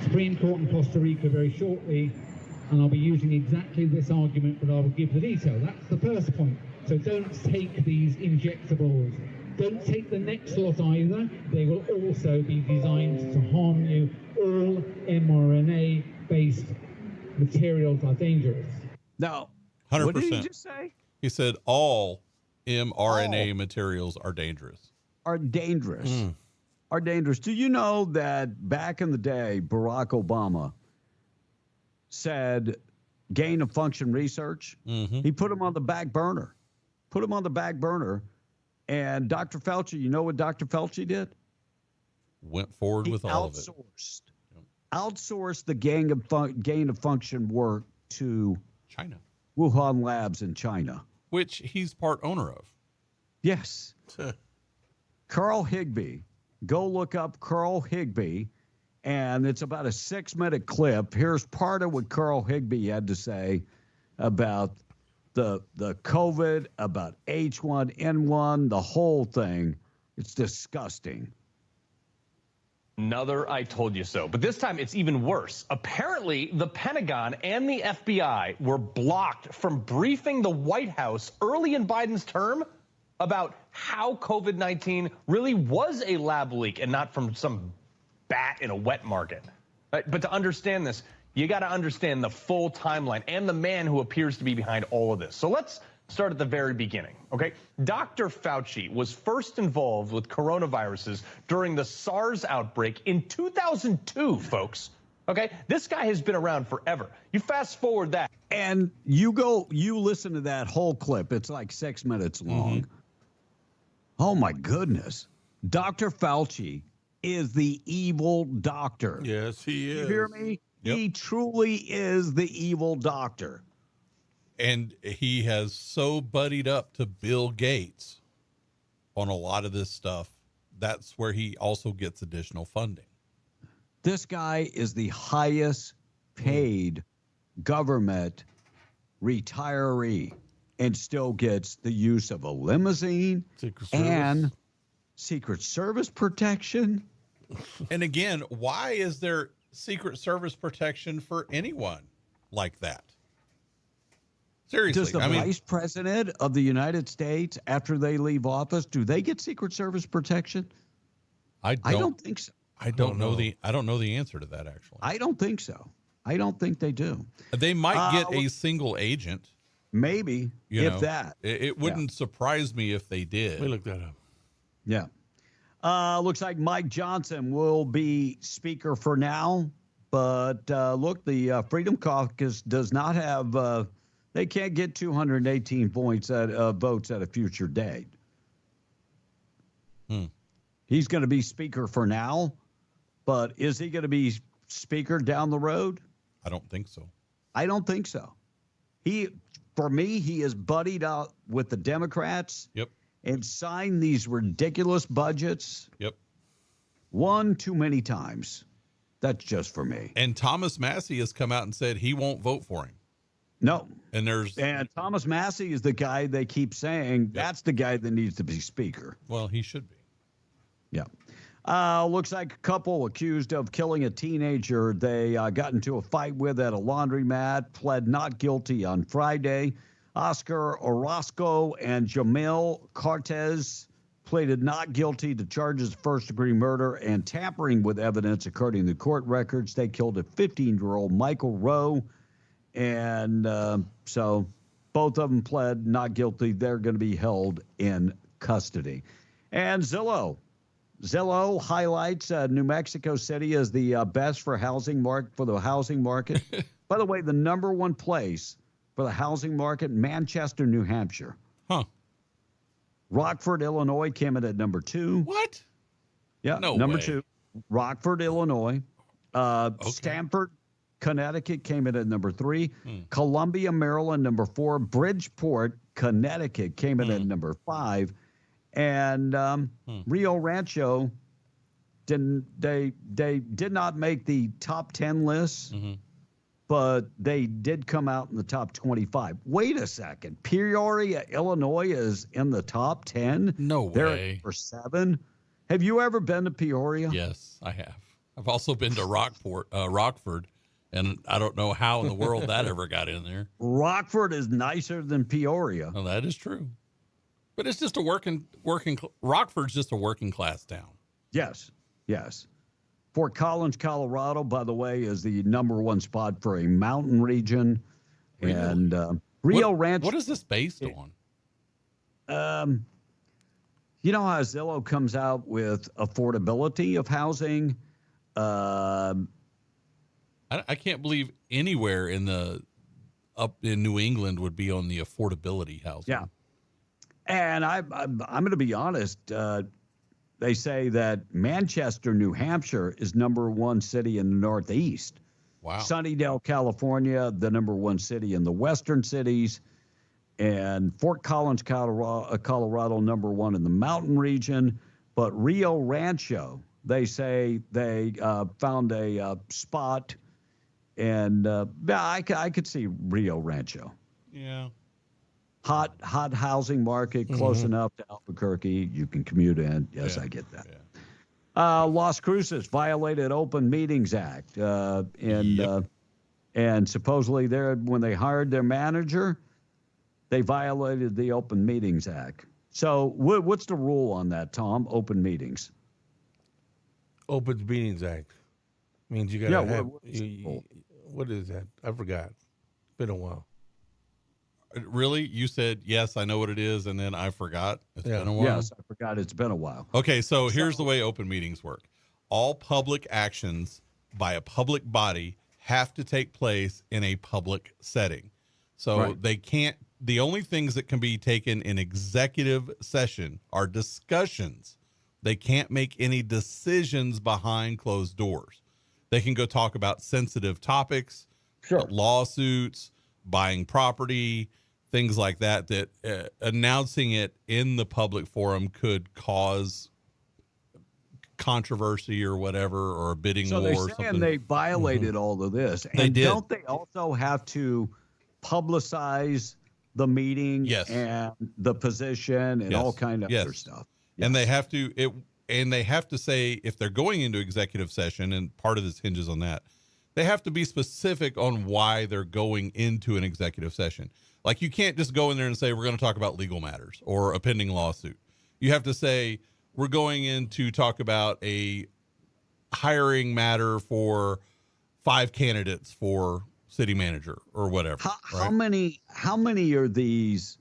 Supreme Court in Costa Rica very shortly, and I'll be using exactly this argument, but I will give the detail. That's the first point. So don't take these injectables. Don't take the next lot either. They will also be designed to harm you. All mRNA-based materials are dangerous. Now, 100%. What did he just say? He said all mRNA materials are dangerous. Are dangerous. Are dangerous. Do you know that back in the day, Barack Obama said gain of function research? Mm-hmm. He put him on the back burner. And Dr. Fauci, you know what Dr. Fauci did? Went forward with all of it. Outsourced the gain of function work to China. Wuhan Labs in China. Which he's part owner of. Yes. Carl Higbee. Go look up Carl Higbee, and it's about a 6-minute clip. Here's part of what Carl Higbee had to say about the COVID, about H1N1, the whole thing. It's disgusting. Another I told you so. But this time it's even worse. Apparently, the Pentagon and the FBI were blocked from briefing the White House early in Biden's term about how COVID-19 really was a lab leak and not from some bat in a wet market. But to understand this, you got to understand the full timeline and the man who appears to be behind all of this. So let's start at the very beginning, okay? Dr. Fauci was first involved with coronaviruses during the SARS outbreak in 2002, folks. Okay, this guy has been around forever. You fast forward that. And you listen to that whole clip. It's like 6 minutes long. Mm-hmm. Oh my goodness. Dr. Fauci is the evil doctor. Yes, he is. You hear me? Yep. He truly is the evil doctor. And he has so buddied up to Bill Gates on a lot of this stuff. That's where he also gets additional funding. This guy is the highest paid government retiree and still gets the use of a limousine and Secret Service protection. And again, why is there Secret Service protection for anyone like that? Seriously. Does the vice president of the United States, after they leave office, do they get Secret Service protection? I don't think so. I don't know the answer to that, actually. I don't think so. I don't think they do. They might get a single agent. Maybe, if that. It wouldn't surprise me if they did. We look that up. Yeah. Looks like Mike Johnson will be speaker for now. But look, the Freedom Caucus does not have, they can't get 218 votes at a future date. He's going to be speaker for now. But is he going to be speaker down the road? I don't think so. I don't think so. For me, he is buddied up with the Democrats. Yep. And signed these ridiculous budgets. Yep. One too many times. That's just for me. And Thomas Massey has come out and said he won't vote for him. No. And Thomas Massey is the guy they keep saying that's the guy that needs to be speaker. Well, he should be. Yeah. Looks like a couple accused of killing a teenager they got into a fight with at a laundromat, pled not guilty on Friday. Oscar Orozco and Jamil Cortez pleaded not guilty to charges of first-degree murder and tampering with evidence, according to court records. They killed a 15-year-old Michael Rowe, and so both of them pled not guilty. They're going to be held in custody. And Zillow Zillow highlights New Mexico City as the best for the housing market. By the way, the number one place for the housing market, Manchester, New Hampshire. Huh. Rockford, Illinois came in at number 2. What? Yeah, No number way. 2. Rockford, Illinois. Stamford, Connecticut came in at number 3. Columbia, Maryland, number 4. Bridgeport, Connecticut came in at number 5. And Rio Rancho did not make the top 10 lists, but they did come out in the top 25. Wait a second. Peoria, Illinois is in the top 10? No They're way. at number 7. Have you ever been to Peoria? Yes, I have. I've also been to Rockford, and I don't know how in the world that ever got in there. Rockford is nicer than Peoria. Well, that is true. But it's just Rockford's just a working class town. Yes. Fort Collins, Colorado, by the way, is the number 1 spot for a mountain region. Really? And Rio Rancho. What is this based on? You know how Zillow comes out with affordability of housing? I can't believe anywhere up in New England would be on the affordability housing. Yeah. And I'm going to be honest. They say that Manchester, New Hampshire is number 1 city in the Northeast. Wow. Sunnydale, California, the number 1 city in the Western cities. And Fort Collins, Colorado, number 1 in the mountain region. But Rio Rancho, they say they found a spot. And I could see Rio Rancho. Yeah. Hot housing market, close enough to Albuquerque. You can commute in. Yes, I get that. Yeah. Las Cruces violated Open Meetings Act. And supposedly when they hired their manager, they violated the Open Meetings Act. So what's the rule on that, Tom? Open meetings. Open Meetings Act means you got to have. What is that? I forgot. It's been a while. Really? You said, yes, I know what it is, and then I forgot? It's been a while? Yes, I forgot. It's been a while. Okay, so here's the way open meetings work. All public actions by a public body have to take place in a public setting. So they can't, the only things that can be taken in executive session are discussions. They can't make any decisions behind closed doors. They can go talk about sensitive topics, lawsuits, buying property, things like that, announcing it in the public forum could cause controversy or whatever, or a bidding war or something. So they violated all of this. And They did. Don't they also have to publicize the meeting and the position and all kind of other stuff? And they have to say, if they're going into executive session, and part of this hinges on that, they have to be specific on why they're going into an executive session. Like, you can't just go in there and say, we're going to talk about legal matters or a pending lawsuit. You have to say, we're going in to talk about a hiring matter for 5 candidates for city manager or whatever. How many are these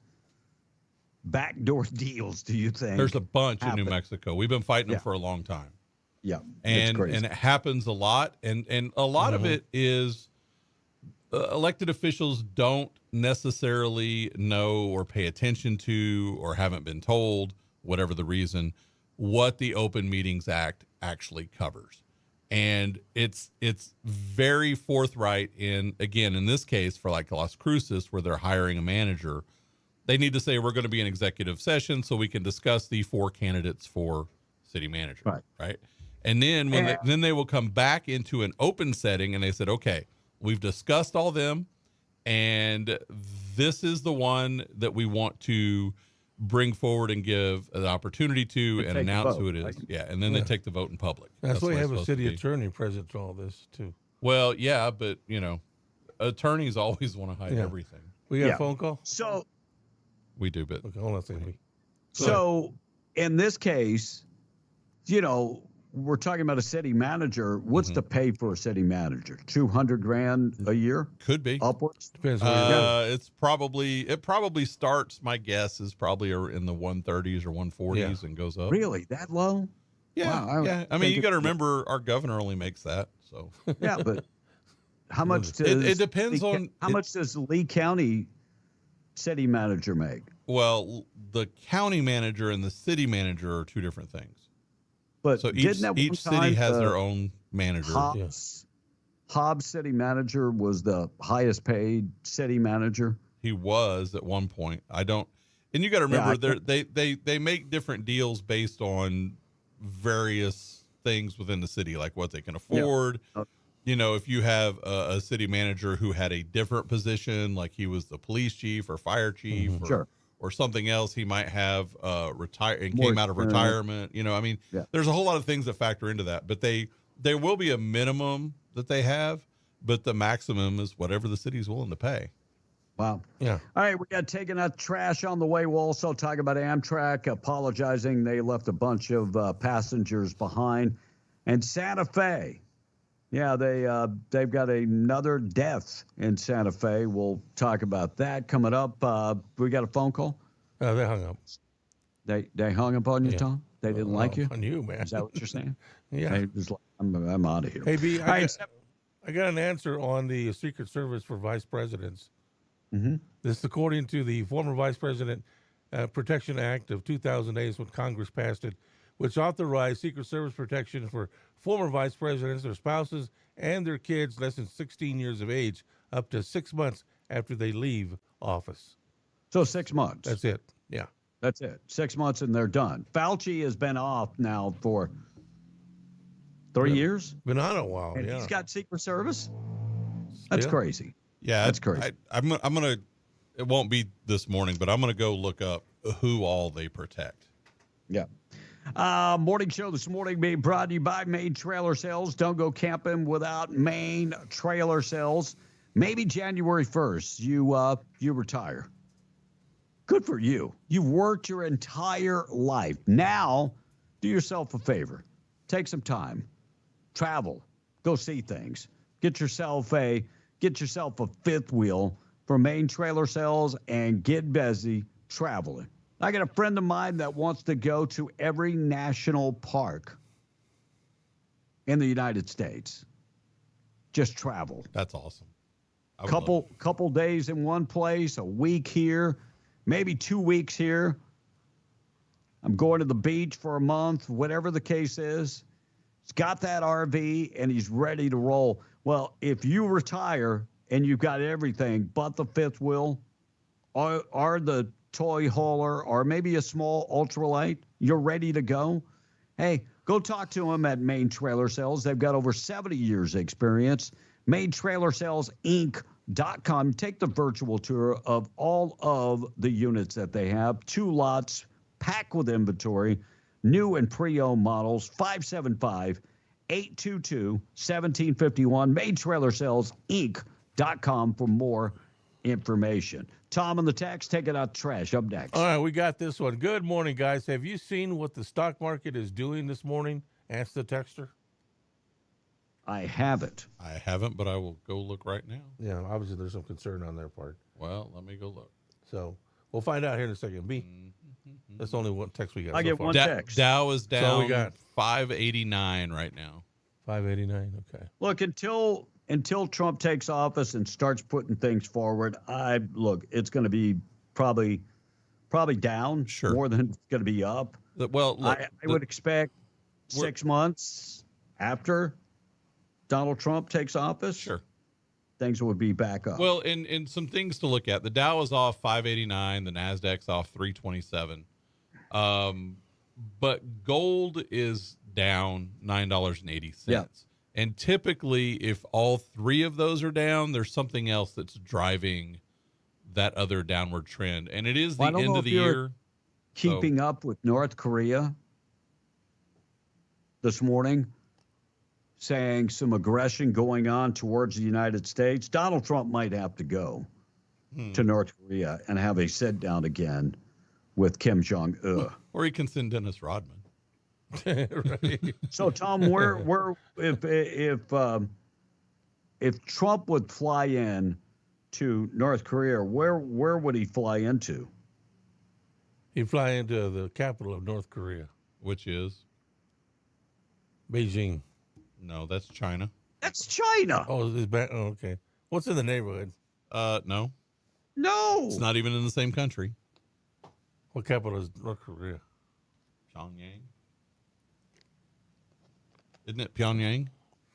backdoor deals, do you think? There's a bunch in New Mexico. We've been fighting them for a long time. Yeah. And it happens a lot. And a lot of it is elected officials don't necessarily know or pay attention to, or haven't been told, whatever the reason, what the Open Meetings Act actually covers. And it's very forthright in this case, for like Las Cruces, where they're hiring a manager, they need to say, we're going to be in executive session so we can discuss the 4 candidates for city manager. Right. And then then they will come back into an open setting, and they said, okay, we've discussed all them, and this is the one that we want to bring forward and give an opportunity to and announce who it is. Yeah. And then they take the vote in public. That's why you have it's a supposed to city be. attorney present to all this too. Well, yeah, but attorneys always want to hide everything. We got a phone call? So we do, but okay, hold on a second. So in this case, we're talking about a city manager. What's the pay for a city manager? $200,000 a year? Could be Depends upwards. It probably starts. My guess is probably in the 130s or 140s and goes up. Really, that low? Yeah, Wow, yeah. I mean, you got to remember our governor only makes that. So Yeah, but how much does it depends on how much does the Lee County city manager make? Well, the county manager and the city manager are two different things. But So didn't at each one city time has the their own manager. Hobbs city manager was the highest paid city manager. He was at one point. I don't, and you got to remember they make different deals based on various things within the city, like what they can afford. You know, if you have a city manager who had a different position, like he was the police chief or fire chief, or something else, he might have came out of retirement. You know, I mean, there's a whole lot of things that factor into that. But there will be a minimum that they have, but the maximum is whatever the city's willing to pay. Wow. Yeah. All right, we got taking out trash on the way. We'll also talk about Amtrak apologizing. They left a bunch of passengers behind. And Santa Fe. Yeah, they've got another death in Santa Fe. We'll talk about that coming up. We got a phone call? They hung up. They hung up on you, Tom? They didn't like you? On you, man. Is that what you're saying? Yeah. They was like, I'm out of here. Hey, B, All right, I got an answer on the Secret Service for vice presidents. Mm-hmm. This is according to the former Vice President Protection Act of 2008 when Congress passed it, which authorized Secret Service protection for former vice presidents, their spouses, and their kids less than 16 years of age up to 6 months after they leave office. So 6 months. That's it. Yeah. That's it. 6 months and they're done. Fauci has been off now for 3 years. Been on a while, And yeah. he's got Secret Service? That's Yeah. crazy. Yeah, That's crazy. I'm gonna. It won't be this morning, but I'm gonna go look up who all they protect. Yeah. Morning show this morning being brought to you by Maine Trailer Sales. Don't go camping without Maine Trailer Sales. Maybe January 1st, you retire. Good for you. You've worked your entire life. Now, do yourself a favor. Take some time. Travel. Go see things. Get yourself a fifth wheel for Maine Trailer Sales and get busy traveling. I got a friend of mine that wants to go to every national park in the United States. Just travel. That's awesome. Couple days in one place, a week here, maybe 2 weeks here. I'm going to the beach for a month, whatever the case is. He's got that RV and he's ready to roll. Well, if you retire and you've got everything but the fifth wheel or the toy hauler or maybe a small ultralight, you're ready to go. Hey, go talk to them at Maine Trailer Sales. They've got over 70 years experience. MaineTrailerSalesInc.com. Take the virtual tour of all of the units that they have. 2 lots packed with inventory, new and pre-owned models. 575-822-1751. MaineTrailerSalesInc.com for more information. Tom on the text, take it out trash. Up next. All right, we got this one. Good morning, guys. Have you seen what the stock market is doing this morning? Ask the texter. I haven't. I haven't, but I will go look right now. Yeah, obviously there's some concern on their part. Well, let me go look. So we'll find out here in a second. B, that's only one text we got. I so get far. one text. Dow is That's all we down got. 589 right now. 589. Okay. Look, until Trump takes office and starts putting things forward, it's going to be probably down more than it's going to be up. Well, look, I would expect 6 months after Donald Trump takes office, things would be back up. Well, and some things to look at. The Dow is off 589. The Nasdaq's off 327. But gold is down $9.80. Yeah. And typically, if all three of those are down, there's something else that's driving that other downward trend. And it is the end of the year. Keeping up with North Korea this morning, saying some aggression going on towards the United States. Donald Trump might have to go to North Korea and have a sit down again with Kim Jong-un. Or he can send Dennis Rodman. Right. So, Tom, if Trump would fly in to North Korea, where would he fly into? He'd fly into the capital of North Korea, which is Beijing. No, that's China. That's China. Oh, okay. What's in the neighborhood? No. No. It's not even in the same country. What capital is North Korea? Pyongyang. Isn't it Pyongyang?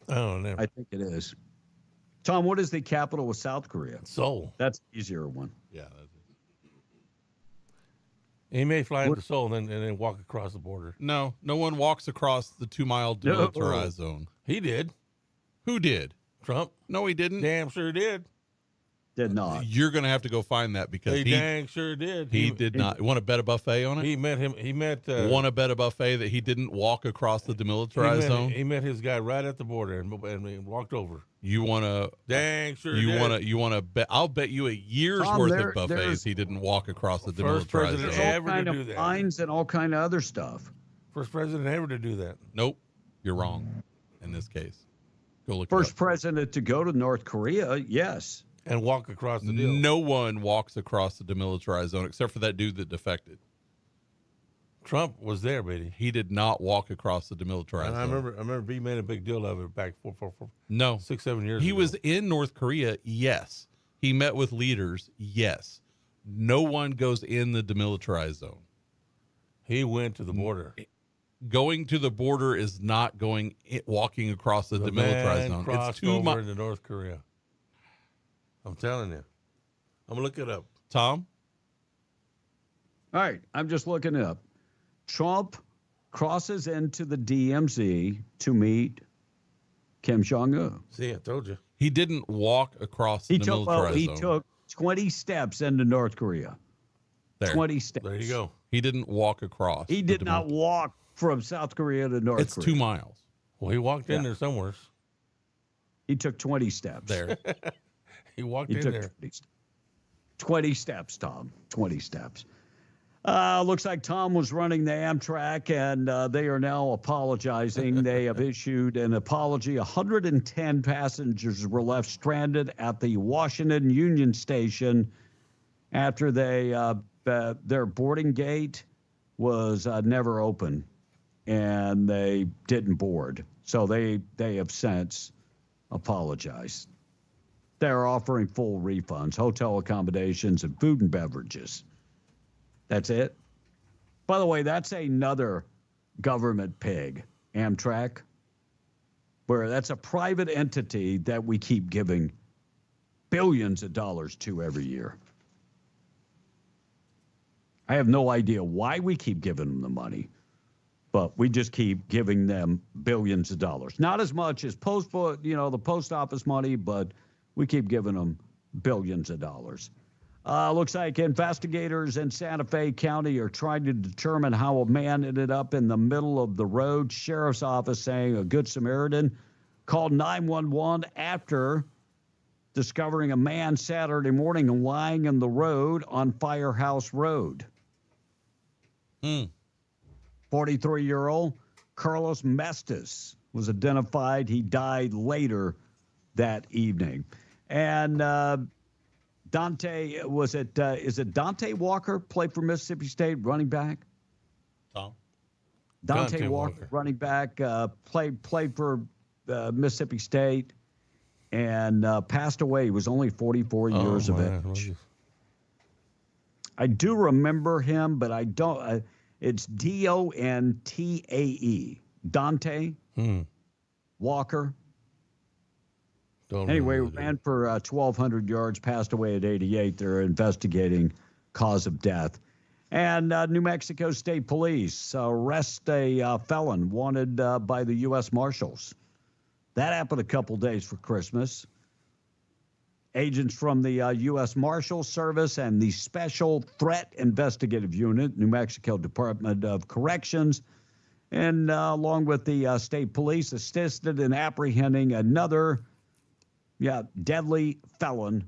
Oh, never. I think it is. Tom, what is the capital of South Korea? Seoul. That's an easier one. Yeah. He may fly into Seoul and then walk across the border. No one walks across the 2-mile demilitarized zone. He did. Who did? Trump. No, he didn't. Damn sure did. Did not. You're going to have to go find that because He dang sure did. He did not. You want to bet a buffet on it? He met him. He met. Want to bet a buffet that he didn't walk across the demilitarized zone? He met his guy right at the border and walked over. You want to? Dang sure. You want to bet? I'll bet you a year's Tom, worth there- of buffets there's- he didn't walk across the First demilitarized president zone. ever kind to of do that. fines and all kind of other stuff. First president ever to do that. Nope, you're wrong. In this case, go look. First it up. president to go to North Korea, yes. And walk across the deal. No one walks across the demilitarized zone except for that dude that defected. Trump was there, baby. He did not walk across the demilitarized And zone. I remember he made a big deal of it back 6, 7 years He ago. was in North Korea, yes. He met with leaders, yes. No one goes in the demilitarized zone. He went to the border. Going to the border is not walking across the demilitarized zone. Crossed It's 2 over miles. into North Korea. I'm telling you. I'm gonna look it up. Tom? All right, I'm just looking it up. Trump crosses into the DMZ to meet Kim Jong-un. See, I told you. He didn't walk across the demilitarized He zone. took 20 steps into North Korea. There. 20 steps. There you go. He didn't walk across. He did not walk from South Korea to North It's Korea. 2 miles. Well, he walked in there somewhere. He took 20 steps. There. He walked He in took there. 20 steps, Tom. 20 steps. Looks like Tom was running the Amtrak, and they are now apologizing. They have issued an apology. 110 passengers were left stranded at the Washington Union Station after their boarding gate was never open, and they didn't board. So they have since apologized. They're offering full refunds, hotel accommodations, and food and beverages. That's it. By the way, that's another government pig, Amtrak, where that's a private entity that we keep giving billions of dollars to every year. I have no idea why we keep giving them the money, but we just keep giving them billions of dollars. Not as much as the post office money, but we keep giving them billions of dollars. Looks like investigators in Santa Fe County are trying to determine how a man ended up in the middle of the road. Sheriff's office saying a Good Samaritan called 911 after discovering a man Saturday morning lying in the road on Firehouse Road. 43-year-old Carlos Mestis was identified. He died later that evening. And is it Dante Walker, played for Mississippi State, running back? Tom? Dante Walker, running back, played for Mississippi State and passed away. He was only 44 years of age. I do remember him, but I don't. It's Dontae. Dante Walker. Anyway, ran for 1,200 yards, passed away at 88. They're investigating cause of death. And New Mexico State Police arrest a felon wanted by the U.S. Marshals. That happened a couple days for Christmas. Agents from the U.S. Marshal Service and the Special Threat Investigative Unit, New Mexico Department of Corrections, and along with the state police, assisted in apprehending another deadly felon.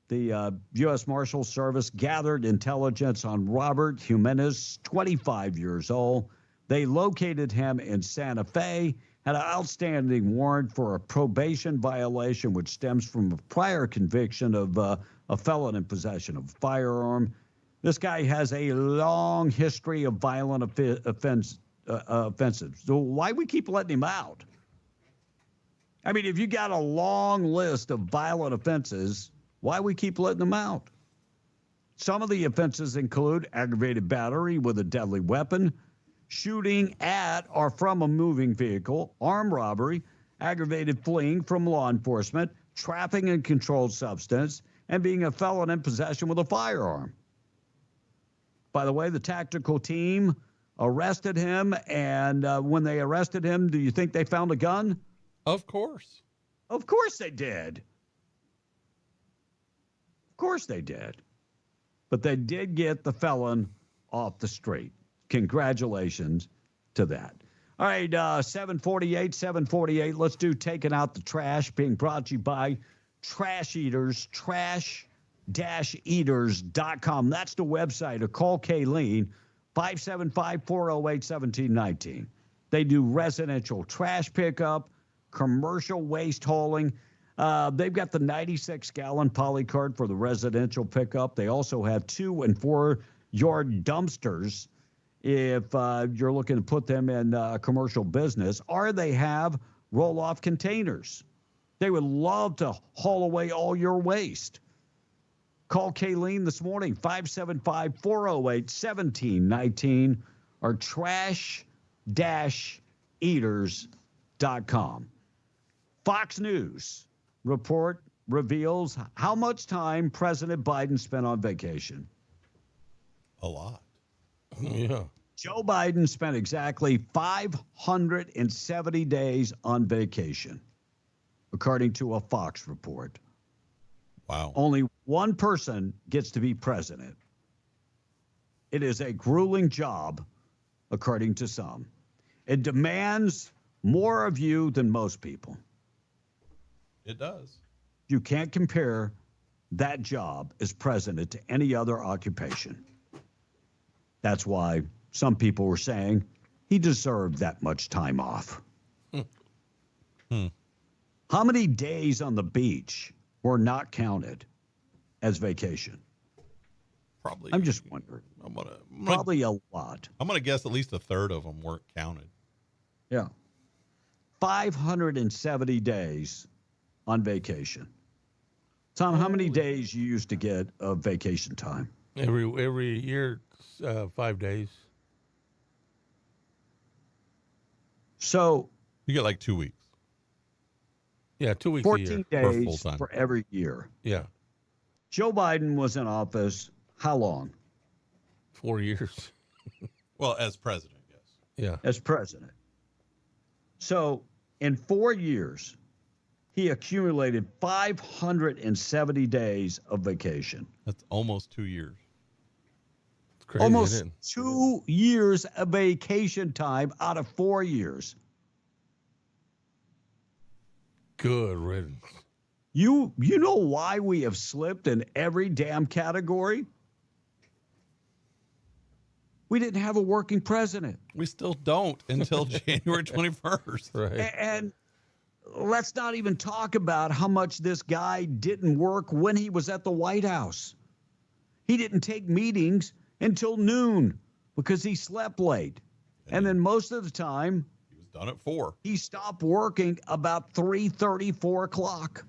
The U.S. Marshal Service gathered intelligence on Robert Jimenez, 25 years old. They located him in Santa Fe, had an outstanding warrant for a probation violation, which stems from a prior conviction of a felon in possession of a firearm. This guy has a long history of violent offenses. So why we keep letting him out? I mean, if you got a long list of violent offenses, why we keep letting them out? Some of the offenses include aggravated battery with a deadly weapon, shooting at or from a moving vehicle, armed robbery, aggravated fleeing from law enforcement, trafficking in controlled substance, and being a felon in possession with a firearm. By the way, the tactical team arrested him, and when they arrested him, do you think they found a gun? Of course. Of course they did. Of course they did. But they did get the felon off the street. Congratulations to that. All right, 748. Let's do Taking Out the Trash, being brought to you by Trash Eaters, trash-eaters.com. That's the website, or call Kayleen, 575-408-1719. They do residential trash pickup, commercial waste hauling. They've got the 96-gallon polycart for the residential pickup. They also have 2- and 4-yard dumpsters if you're looking to put them in commercial business, or they have roll-off containers. They would love to haul away all your waste. Call Kayleen this morning, 575-408-1719, or trash-eaters.com. Fox News report reveals how much time President Biden spent on vacation. A lot. Yeah. Joe Biden spent exactly 570 days on vacation, according to a Fox report. Wow. Only one person gets to be president. It is a grueling job, according to some. It demands more of you than most people. It does. You can't compare that job as president to any other occupation. That's why some people were saying he deserved that much time off. How many days on the beach were not counted as vacation? Probably. I'm just wondering. Probably a lot. I'm going to guess at least a third of them weren't counted. Yeah. 570 days on vacation. Tom, how many days you used to get of vacation time? Every year, 5 days. So you get like 2 weeks. Yeah, 2 weeks 14 a year. days for every year. Yeah. Joe Biden was in office how long? 4 years. Well, as president, yes. Yeah. As president. So in 4 years, he accumulated 570 days of vacation. That's almost 2 years. It's crazy, Almost isn't it? 2 years of vacation time out of 4 years. Good riddance. You know why we have slipped in every damn category? We didn't have a working president. We still don't until January 21st. Right. And let's not even talk about how much this guy didn't work when he was at the White House. He didn't take meetings until noon because he slept late. And then most of the time, he was done at 4. He stopped working about 3:30, 4 o'clock.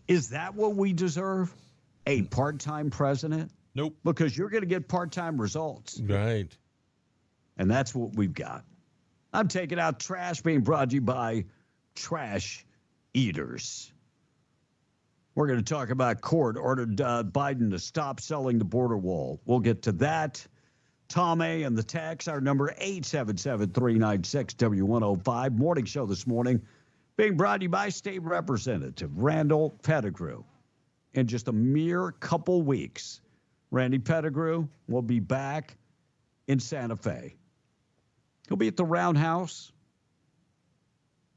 Is that what we deserve? A part-time president? Nope. Because you're going to get part-time results. Right. And that's what we've got. I'm taking out trash, being brought to you by Trash Eaters. We're going to talk about court ordered Biden to stop selling the border wall. We'll get to that. Tom A. and the text, our number 877-396-W105. Morning show this morning being brought to you by State Representative Randall Pettigrew. In just a mere couple weeks, Randy Pettigrew will be back in Santa Fe. He'll be at the Roundhouse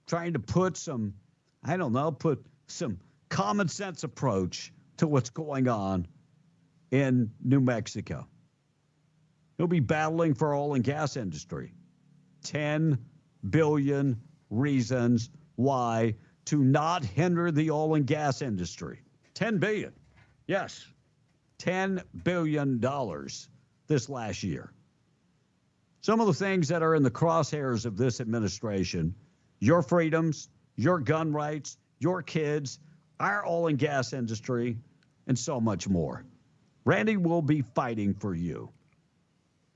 trying to put some common sense approach to what's going on in New Mexico. He'll be battling for oil and gas industry. 10 billion reasons why to not hinder the oil and gas industry. 10 billion. Yes. $10 billion this last year. Some of the things that are in the crosshairs of this administration, your freedoms, your gun rights, your kids, our oil and gas industry, and so much more. Randy will be fighting for you.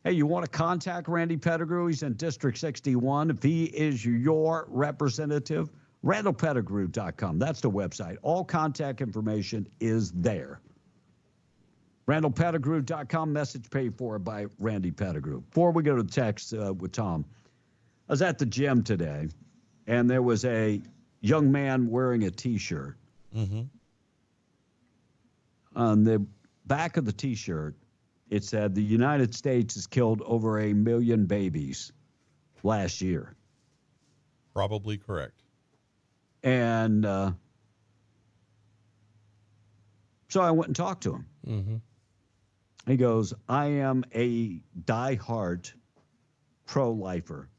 Hey, you want to contact Randy Pettigrew? He's in District 61. If he is your representative, RandallPettigrew.com. That's the website. All contact information is there. RandallPettigrew.com, message paid for by Randy Pettigrew. Before we go to text with Tom, I was at the gym today, and there was a young man wearing a T-shirt. Mm-hmm. On the back of the T-shirt, it said the United States has killed over 1 million babies last year. Probably correct. And so I went and talked to him. Mm-hmm. He goes, I am a diehard pro-lifer.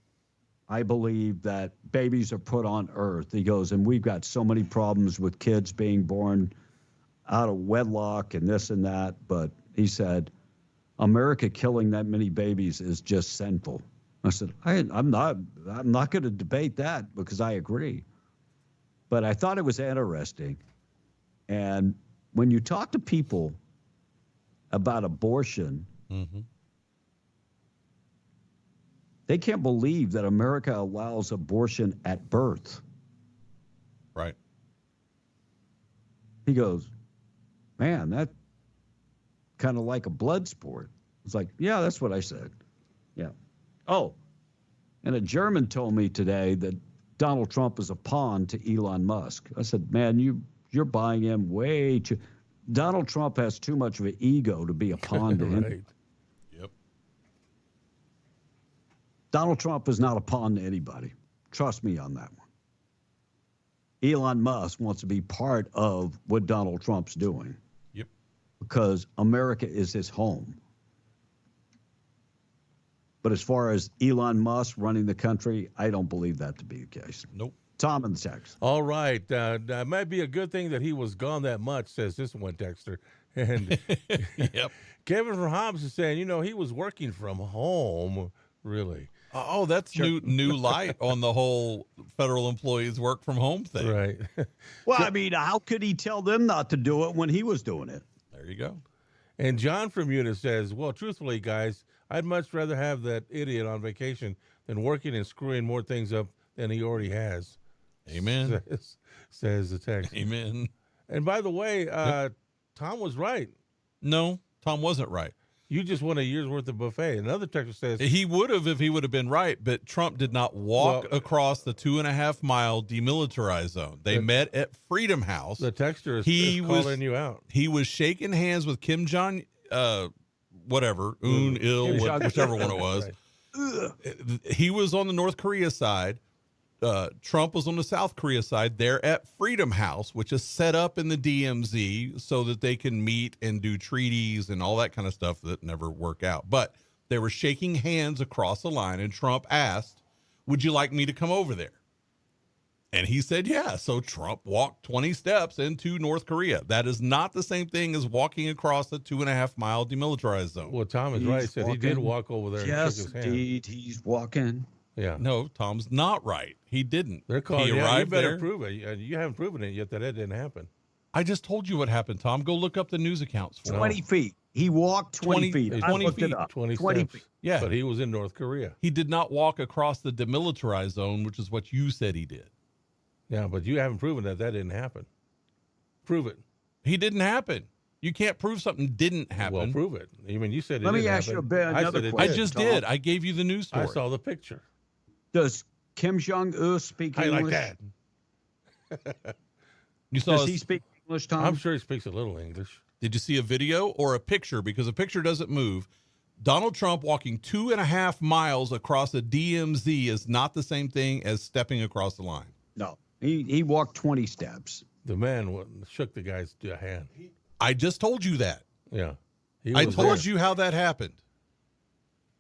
I believe that babies are put on earth. He goes, and we've got so many problems with kids being born out of wedlock and this and that. But he said, America killing that many babies is just sinful. I said, I'm not going to debate that because I agree. But I thought it was interesting. And when you talk to people about abortion, Mm-hmm. they can't believe that America allows abortion at birth. Right. He goes, man, that kind of like a blood sport. It's like, yeah, that's what I said. Yeah. Oh, and a German told me today that Donald Trump is a pawn to Elon Musk. I said, man, you're buying him way too. Donald Trump has too much of an ego to be a pawn to him. Right. Yep. Donald Trump is not a pawn to anybody. Trust me on that one. Elon Musk wants to be part of what Donald Trump's doing. Yep. Because America is his home. But as far as Elon Musk running the country, I don't believe that to be the case. Nope. Tom in the text. All right. That might be a good thing that he was gone that much, says this one texter. And Yep. Kevin from Hobbs is saying, he was working from home, really. Oh, that's new light on the whole federal employees work from home thing. Right. Well, I mean, how could he tell them not to do it when he was doing it? There you go. And John from Eunice says, well, truthfully, guys, I'd much rather have that idiot on vacation than working and screwing more things up than he already has. Amen. Says the text. Amen. And by the way, Tom was right. No, Tom wasn't right. You just won a year's worth of buffet. Another texter says he would have if he would have been right, but Trump did not walk across the 2.5 mile demilitarized zone. They met at Freedom House. The texter is calling you out. He was shaking hands with Kim Jong, whichever one it was. Right. He was on the North Korea side. Trump was on the South Korea side. They're at Freedom House, which is set up in the DMZ so that they can meet and do treaties and all that kind of stuff that never work out. But they were shaking hands across the line, and Trump asked, would you like me to come over there? And he said, yeah. So Trump walked 20 steps into North Korea. That is not the same thing as walking across the 2.5 mile demilitarized zone. Well, Tom is right. He said he did walk over there and yes, shake his hand. Indeed, he's walking. Yeah. No, Tom's not right. He didn't. They're calling he you. arrived You better there. prove it. You haven't proven it yet that didn't happen. I just told you what happened, Tom. Go look up the news accounts for 20 feet. He walked 20 feet. 20 feet. 20 feet. Yeah. But he was in North Korea. He did not walk across the demilitarized zone, which is what you said he did. Yeah, but you haven't proven that didn't happen. Prove it. He didn't happen. You can't prove something didn't happen. Well, prove it. I mean, you said it Let me didn't ask happen. you another question. I just Tom. did. I gave you the news story. I saw the picture. Does Kim Jong-un speak English? like that. Does he speak English, Tom? I'm sure he speaks a little English. Did you see a video or a picture? Because a picture doesn't move. Donald Trump walking 2.5 miles across a DMZ is not the same thing as stepping across the line. No. He walked 20 steps. The man shook the guy's hand. I just told you that. Yeah. I told you how that happened.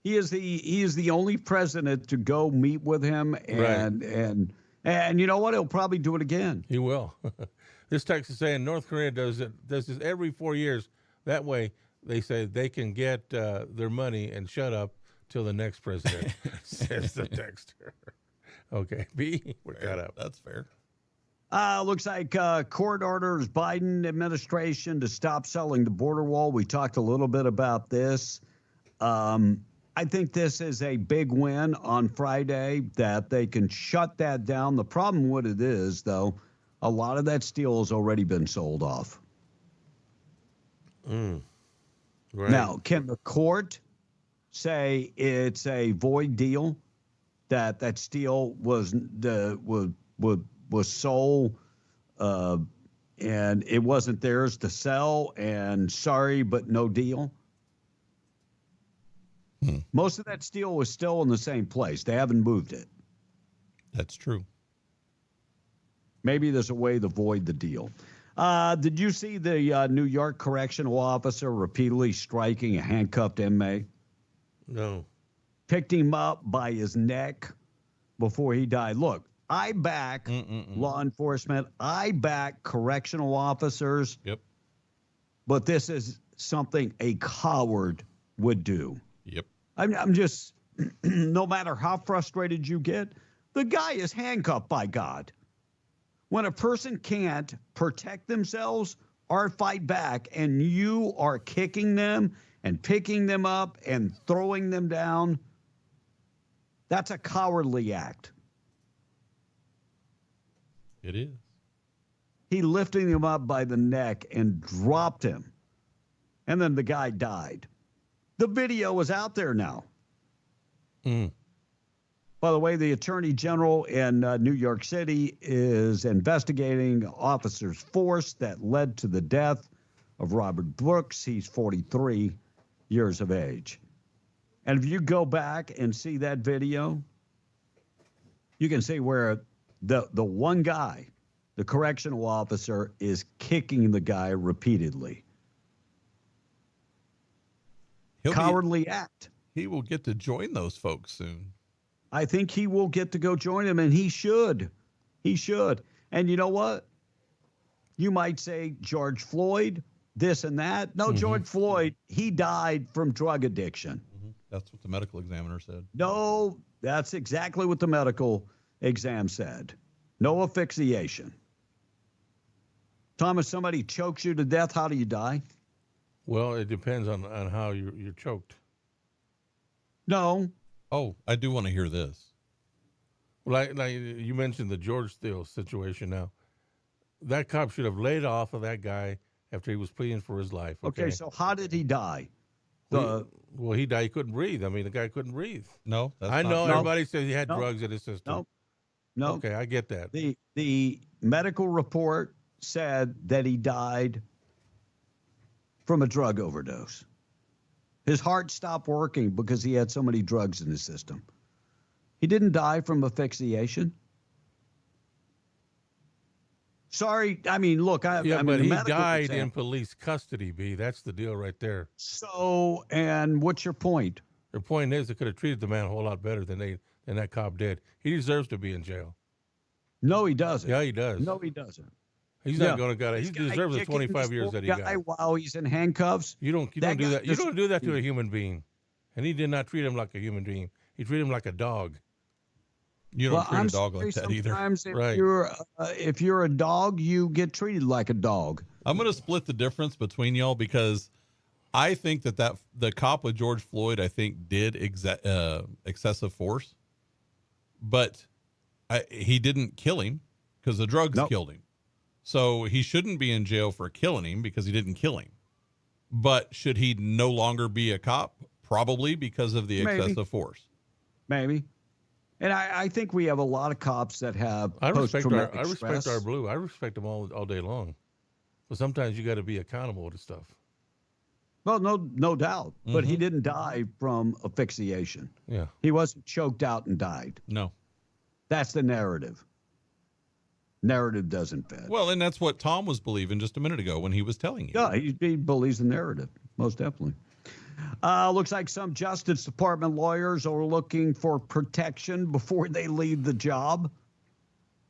He is the only president to go meet with him, and you know what? He'll probably do it again. He will. This text is saying North Korea does this every 4 years. That way, they say they can get their money and shut up till the next president, says the texter. Okay, B, we're caught up. That's fair. Looks like court orders Biden administration to stop selling the border wall. We talked a little bit about this. I think this is a big win on Friday that they can shut that down. The problem with it is, though, a lot of that steel has already been sold off. Right. Now, can the court say it's a void deal, that steel was sold and it wasn't theirs to sell, and sorry, but no deal? Most of that steel was still in the same place. They haven't moved it. That's true. Maybe there's a way to void the deal. Did you see the New York correctional officer repeatedly striking a handcuffed inmate? No. Picked him up by his neck before he died. Look, I back law enforcement. I back correctional officers. Yep. But this is something a coward would do. Yep. I'm just, no matter how frustrated you get, the guy is handcuffed by God. When a person can't protect themselves or fight back, and you are kicking them and picking them up and throwing them down, that's a cowardly act. It is. He lifted him up by the neck and dropped him. And then the guy died. The video is out there now. By the way, the Attorney General in New York City is investigating officers' force that led to the death of Robert Brooks. He's 43 years of age. And if you go back and see that video, you can see where the one guy, the correctional officer, is kicking the guy repeatedly. Cowardly act. He will get to join those folks soon. I think he will get to go join him, and he should. He should. And you know what? You might say George Floyd, this and that. No, George Floyd, he died from drug addiction. That's what the medical examiner said. No, that's exactly what the medical exam said. No asphyxiation. Tom, if somebody chokes you to death, how do you die? Well, it depends on how you're choked. No. Oh, I do want to hear this. Like you mentioned the George Steele situation now. That cop should have laid off of that guy after he was pleading for his life. Okay, so how did he die? Well, he died. He couldn't breathe. I mean, the guy couldn't breathe. No, I know everybody says he had drugs in his system. No. Okay, I get that. The medical report said that he died from a drug overdose. His heart stopped working because he had so many drugs in his system. He didn't die from asphyxiation. Sorry, I mean, look, but he died in police custody, B. That's the deal right there. So, and what's your point? Their point is they could have treated the man a whole lot better than that cop did. He deserves to be in jail. No, he doesn't. Yeah, he does. No, he doesn't. He's not going to get it. He deserves the 25 years that he got. While he's in handcuffs. You don't do that. You don't do that to a human being. And he did not treat him like a human being. He treated him like a dog. You don't treat a dog like that either. If you're a dog, you get treated like a dog. I'm going to split the difference between y'all because I think that the cop with George Floyd, I think, did excessive force, but he didn't kill him because the drugs killed him. So he shouldn't be in jail for killing him because he didn't kill him. But should he no longer be a cop? Probably because of the excessive force. Maybe. And I think we have a lot of cops that have I respect stress. our blue. I respect them all day long. But sometimes you got to be accountable to stuff. Well, no doubt. But he didn't die from asphyxiation. Yeah. He wasn't choked out and died. No. That's the narrative. Narrative doesn't fit. Well, and that's what Tom was believing just a minute ago when he was telling you. Yeah, he believes the narrative, most definitely. Looks like some Justice Department lawyers are looking for protection before they leave the job.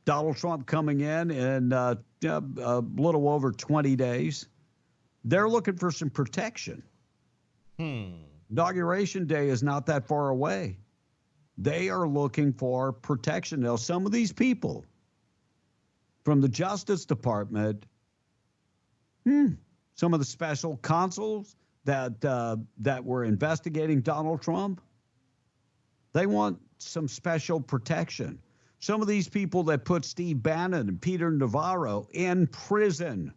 Donald Trump coming in a little over 20 days. They're looking for some protection. Inauguration Day is not that far away. They are looking for protection. Now, some of these people from the Justice Department, some of the special consuls that were investigating Donald Trump, they want some special protection. Some of these people that put Steve Bannon and Peter Navarro in prison,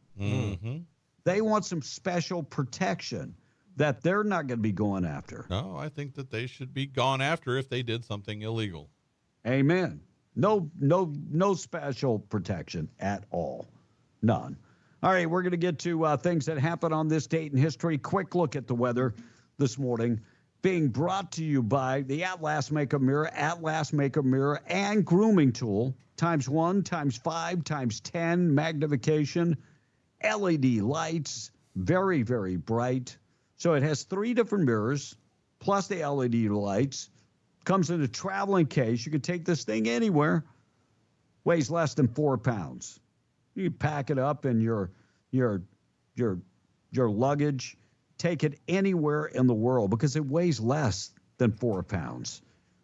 they want some special protection that they're not going to be going after. No, I think that they should be gone after if they did something illegal. Amen. No special protection at all. None. All right, we're going to get to things that happened on this date in history. Quick look at the weather this morning. Being brought to you by the Atlas Makeup Mirror, Atlas Makeup Mirror and Grooming Tool, ×1, ×5, ×10 magnification, LED lights, very, very bright. So it has 3 different mirrors, plus the LED lights. Comes in a traveling case. You can take this thing anywhere. Weighs less than 4 pounds. You can pack it up in your luggage. Take it anywhere in the world because it weighs less than 4 pounds.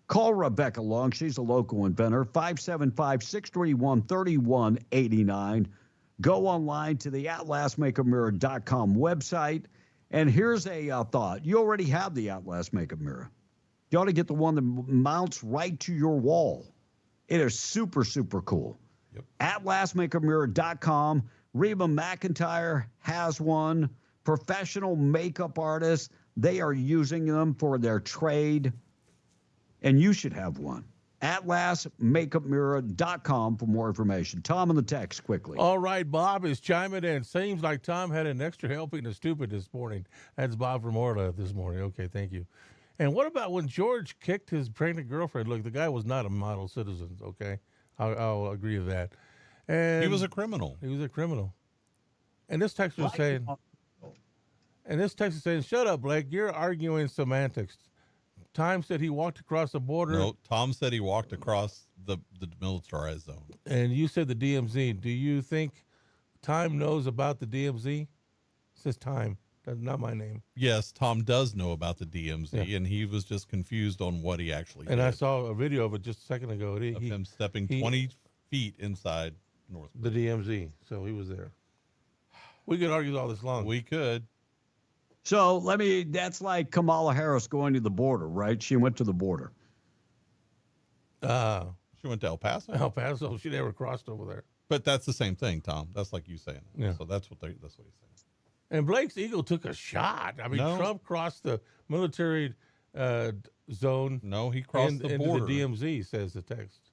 Call Rebecca Long. She's a local inventor. 575-631-3189. Go online to the atlasmakeupmirror.com website. And here's a thought. You already have the Atlas Makeup Mirror. You ought to get the one that mounts right to your wall. It is super, super cool. Yep. atlasmakeupmirror.com. Reba McEntire has one. Professional makeup artists, they are using them for their trade. And you should have one. atlasmakeupmirror.com for more information. Tom on the text quickly. All right, Bob is chiming in. Seems like Tom had an extra helping of stupid this morning. That's Bob from Orla this morning. Okay, thank you. And what about when George kicked his pregnant girlfriend? Look, the guy was not a model citizen, okay? I'll agree with that. And He was a criminal. He was a criminal. And this text was saying, shut up, Blake. You're arguing semantics. Tom said he walked across the border. No, Tom said he walked across the demilitarized zone. And you said the DMZ. Do you think Tom knows about the DMZ? It says Tom. That's not my name. Yes, Tom does know about the DMZ, and he was just confused on what he actually did. And I saw a video of it just a second ago. Of him stepping 20 feet inside North. The DMZ. So he was there. We could argue all this long. We could. So that's like Kamala Harris going to the border, right? She went to the border. She went to El Paso. El Paso. She never crossed over there. But that's the same thing, Tom. That's like you saying. Yeah. So that's what he's saying. And Blake's Eagle took a shot. I mean, Trump crossed the military zone. No, he crossed the border. Into the DMZ, says the text.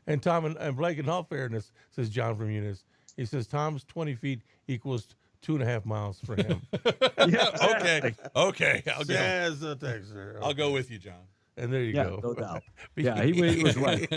And Tom and Blake, in all fairness, says John from Eunice, he says Tom's 20 feet equals 2.5 miles for him. Okay. I'll go. Says the texter. I'll go with you, John. And there you go. No doubt. Yeah, he was right.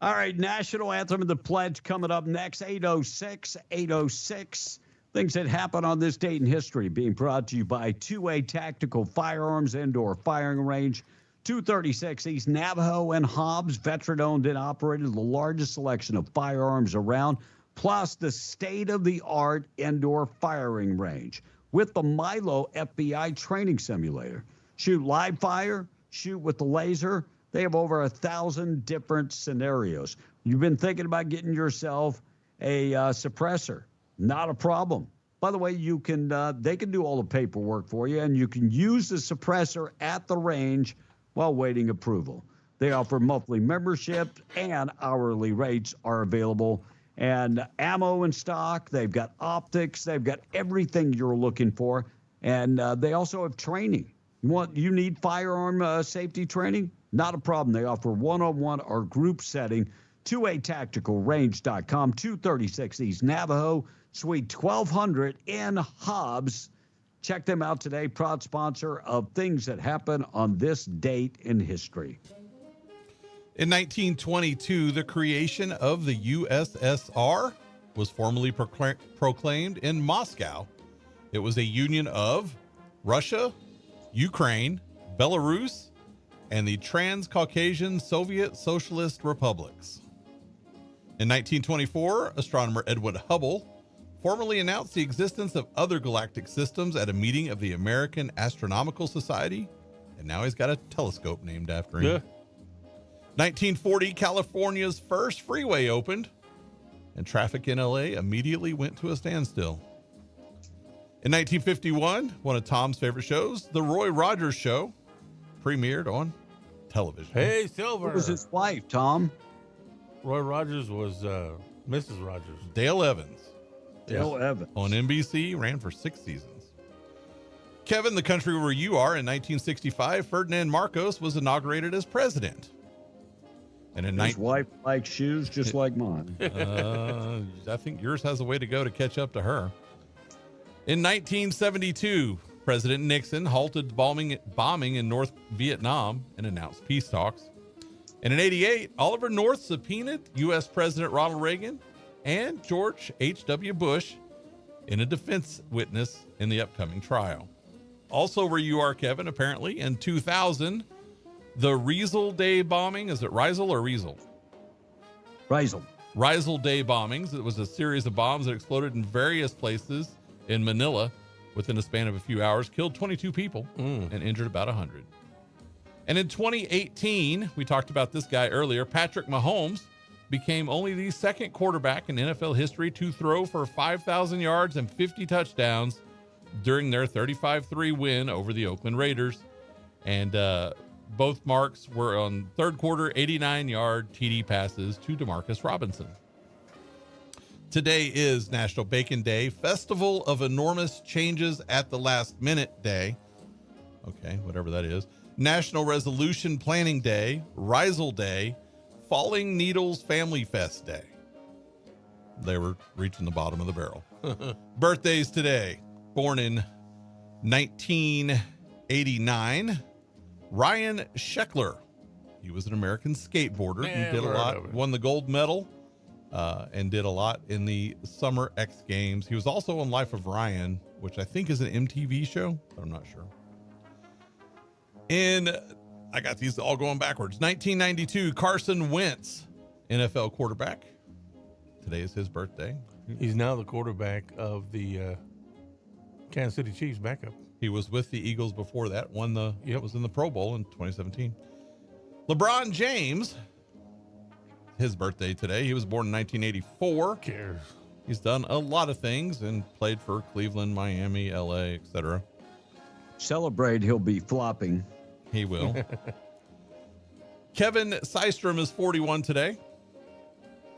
All right, national anthem and the pledge coming up next, 8:06. Things that happen on this date in history being brought to you by 2A Tactical Firearms Indoor Firing Range, 236 East Navajo and Hobbs, veteran-owned and operated, the largest selection of firearms around, plus the state-of-the-art indoor firing range with the Milo FBI training simulator. Shoot live fire, shoot with the laser. They have over 1,000 different scenarios. You've been thinking about getting yourself a suppressor. Not a problem. By the way, you can they can do all the paperwork for you, and you can use the suppressor at the range while waiting approval. They offer monthly membership, and hourly rates are available. And ammo in stock. They've got optics. They've got everything you're looking for. And they also have training. You need firearm safety training? Not a problem. They offer one-on-one or group setting. 2atacticalrange.com, 236 East Navajo, Suite 1200 in Hobbs. Check them out today. Proud sponsor of things that happen on this date in history. In 1922, the creation of the USSR was formally proclaimed in Moscow. It was a union of Russia, Ukraine, Belarus, and the Transcaucasian Soviet Socialist Republics. In 1924, astronomer Edwin Hubble formally announced the existence of other galactic systems at a meeting of the American Astronomical Society, and now he's got a telescope named after him. Yeah. 1940, California's first freeway opened, and traffic in LA immediately went to a standstill. In 1951, one of Tom's favorite shows, The Roy Rogers Show, premiered on television. Hey, Silver. Who was his wife, Tom? Roy Rogers was Mrs. Rogers. Dale Evans. Dale Evans. On NBC, ran for 6 seasons. Kevin, the country where you are, in 1965, Ferdinand Marcos was inaugurated as president. And in His wife likes shoes just like mine. I think yours has a way to go to catch up to her. In 1972, President Nixon halted bombing in North Vietnam and announced peace talks. And in 88, Oliver North subpoenaed U.S. President Ronald Reagan and George H.W. Bush in a defense witness in the upcoming trial. Also where you are, Kevin, apparently, in 2000, the Riesel Day bombing, is it Riesel or Riesel? Riesel Day bombings. It was a series of bombs that exploded in various places in Manila within a span of a few hours, killed 22 people and injured about 100. And in 2018, we talked about this guy earlier, Patrick Mahomes became only the second quarterback in NFL history to throw for 5,000 yards and 50 touchdowns during their 35-3 win over the Oakland Raiders. And both marks were on third quarter 89-yard TD passes to Demarcus Robinson. Today is National Bacon Day, Festival of Enormous Changes at the Last Minute Day. Okay, whatever that is. National Resolution Planning Day, Riesel Day, Falling Needles Family Fest Day. They were reaching the bottom of the barrel. Birthdays today. Born in 1989, Ryan Sheckler. He was an American skateboarder. He did a lot, won the gold medal, and did a lot in the Summer X Games. He was also on Life of Ryan, which I think is an MTV show, but I'm not sure. I got these all going backwards. 1992, Carson Wentz, NFL quarterback. Today is his birthday. He's now the quarterback of the Kansas City Chiefs backup. He was with the Eagles before that. Was in the Pro Bowl in 2017. LeBron James, his birthday today. He was born in 1984. Who cares? He's done a lot of things and played for Cleveland, Miami, LA, etc. Celebrate, he'll be flopping. He will. Kevin Systrom is 41 today.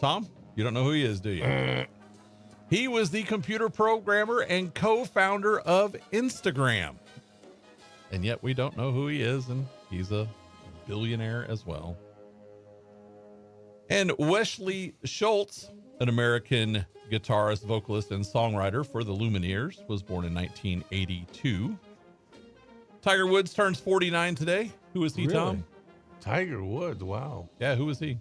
Tom, you don't know who he is, do you? He was the computer programmer and co-founder of Instagram. And yet we don't know who he is, and he's a billionaire as well. And Wesley Schultz, an American guitarist, vocalist, and songwriter for the Lumineers, was born in 1982. Tiger Woods turns 49 today. Who is he, Really? Tom? Tiger Woods, wow. Yeah, who is he?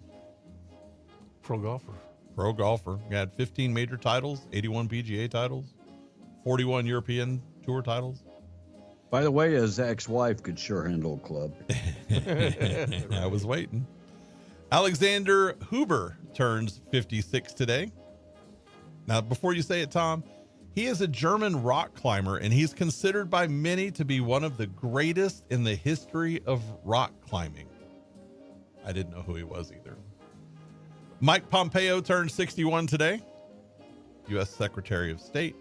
Pro golfer. Pro golfer. He had 15 major titles, 81 PGA titles, 41 European Tour titles. By the way, his ex-wife could sure handle a club. I was waiting. Alexander Huber turns 56 today. Now, before you say it, Tom, he is a German rock climber, and he's considered by many to be one of the greatest in the history of rock climbing. I didn't know who he was either. Mike Pompeo turned 61 today. U.S. Secretary of State.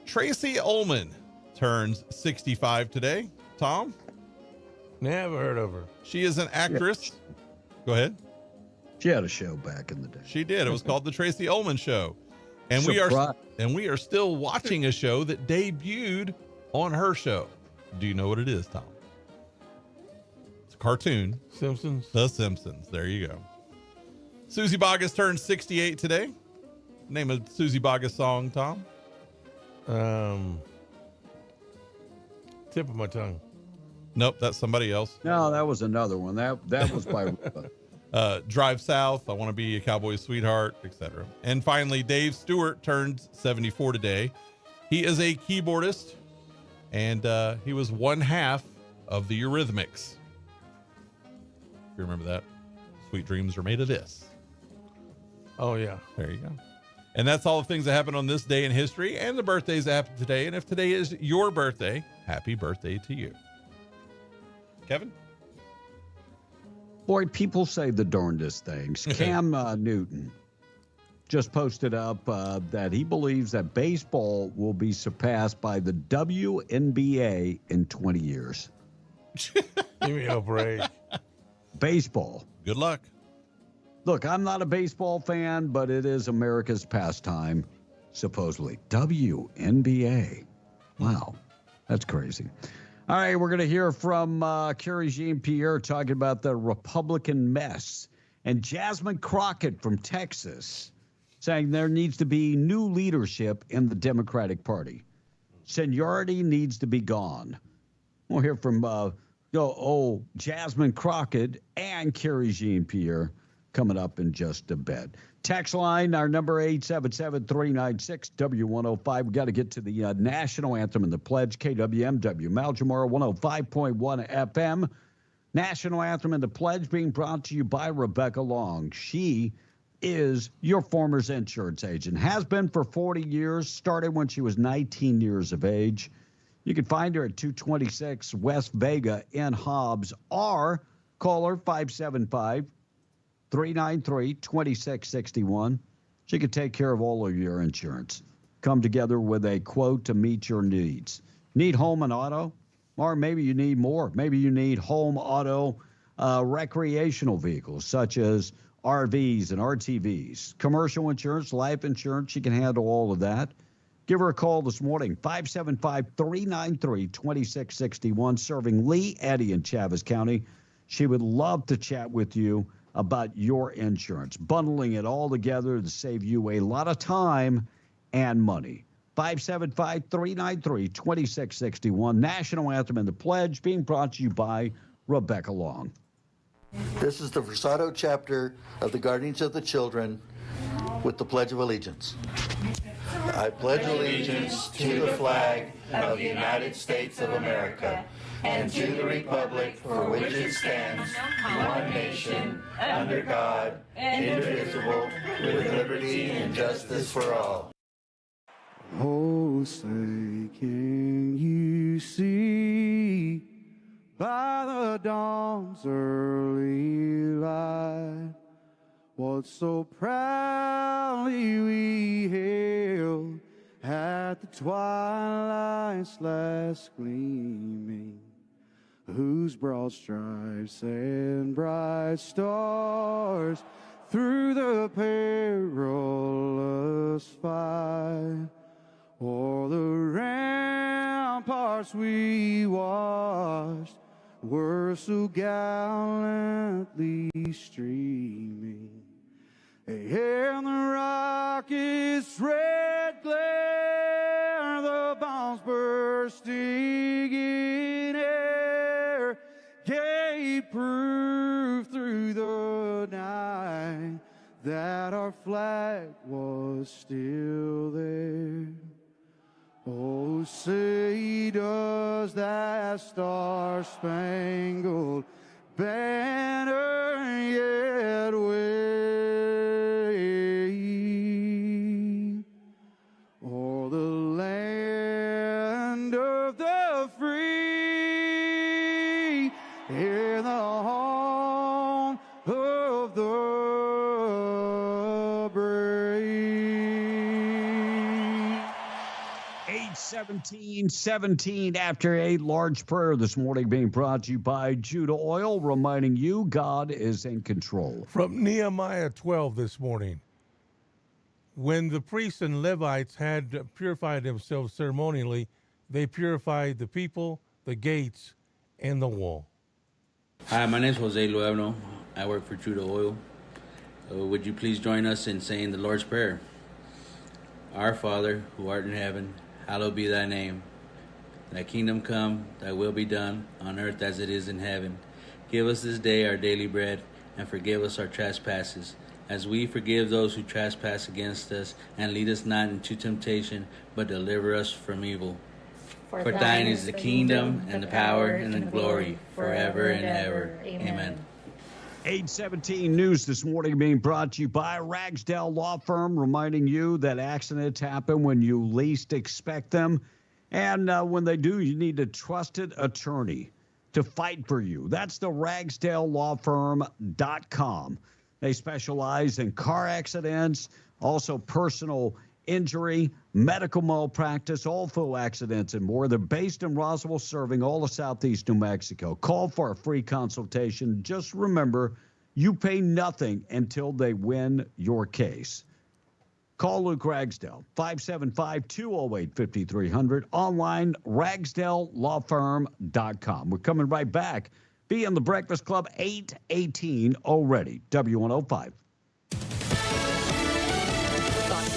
Tracy Ullman turns 65 today. Tom? Never heard of her. She is an actress. Go ahead. She had a show back in the day. She did. It was called The Tracy Ullman Show. And we are still watching a show that debuted on her show. Do you know what it is, Tom? It's a cartoon. Simpsons. The Simpsons. There you go. Susie Boggess turned 68 today. Name a Susie Boggess song, Tom? Tip of my tongue. Nope, that's somebody else. No, that was another one. That was by Drive South, I Want to Be a Cowboy Sweetheart, etc. And finally, Dave Stewart turned 74 today. He is a keyboardist, and he was one half of the Eurythmics. If you remember that, Sweet Dreams Are Made of This. Oh, yeah. There you go. And that's all the things that happened on this day in history and the birthdays that happened today. And if today is your birthday, happy birthday to you. Kevin? Boy, people say the darndest things. Cam Newton just posted up that he believes that baseball will be surpassed by the WNBA in 20 years. Give me a break. Baseball. Good luck. Look, I'm not a baseball fan, but it is America's pastime, supposedly. WNBA. Wow, that's crazy. All right, we're going to hear from Carrie Jean-Pierre talking about the Republican mess, and Jasmine Crockett from Texas saying there needs to be new leadership in the Democratic Party. Seniority needs to be gone. We'll hear from Jasmine Crockett and Carrie Jean-Pierre coming up in just a bit. Text line, our number 877-396-W105. We got to get to the national anthem and the pledge. KWMW, Maljamora 105.1 FM. National anthem and the pledge being brought to you by Rebecca Long. She is your former's insurance agent. Has been for 40 years, started when she was 19 years of age. You can find her at 226 West Vega in Hobbs, or call her 575-393-2661. She can take care of all of your insurance. Come together with a quote to meet your needs. Need home and auto? Or maybe you need more. Maybe you need home, auto, recreational vehicles such as RVs and RTVs. Commercial insurance, life insurance, she can handle all of that. Give her a call this morning, 575-393-2661, serving Lee, Eddy, and Chaves County. She would love to chat with you about your insurance, bundling it all together to save you a lot of time and money. 575-393-2661, National Anthem and the Pledge, being brought to you by Rebecca Long. This is the Versado chapter of the Guardians of the Children with the Pledge of Allegiance. I pledge allegiance to the flag of the United States of America and to the republic for which it stands, one nation, under God, indivisible, with liberty and justice for all. Oh, say, can you see by the dawn's early light what so proudly we hailed at the twilight's last gleaming, whose broad stripes and bright stars through the perilous fight o'er the ramparts we watched were so gallantly streaming. And the rocket's red glare, the bombs bursting in air, gave proof through the night that our flag was still there. Oh, say does that star-spangled banner yet wave o'er the land of the free and the home of the brave. 8:17 after 8, large prayer this morning being brought to you by Judah Oil, reminding you God is in control. From Nehemiah 12 this morning. When the priests and Levites had purified themselves ceremonially, they purified the people, the gates, and the wall. Hi, my name is Jose Luebno. I work for Judah Oil. Would you please join us in saying the Lord's Prayer? Our Father, who art in heaven, hallowed be thy name. Thy kingdom come, thy will be done, on earth as it is in heaven. Give us this day our daily bread, and forgive us our trespasses, as we forgive those who trespass against us. And lead us not into temptation, but deliver us from evil. For thine is the kingdom, and the power, and the glory, forever and ever. Amen. 817 News this morning being brought to you by Ragsdale Law Firm, reminding you that accidents happen when you least expect them. And when they do, you need a trusted attorney to fight for you. That's the RagsdaleLawFirm.com. They specialize in car accidents, also personal injury, medical malpractice, all full accidents, and more. They're based in Roswell, serving all of Southeast New Mexico. Call for a free consultation. Just remember, you pay nothing until they win your case. Call Luke Ragsdale, 575-208-5300. Online, RagsdaleLawFirm.com. We're coming right back. Be in the Breakfast Club, 8:18 already. W105.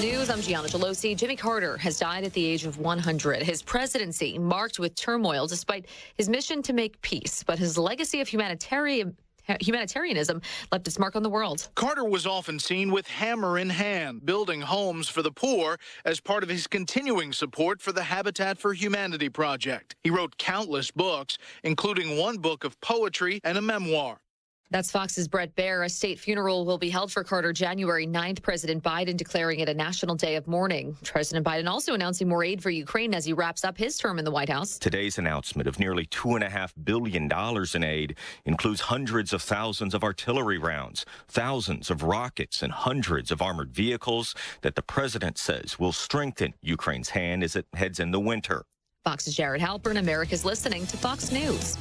News, I'm Gianna Gelosi. Jimmy Carter has died at the age of 100. His presidency marked with turmoil despite his mission to make peace, but his legacy of humanitarianism left its mark on the world. Carter was often seen with hammer in hand, building homes for the poor as part of his continuing support for the Habitat for Humanity project. He wrote countless books, including one book of poetry and a memoir. That's Fox's Brett Baer. A state funeral will be held for Carter January 9th. President Biden declaring it a national day of mourning. President Biden also announcing more aid for Ukraine as he wraps up his term in the White House. Today's announcement of nearly $2.5 billion in aid includes hundreds of thousands of artillery rounds, thousands of rockets, and hundreds of armored vehicles that the president says will strengthen Ukraine's hand as it heads into winter. Fox's Jared Halpern. America's listening to Fox News.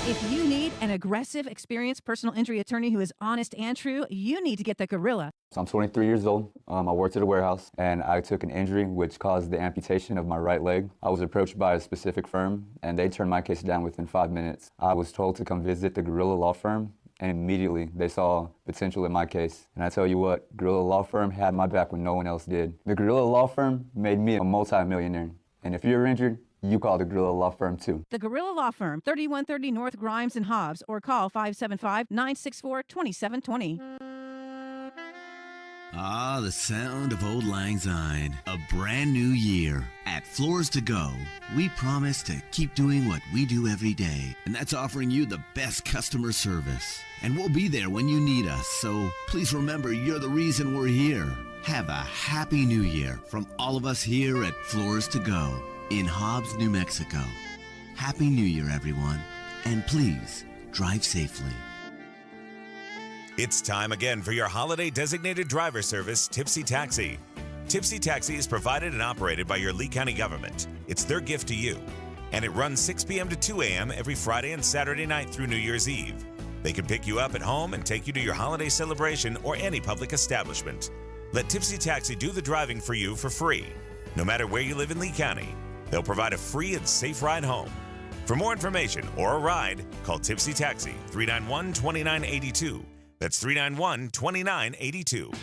If you need an aggressive, experienced personal injury attorney who is honest and true, you need to get the Gorilla. So I'm 23 years old. I worked at a warehouse, and I took an injury which caused the amputation of my right leg. I was approached by a specific firm, and they turned my case down within 5 minutes. I was told to come visit the Gorilla Law Firm, and immediately they saw potential in my case. And I tell you what, Gorilla Law Firm had my back when no one else did. The Gorilla Law Firm made me a multi-millionaire. And if you're injured, you call the Gorilla Law Firm, too. The Gorilla Law Firm, 3130 North Grimes and Hobbs, or call 575-964-2720. Ah, the sound of Old Lang Syne. A brand new year. At Floors to Go, we promise to keep doing what we do every day, and that's offering you the best customer service. And we'll be there when you need us, so please remember you're the reason we're here. Have a happy new year from all of us here at Floors to Go in Hobbs, New Mexico. Happy New Year, everyone, and please drive safely. It's time again for your holiday designated driver service, Tipsy Taxi. Tipsy Taxi is provided and operated by your Lee County government. It's their gift to you. And it runs 6 p.m. to 2 a.m. every Friday and Saturday night through New Year's Eve. They can pick you up at home and take you to your holiday celebration or any public establishment. Let Tipsy Taxi do the driving for you for free. No matter where you live in Lee County, they'll provide a free and safe ride home. For more information or a ride, call Tipsy Taxi, 391-2982. That's 391-2982.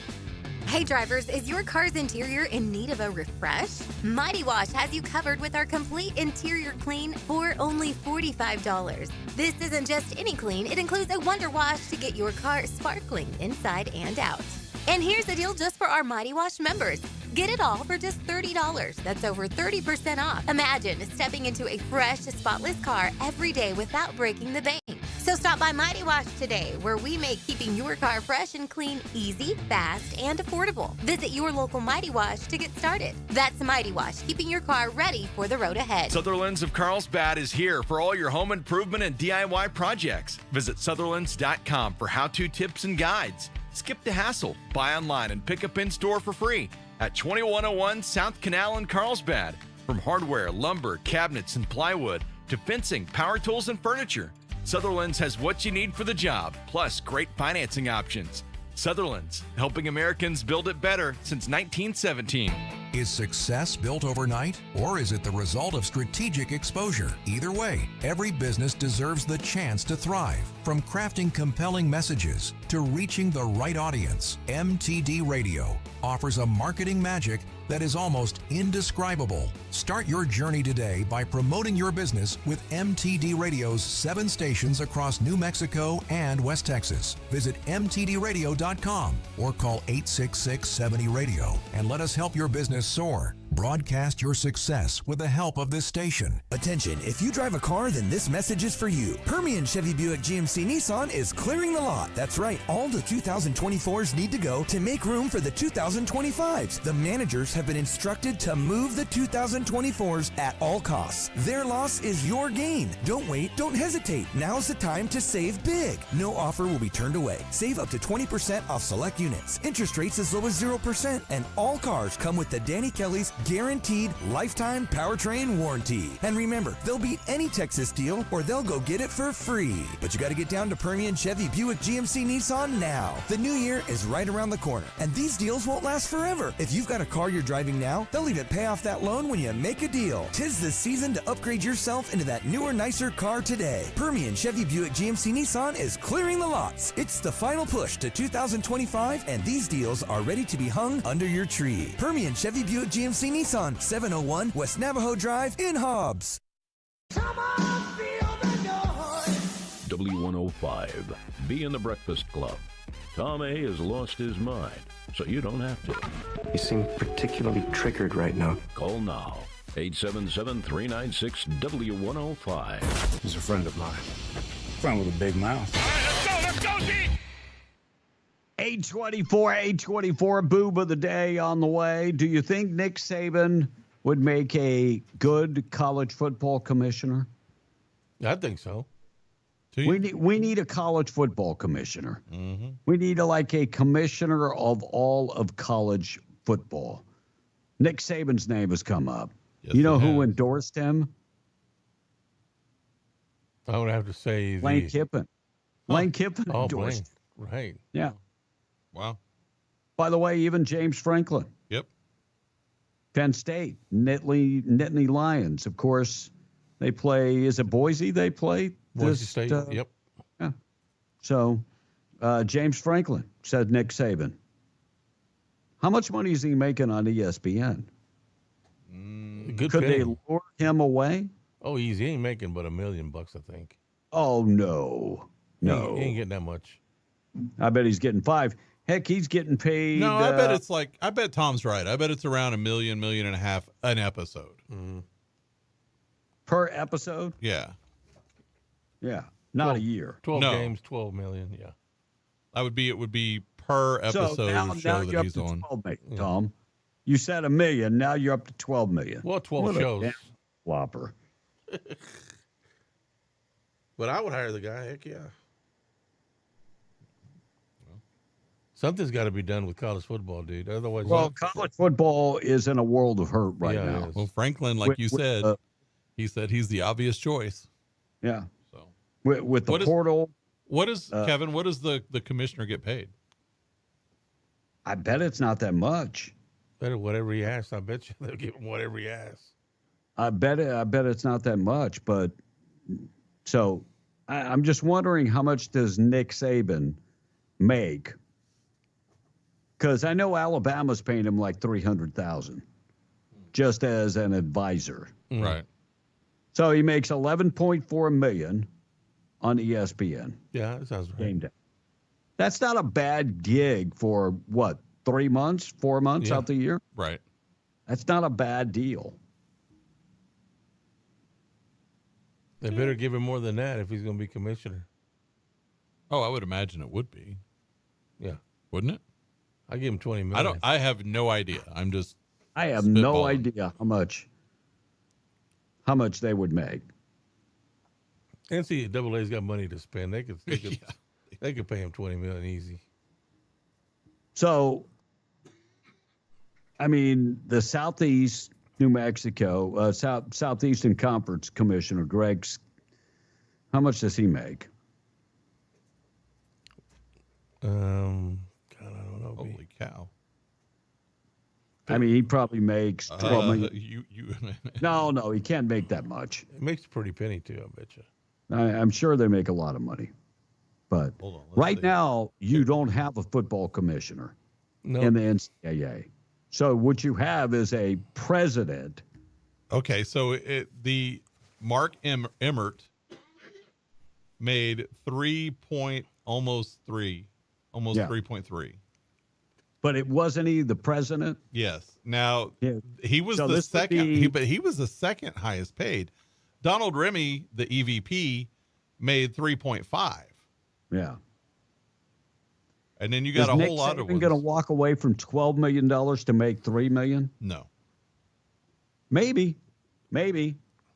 Hey drivers, is your car's interior in need of a refresh? Mighty Wash has you covered with our complete interior clean for only $45. This isn't just any clean, it includes a Wonder Wash to get your car sparkling inside and out. And here's the deal just for our Mighty Wash members. Get it all for just $30. That's over 30% off. Imagine stepping into a fresh, spotless car every day without breaking the bank. So stop by Mighty Wash today, where we make keeping your car fresh and clean easy, fast, and affordable. Visit your local Mighty Wash to get started. That's Mighty Wash, keeping your car ready for the road ahead. Sutherland's of Carlsbad is here for all your home improvement and DIY projects. Visit Sutherland's.com for how-to tips and guides. Skip the hassle. Buy online and pick up in store for free at 2101 South Canal in Carlsbad. From hardware, lumber, cabinets, and plywood to fencing, power tools, and furniture, Sutherland's has what you need for the job, plus great financing options. Sutherland's, helping Americans build it better since 1917. Is success built overnight, or is it the result of strategic exposure? Either way, every business deserves the chance to thrive. From crafting compelling messages to reaching the right audience, MTD Radio offers a marketing magic that is almost indescribable. Start your journey today by promoting your business with MTD Radio's 7 stations across New Mexico and West Texas. Visit mtdradio.com or call 866-70-RADIO and let us help your business soar. broadcast your success with the help of this station. Attention, if you drive a car, then this message is for you. Permian Chevy Buick GMC Nissan is clearing the lot. That's right, all the 2024s need to go to make room for the 2025s. The managers have been instructed to move the 2024s at all costs. Their loss is your gain. Don't wait, don't hesitate. Now's the time to save big. No offer will be turned away. Save up to 20% off select units. Interest rates as low as 0%, and all cars come with the Danny Kelly's guaranteed lifetime powertrain warranty. And remember, they'll beat any Texas deal or they'll go get it for free. But you got to get down to Permian Chevy Buick GMC Nissan now. The new year is right around the corner, and these deals won't last forever. If you've got a car you're driving now, they'll even pay off that loan when you make a deal. 'Tis the season to upgrade yourself into that newer, nicer car today. Permian Chevy Buick GMC Nissan is clearing the lots. It's the final push to 2025, and these deals are ready to be hung under your tree. Permian Chevy Buick GMC Nissan, 701 West Navajo Drive in Hobbs. W105, be in the Breakfast Club. Tom A. has lost his mind, so you don't have to. You seem particularly triggered right now. Call now, 877-396-W105. He's a friend of mine. Friend with a big mouth. Let's go, Zeke! 824, boob of the day on the way. Do you think Nick Saban would make a good college football commissioner? I think so. We need a college football commissioner. Mm-hmm. We need a commissioner of all of college football. Nick Saban's name has come up. Yes, you know who endorsed him? I would have to say Lane Kiffin. Lane Kiffin endorsed. Right. Yeah. Wow. By the way, even James Franklin. Yep. Penn State, Nittany Lions. Of course, they play. Is it Boise? They play Boise State. Yep. Yeah. So, James Franklin said Nick Saban. How much money is he making on ESPN? Good Could penny. they lure him away? Oh, easy. He ain't making but $1 million, I think. Oh no, no, He ain't getting that much. I bet he's getting 5. Heck, he's getting paid. No, I bet it's I bet Tom's right. I bet it's around $1 million, $1.5 million an episode. Mm-hmm. Per episode. Yeah. Yeah, not a year. 12 games, 12 million. Yeah. It would be per episode So now, of show you're that up he's to on. 12 million, Tom. You said $1 million. Now you're up to 12 million. Well, 12 What a shows. damn whopper. But I would hire the guy. Heck yeah. Something's got to be done with college football, dude. Otherwise, Well, college football is in a world of hurt right Yeah, it now. is. Well, Franklin, like you said, he said he's the obvious choice. Yeah. So With the What is- portal, What is Kevin? What does the commissioner get paid? I bet it's not that much. better whatever he asks. I bet you they'll give him whatever he asks. I bet it's not that much, but so I'm just wondering how much does Nick Saban make? Because I know Alabama's paying him like $300,000 just as an advisor. Right. So he makes $11.4 million on ESPN. Yeah, that sounds right. Game day. That's not a bad gig for what, 3 months, 4 months out the year? Right. That's not a bad deal. They better give him more than that if he's going to be commissioner. Oh, I would imagine it would be. Yeah. Wouldn't it? I give him 20 million. I have no idea. I'm just. I have no spitballing. idea how much they would make. NCAA's got money to spend. They could they could pay him 20 million easy. So, I mean, the Southeast New Mexico, Southeastern Conference Commissioner Greg's, how much does he make? God, I don't know. Holy cow! I mean, he probably makes 12 million. You No, he can't make that much. It makes a pretty penny too, I bet you. I'm sure they make a lot of money. But right now, you don't have a football commissioner in the NCAA. So what you have is a president. Okay, so the Mark Emmert made almost 3.3. But it wasn't he the president? Yes. Now Yeah. he was So the this would second, be- he was the second highest paid. Donald Remy, the EVP, made 3.5, Yeah. and then you got Is a Nick whole lot of Saban going to ones. walk away from $12 million to make $3 million? No. Maybe.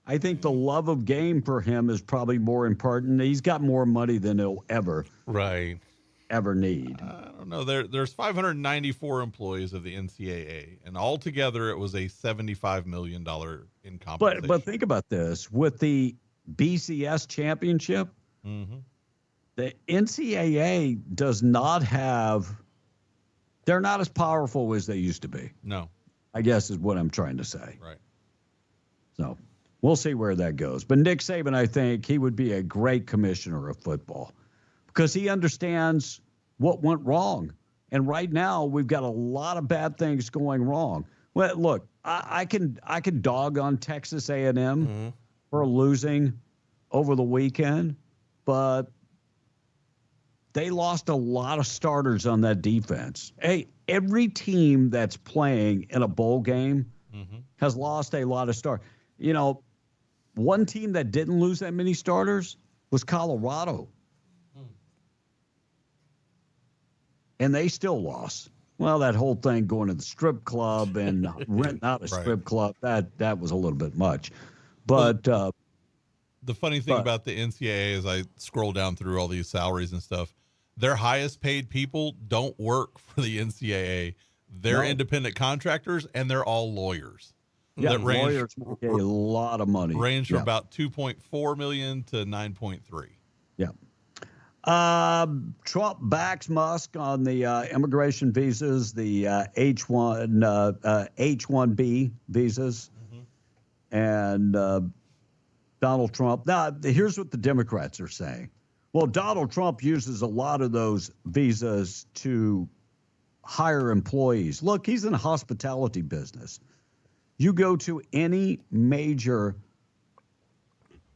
I think the love of game for him is probably more important. He's got more money than he'll ever need. I don't know. There's 594 employees of the NCAA, and altogether it was a $75 million in compensation. But think about this. With the BCS championship, Mm-hmm. the NCAA does not have, they're not as powerful as they used to be, No. I guess is what I'm trying to say. Right. So we'll see where that goes. But Nick Saban, I think he would be a great commissioner of football because he understands what went wrong. And right now we've got a lot of bad things going wrong. Well, look, I can dog on Texas A&M for losing over the weekend, but they lost a lot of starters on that defense. Hey, every team that's playing in a bowl game has lost a lot of starters. You know, one team that didn't lose that many starters was Colorado. And they still lost. Well, that whole thing going to the strip club and renting out a strip club, that was a little bit much. But the funny thing about the NCAA is I scroll down through all these salaries and stuff. Their highest paid people don't work for the NCAA. They're independent contractors, and they're all lawyers. Yeah, that lawyers make a lot of money. Range from about 2.4 million to 9.3. Yeah. Trump backs Musk on the immigration visas, the H-1B visas, and Donald Trump. Now, here's what the Democrats are saying. Well, Donald Trump uses a lot of those visas to hire employees. Look, he's in the hospitality business. You go to any major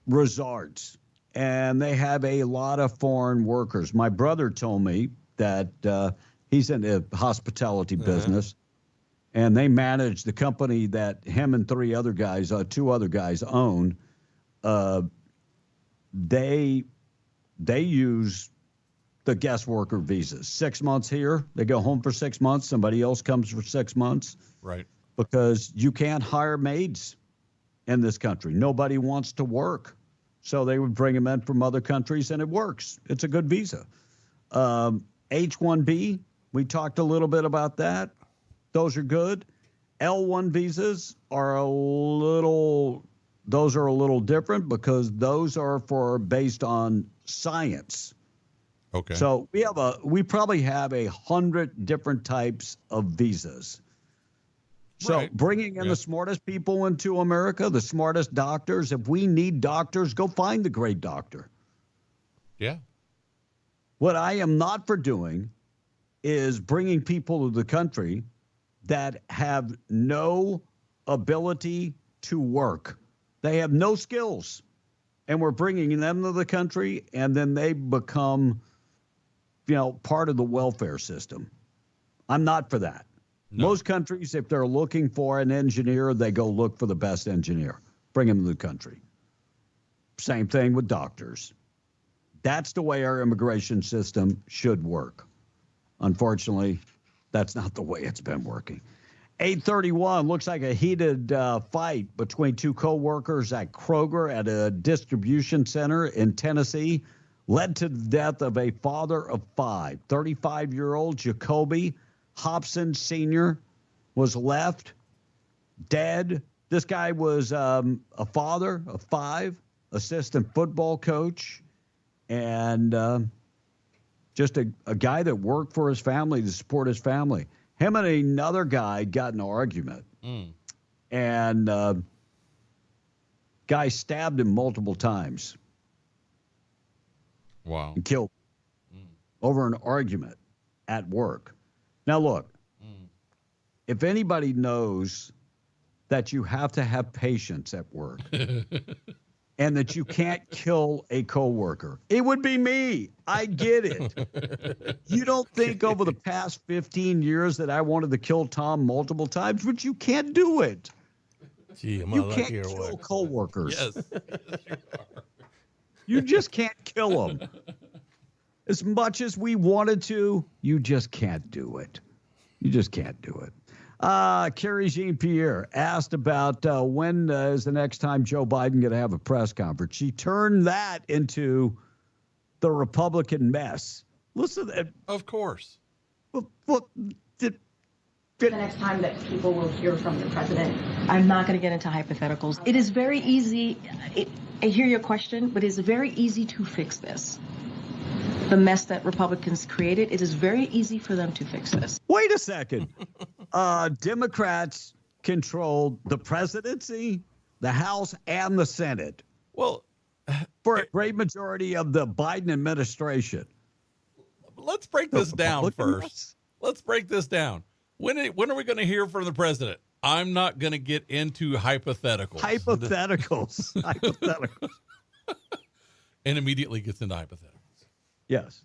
resorts, and they have a lot of foreign workers. My brother told me that he's in the hospitality business, and they manage the company that him and two other guys own. They use the guest worker visas. 6 months here, they go home for 6 months. Somebody else comes for 6 months. Right. Because you can't hire maids in this country. Nobody wants to work. So they would bring them in from other countries, and it works. It's a good visa. H-1B, we talked a little bit about that. Those are good. L-1 visas are a little different because those are based on science. Okay. So we probably have 100 different types of visas. So bringing in the smartest people into America, the smartest doctors. If we need doctors, go find the great doctor. Yeah. What I am not for doing is bringing people to the country that have no ability to work. They have no skills. And we're bringing them to the country, and then they become, part of the welfare system. I'm not for that. No. Most countries, if they're looking for an engineer, they go look for the best engineer. Bring him to the country. Same thing with doctors. That's the way our immigration system should work. Unfortunately, that's not the way it's been working. 8:31, looks like a heated fight between two co-workers at Kroger at a distribution center in Tennessee led to the death of a father of five. 35-year-old Jacoby Hobson Sr. was left dead. This guy was a father of five, assistant football coach, and just a guy that worked for his family to support his family. Him and another guy got in an argument, and guy stabbed him multiple times. Wow. And killed him over an argument at work. Now, look, if anybody knows that you have to have patience at work, and that you can't kill a coworker. It would be me. I get it. You don't think over the past 15 years that I wanted to kill Tom multiple times, but you can't do it. Gee, am I You lucky can't or kill what? coworkers. Yes. You just can't kill them. As much as we wanted to, you just can't do it. You just can't do it. Carrie Jean-Pierre asked about when is the next time Joe Biden going to have a press conference. She turned that into the Republican mess. Listen, of course. Well, the next time that people will hear from the president. I'm not going to get into hypotheticals. It is very easy. I hear your question, but it's very easy to fix this. The mess that Republicans created, it is very easy for them to fix this. Wait a second. Democrats controlled the presidency, the House, and the Senate. Well, for a great majority of the Biden administration. Let's break this down first. Let's break this down. When are we going to hear from the president? I'm not going to get into hypotheticals. Hypotheticals. And immediately gets into hypotheticals. Yes.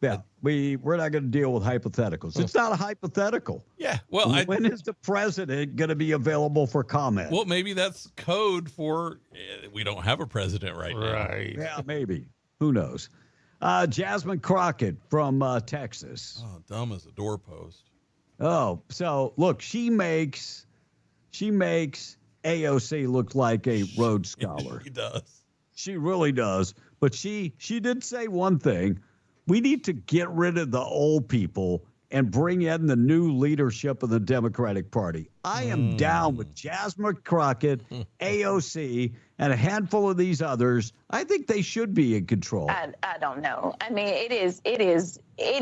Yeah, we're not going to deal with hypotheticals. It's not a hypothetical. Yeah. Well, when is the president going to be available for comment? Well, maybe that's code for we don't have a president right now. Right. Yeah, maybe. Who knows? Jasmine Crockett from Texas. Oh, dumb as a doorpost. Oh, so look, she makes AOC look like a Rhodes Scholar. She does. She really does. But she did say one thing. We need to get rid of the old people and bring in the new leadership of the Democratic Party. I am down with Jasmine Crockett, AOC, and a handful of these others. I think they should be in control. I don't know. I mean, it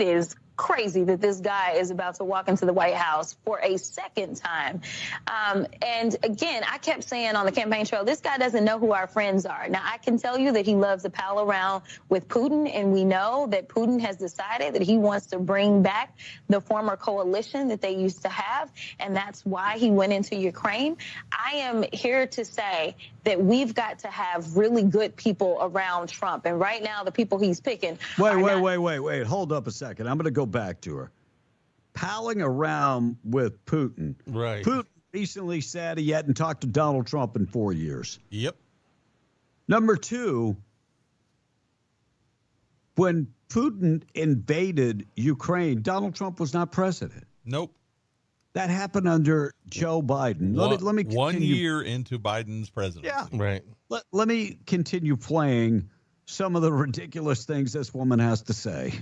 is crazy that this guy is about to walk into the White House for a second time. And again, I kept saying on the campaign trail, this guy doesn't know who our friends are. Now, I can tell you that he loves to pal around with Putin, and we know that Putin has decided that he wants to bring back the former coalition that they used to have, and that's why he went into Ukraine. I am here to say that we've got to have really good people around Trump, and right now the people he's picking Wait. Hold up a second. I'm going to go back to her. Palling around with Putin. Right. Putin recently said he hadn't talked to Donald Trump in 4 years. Yep. Number two, when Putin invaded Ukraine, Donald Trump was not president. Nope. That happened under Joe Biden. Let me continue. 1 year into Biden's presidency. Yeah. Right. Let me continue playing some of the ridiculous things this woman has to say.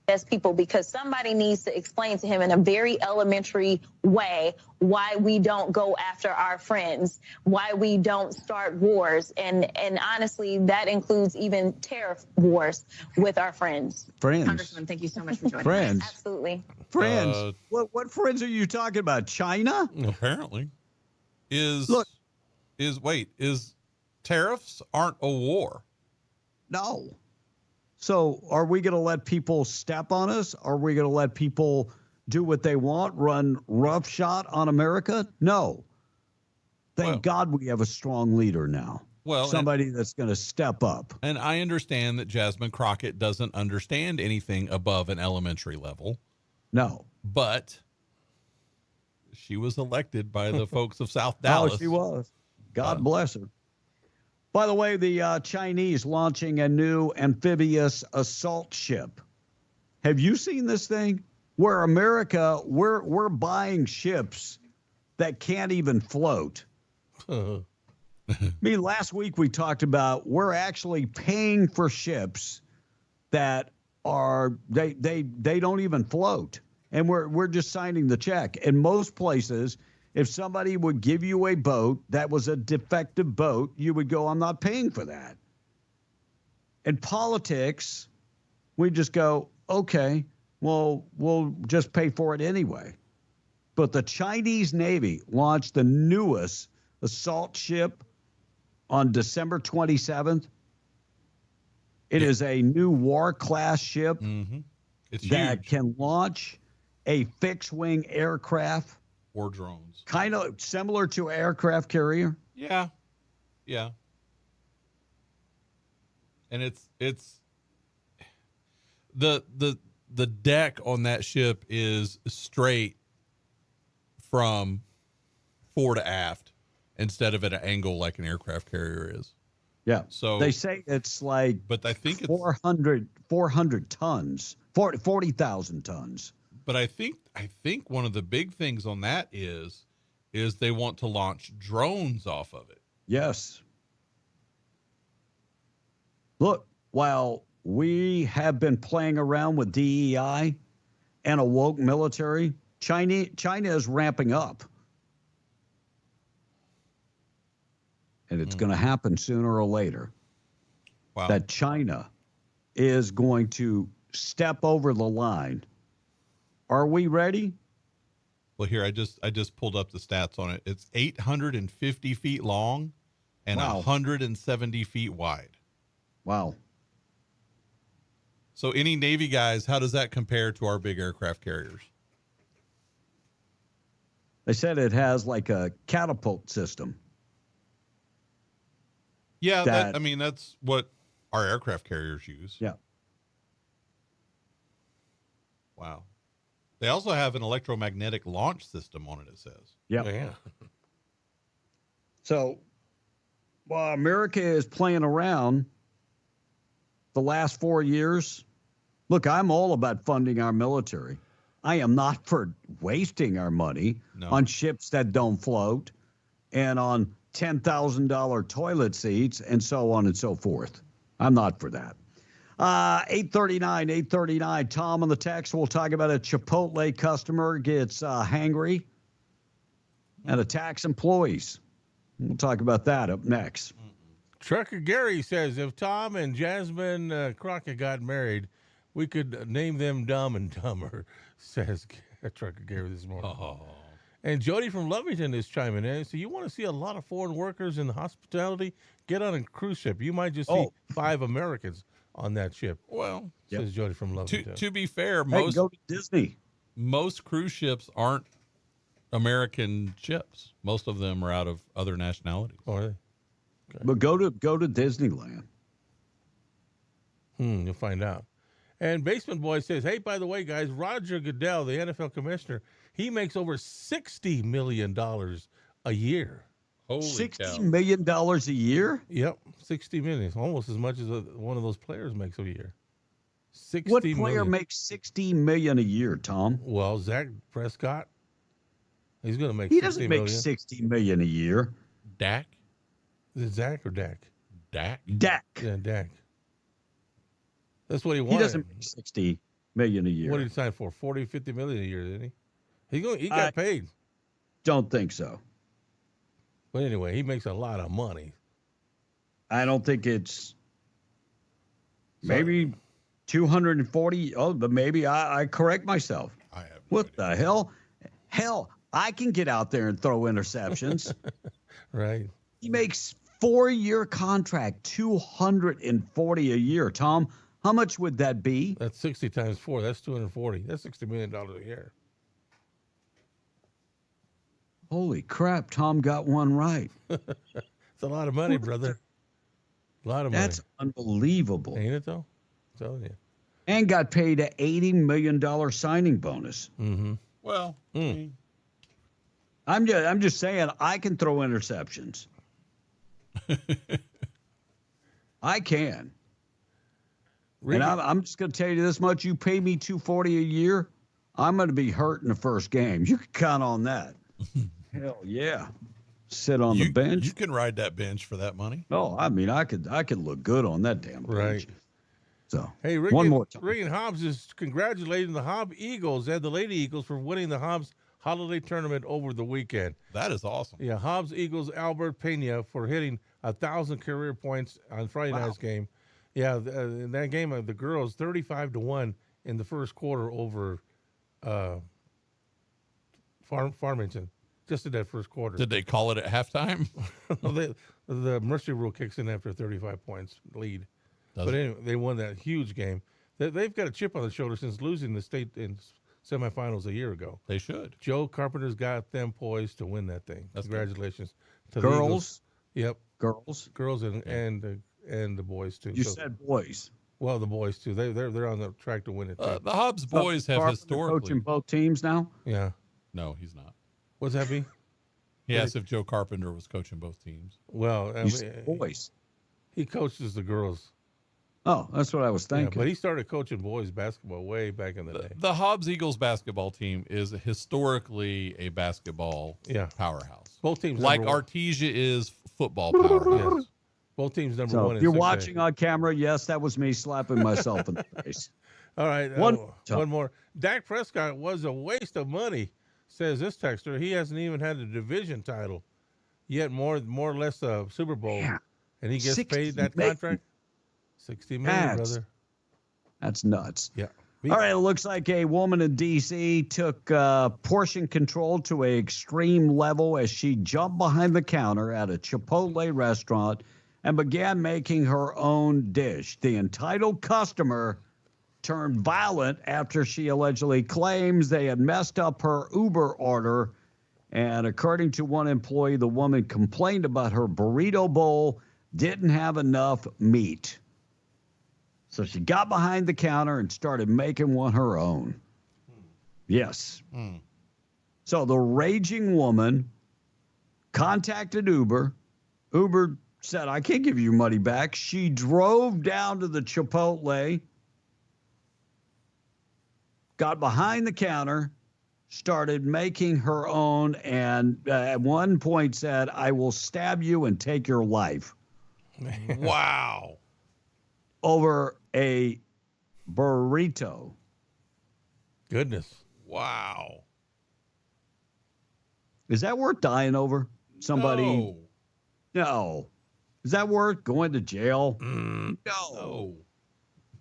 As people, because somebody needs to explain to him in a very elementary way why we don't go after our friends, why we don't start wars, and honestly, that includes even tariff wars with our friends. Congressman, thank you so much for joining Friends. us. Absolutely. Friends. What friends are you talking about? China? Apparently. Is tariffs aren't a war. No. So are we going to let people step on us? Are we going to let people do what they want, run roughshod on America? No. Thank God we have a strong leader now. Well, somebody that's going to step up. And I understand that Jasmine Crockett doesn't understand anything above an elementary level. No. But she was elected by the folks of South Dallas. Oh, she was. God bless her. By the way, the Chinese launching a new amphibious assault ship. Have you seen this thing? Where America, we're buying ships that can't even float. I mean, last week we talked about we're actually paying for ships that are they don't even float, and we're just signing the check. In most places, if somebody would give you a boat that was a defective boat, you would go, I'm not paying for that. In politics, we just go, okay, well, we'll just pay for it anyway. But the Chinese Navy launched the newest assault ship on December 27th. It is a new war class ship that can launch a fixed wing aircraft. Or drones. Kind of similar to aircraft carrier. Yeah. Yeah. And it's the deck on that ship is straight from fore to aft instead of at an angle like an aircraft carrier is. Yeah. So they say it's like, but I think it's 400 tons, 40,000 tons. But I think one of the big things on that is they want to launch drones off of it. Yes. Look, while we have been playing around with DEI and a woke military, China is ramping up. And it's going to happen sooner or later. Wow. That China is going to step over the line. Are we ready? Well, here I just pulled up the stats on it. It's 850 feet long and 170 feet wide. Wow. So any Navy guys, how does that compare to our big aircraft carriers? They said it has like a catapult system. Yeah, that's what our aircraft carriers use. Yeah. Wow. They also have an electromagnetic launch system on it, it says. Yep. Yeah. So, while America is playing around the last 4 years, look, I'm all about funding our military. I am not for wasting our money on ships that don't float and on $10,000 toilet seats and so on and so forth. I'm not for that. 839. Tom on the text. We'll talk about a Chipotle customer gets hangry and attacks employees. We'll talk about that up next. Trucker Gary says if Tom and Jasmine Crockett got married, we could name them Dumb and Dumber, says Trucker Gary this morning. Oh. And Jody from Lovington is chiming in. So you want to see a lot of foreign workers in the hospitality? Get on a cruise ship. You might just see 5 Americans on that ship. Well, says Jody from Lovington. To be fair, go to Disney. Most cruise ships aren't American ships. Most of them are out of other nationalities. Oh, are they? Okay. But go to Disneyland. You'll find out. And Basement Boy says, hey, by the way, guys, Roger Goodell, the NFL commissioner, he makes over $60 million a year. Holy $60 million a year? Yep, $60 million. Almost as much as one of those players makes a year. What player makes $60 million a year, Tom? Well, Zach Prescott. He's going to make. He doesn't make $60 million a year. Dak? Is it Zach or Dak? Dak. Yeah, Dak. That's what he wanted. He doesn't make $60 million a year. What did he sign for? 40, 50 million a year, didn't he? He got paid. Don't think so. But anyway, he makes a lot of money. I don't think it's maybe 240. Oh, but maybe I correct myself. I have what the hell? Hell, I can get out there and throw interceptions. Right. He makes 4-year contract, 240 a year. Tom, how much would that be? That's 60 times 4. That's 240. That's $60 million a year. Holy crap, Tom got one right. It's a lot of money, brother. A lot of money. That's unbelievable. Ain't it, though? I'm telling you. And got paid an $80 million signing bonus. Mm-hmm. Well, I'm just saying I can throw interceptions. I can. And I'm just going to tell you this much. You pay me $240 a year, I'm going to be hurt in the first game. You can count on that. Hell yeah. Sit on the bench. You can ride that bench for that money. Oh, I mean, I could look good on that damn bench. Right. So, hey, one more time. Regan Hobbs is congratulating the Hobbs Eagles and the Lady Eagles for winning the Hobbs Holiday Tournament over the weekend. That is awesome. Yeah, Hobbs Eagles Albert Pena for hitting 1,000 career points on Friday night's game. Yeah, in that game, the girls 35-1 in the first quarter over Farmington. Just in that first quarter. Did they call it at halftime? The mercy rule kicks in after 35 points lead. But anyway, they won that huge game. They've got a chip on their shoulder since losing the state in semifinals a year ago. They should. Joe Carpenter's got them poised to win that thing. Congratulations to girls. The Eagles. Yep. Girls and the boys too. You said boys. Well, the boys too. They're on the track to win it. Too. The Hobbs boys have Carpenter historically coaching both teams now. Yeah. No, he's not. What's that mean? He asked if Joe Carpenter was coaching both teams. Well, boys. He coaches the girls. Oh, that's what I was thinking. Yeah, but he started coaching boys basketball way back in the day. The Hobbs Eagles basketball team is historically a basketball powerhouse. Both teams, like Artesia is football powerhouse. Yes. Both teams number So one. if you're watching on camera, yes, that was me slapping myself in the face. All right, one more. Dak Prescott was a waste of money, says this texter. He hasn't even had a division title yet, more or less a Super Bowl, and he gets paid that contract. $60 million, brother. That's nuts. Yeah. All right, it looks like a woman in D.C. took portion control to an extreme level as she jumped behind the counter at a Chipotle restaurant and began making her own dish. The entitled customer turned violent after she allegedly claims they had messed up her Uber order. And according to one employee, the woman complained about her burrito bowl didn't have enough meat. So she got behind the counter and started making one her own. Yes. So the raging woman contacted Uber. Uber said, I can't give you money back. She drove down to the Chipotle, got behind the counter, started making her own, and at one point said, I will stab you and take your life. Wow. Over a burrito. Goodness. Wow. Is that worth dying over? Somebody? No. Is that worth going to jail? No.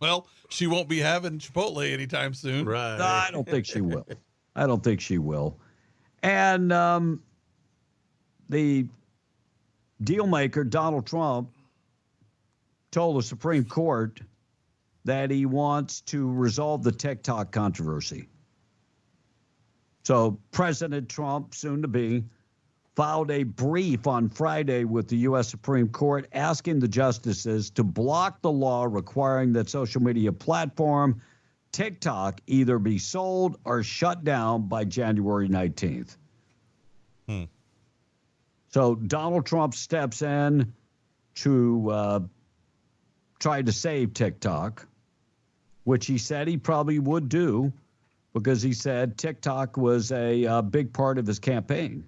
Well, she won't be having Chipotle anytime soon. Right. No, I don't think she will. I don't think she will. And the deal maker, Donald Trump, told the Supreme Court that he wants to resolve the TikTok controversy. So President Trump, soon to be, filed a brief on Friday with the U.S. Supreme Court asking the justices to block the law requiring that social media platform TikTok either be sold or shut down by January 19th. So Donald Trump steps in to try to save TikTok, which he said he probably would do because he said TikTok was a big part of his campaign.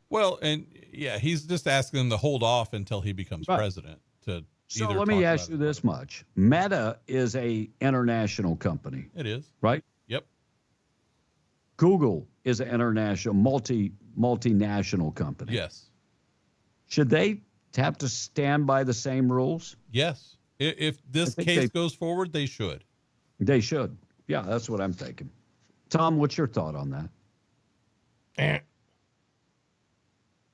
Well, and yeah, he's just asking them to hold off until he becomes president. So let me ask you this much. Meta is a international company. It is. Right? Yep. Google is an international, multinational company. Yes. Should they have to stand by the same rules? Yes. If this case goes forward, they should. They should. Yeah, that's what I'm thinking. Tom, what's your thought on that?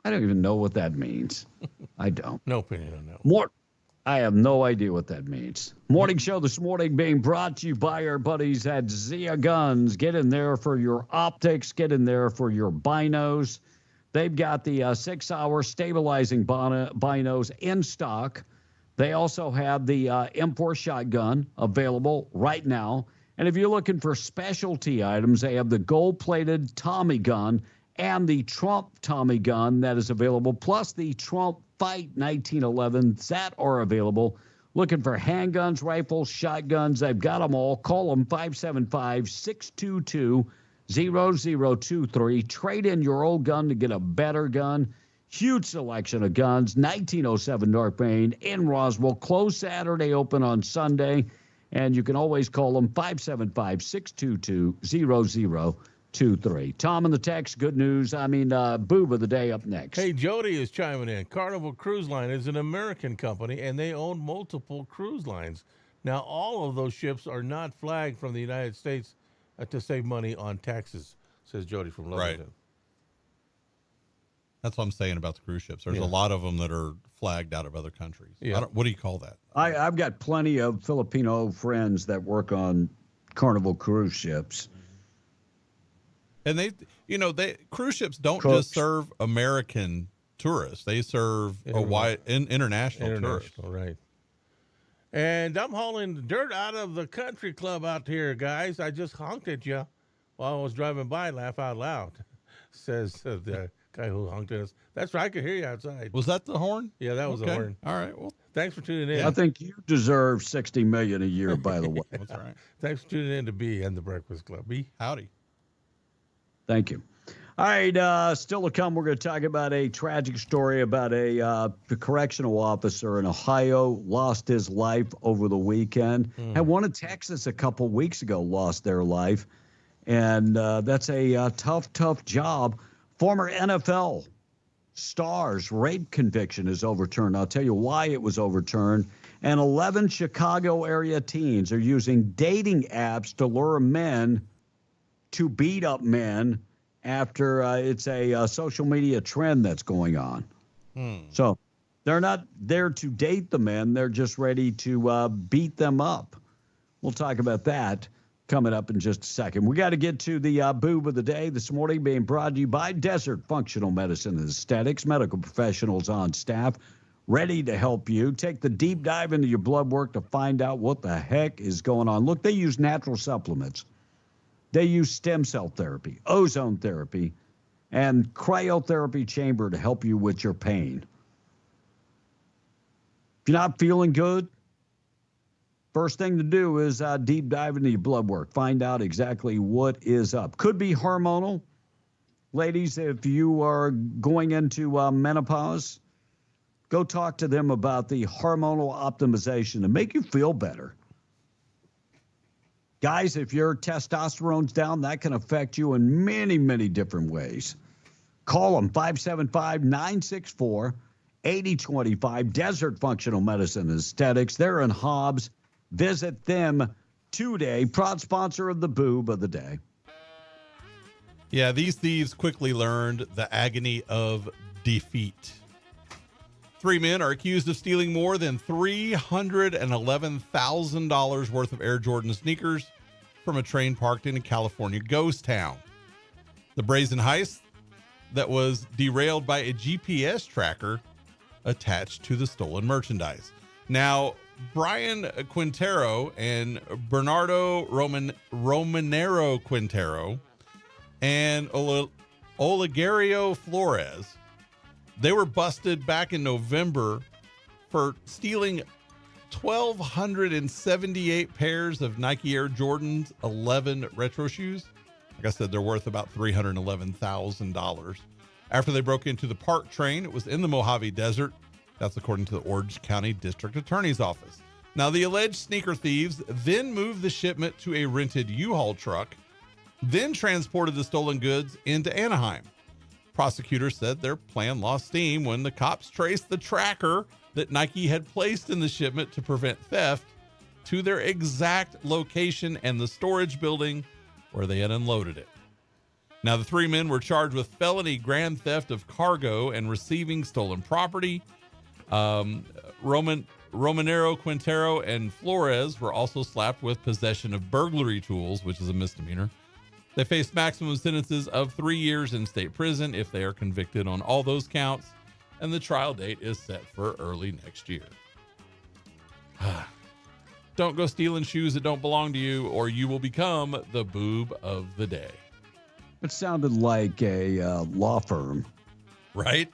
I don't even know what that means. I don't. No opinion on that. I have no idea what that means. Morning show this morning being brought to you by our buddies at Zia Guns. Get in there for your optics. Get in there for your binos. They've got the 6-hour stabilizing binos in stock. They also have the M4 shotgun available right now. And if you're looking for specialty items, they have the gold-plated Tommy gun and the Trump Tommy gun that is available, plus the Trump Fight 1911s that are available. Looking for handguns, rifles, shotguns, they've got them all. Call them 575-622-0023. Trade in your old gun to get a better gun. Huge selection of guns. 1907 North Main in Roswell. Closed Saturday, open on Sunday. And you can always call them 575-622-0023. Tom in the text, good news. Boob of the day up next. Hey, Jody is chiming in. Carnival Cruise Line is an American company, and they own multiple cruise lines. Now, all of those ships are not flagged from the United States to save money on taxes, says Jody from London. Right. That's what I'm saying about the cruise ships. There's a lot of them that are flagged out of other countries. Yeah. What do you call that? I've got plenty of Filipino friends that work on Carnival cruise ships. And they cruise ships don't just serve American tourists. They serve a wide international tourists. Right. And I'm hauling dirt out of the country club out here, guys. I just honked at you while I was driving by. Laugh out loud, says the guy who honked at us. That's right. I could hear you outside. Was that the horn? Yeah, that was the horn. All right. Well, thanks for tuning in. I think you deserve $60 million a year, by the way. That's all right. Thanks for tuning in to B and the Breakfast Club. B. Howdy. Thank you. All right, still to come, we're going to talk about a tragic story about a correctional officer in Ohio lost his life over the weekend. And one in Texas a couple weeks ago lost their life. And that's a tough job. Former NFL star's rape conviction is overturned. I'll tell you why it was overturned. And 11 Chicago area teens are using dating apps to lure men to beat up men after it's a social media trend that's going on. So they're not there to date the men. They're just ready to beat them up. We'll talk about that coming up in just a second. We got to get to the boob of the day this morning, being brought to you by Desert Functional Medicine and Aesthetics, medical professionals on staff ready to help you. Take the deep dive into your blood work to find out what the heck is going on. Look, they use natural supplements. They use stem cell therapy, ozone therapy, and cryotherapy chamber to help you with your pain. If you're not feeling good, first thing to do is deep dive into your blood work. Find out exactly what is up. Could be hormonal. Ladies, if you are going into menopause, go talk to them about the hormonal optimization to make you feel better. Guys, if your testosterone's down, that can affect you in many, many different ways. Call them, 575-964-8025, Desert Functional Medicine and Aesthetics. They're in Hobbs. Visit them today. Proud sponsor of the boob of the day. Yeah, these thieves quickly learned the agony of defeat. 3 men are accused of stealing more than $311,000 worth of Air Jordan sneakers from a train parked in a California ghost town. The brazen heist that was derailed by a GPS tracker attached to the stolen merchandise. Now, Brian Quintero and Bernardo Romanero Quintero and Olegario Flores, they were busted back in November for stealing 1,278 pairs of Nike Air Jordans 11 retro shoes. Like I said, they're worth about $311,000. After they broke into the park train, it was in the Mojave Desert. That's according to the Orange County District Attorney's Office. Now, the alleged sneaker thieves then moved the shipment to a rented U-Haul truck, then transported the stolen goods into Anaheim. Prosecutors said their plan lost steam when the cops traced the tracker that Nike had placed in the shipment to prevent theft to their exact location and the storage building where they had unloaded it. Now, the 3 men were charged with felony grand theft of cargo and receiving stolen property. Romanero, Quintero, and Flores were also slapped with possession of burglary tools, which is a misdemeanor. They face maximum sentences of 3 years in state prison if they are convicted on all those counts, and the trial date is set for early next year. Don't go stealing shoes that don't belong to you, or you will become the boob of the day. It sounded like a law firm, right?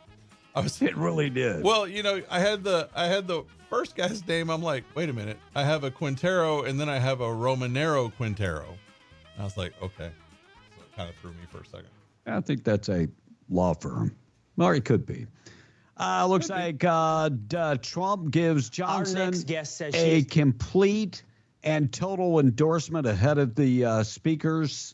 It really did. Well, you know, I had the first guy's name. I'm like, wait a minute, I have a Quintero, and then I have a Romanero Quintero. And I was like, okay. So it kind of threw me for a second. I think that's a law firm. Or it could be. Looks like Trump gives Johnson a complete and total endorsement ahead of the speaker's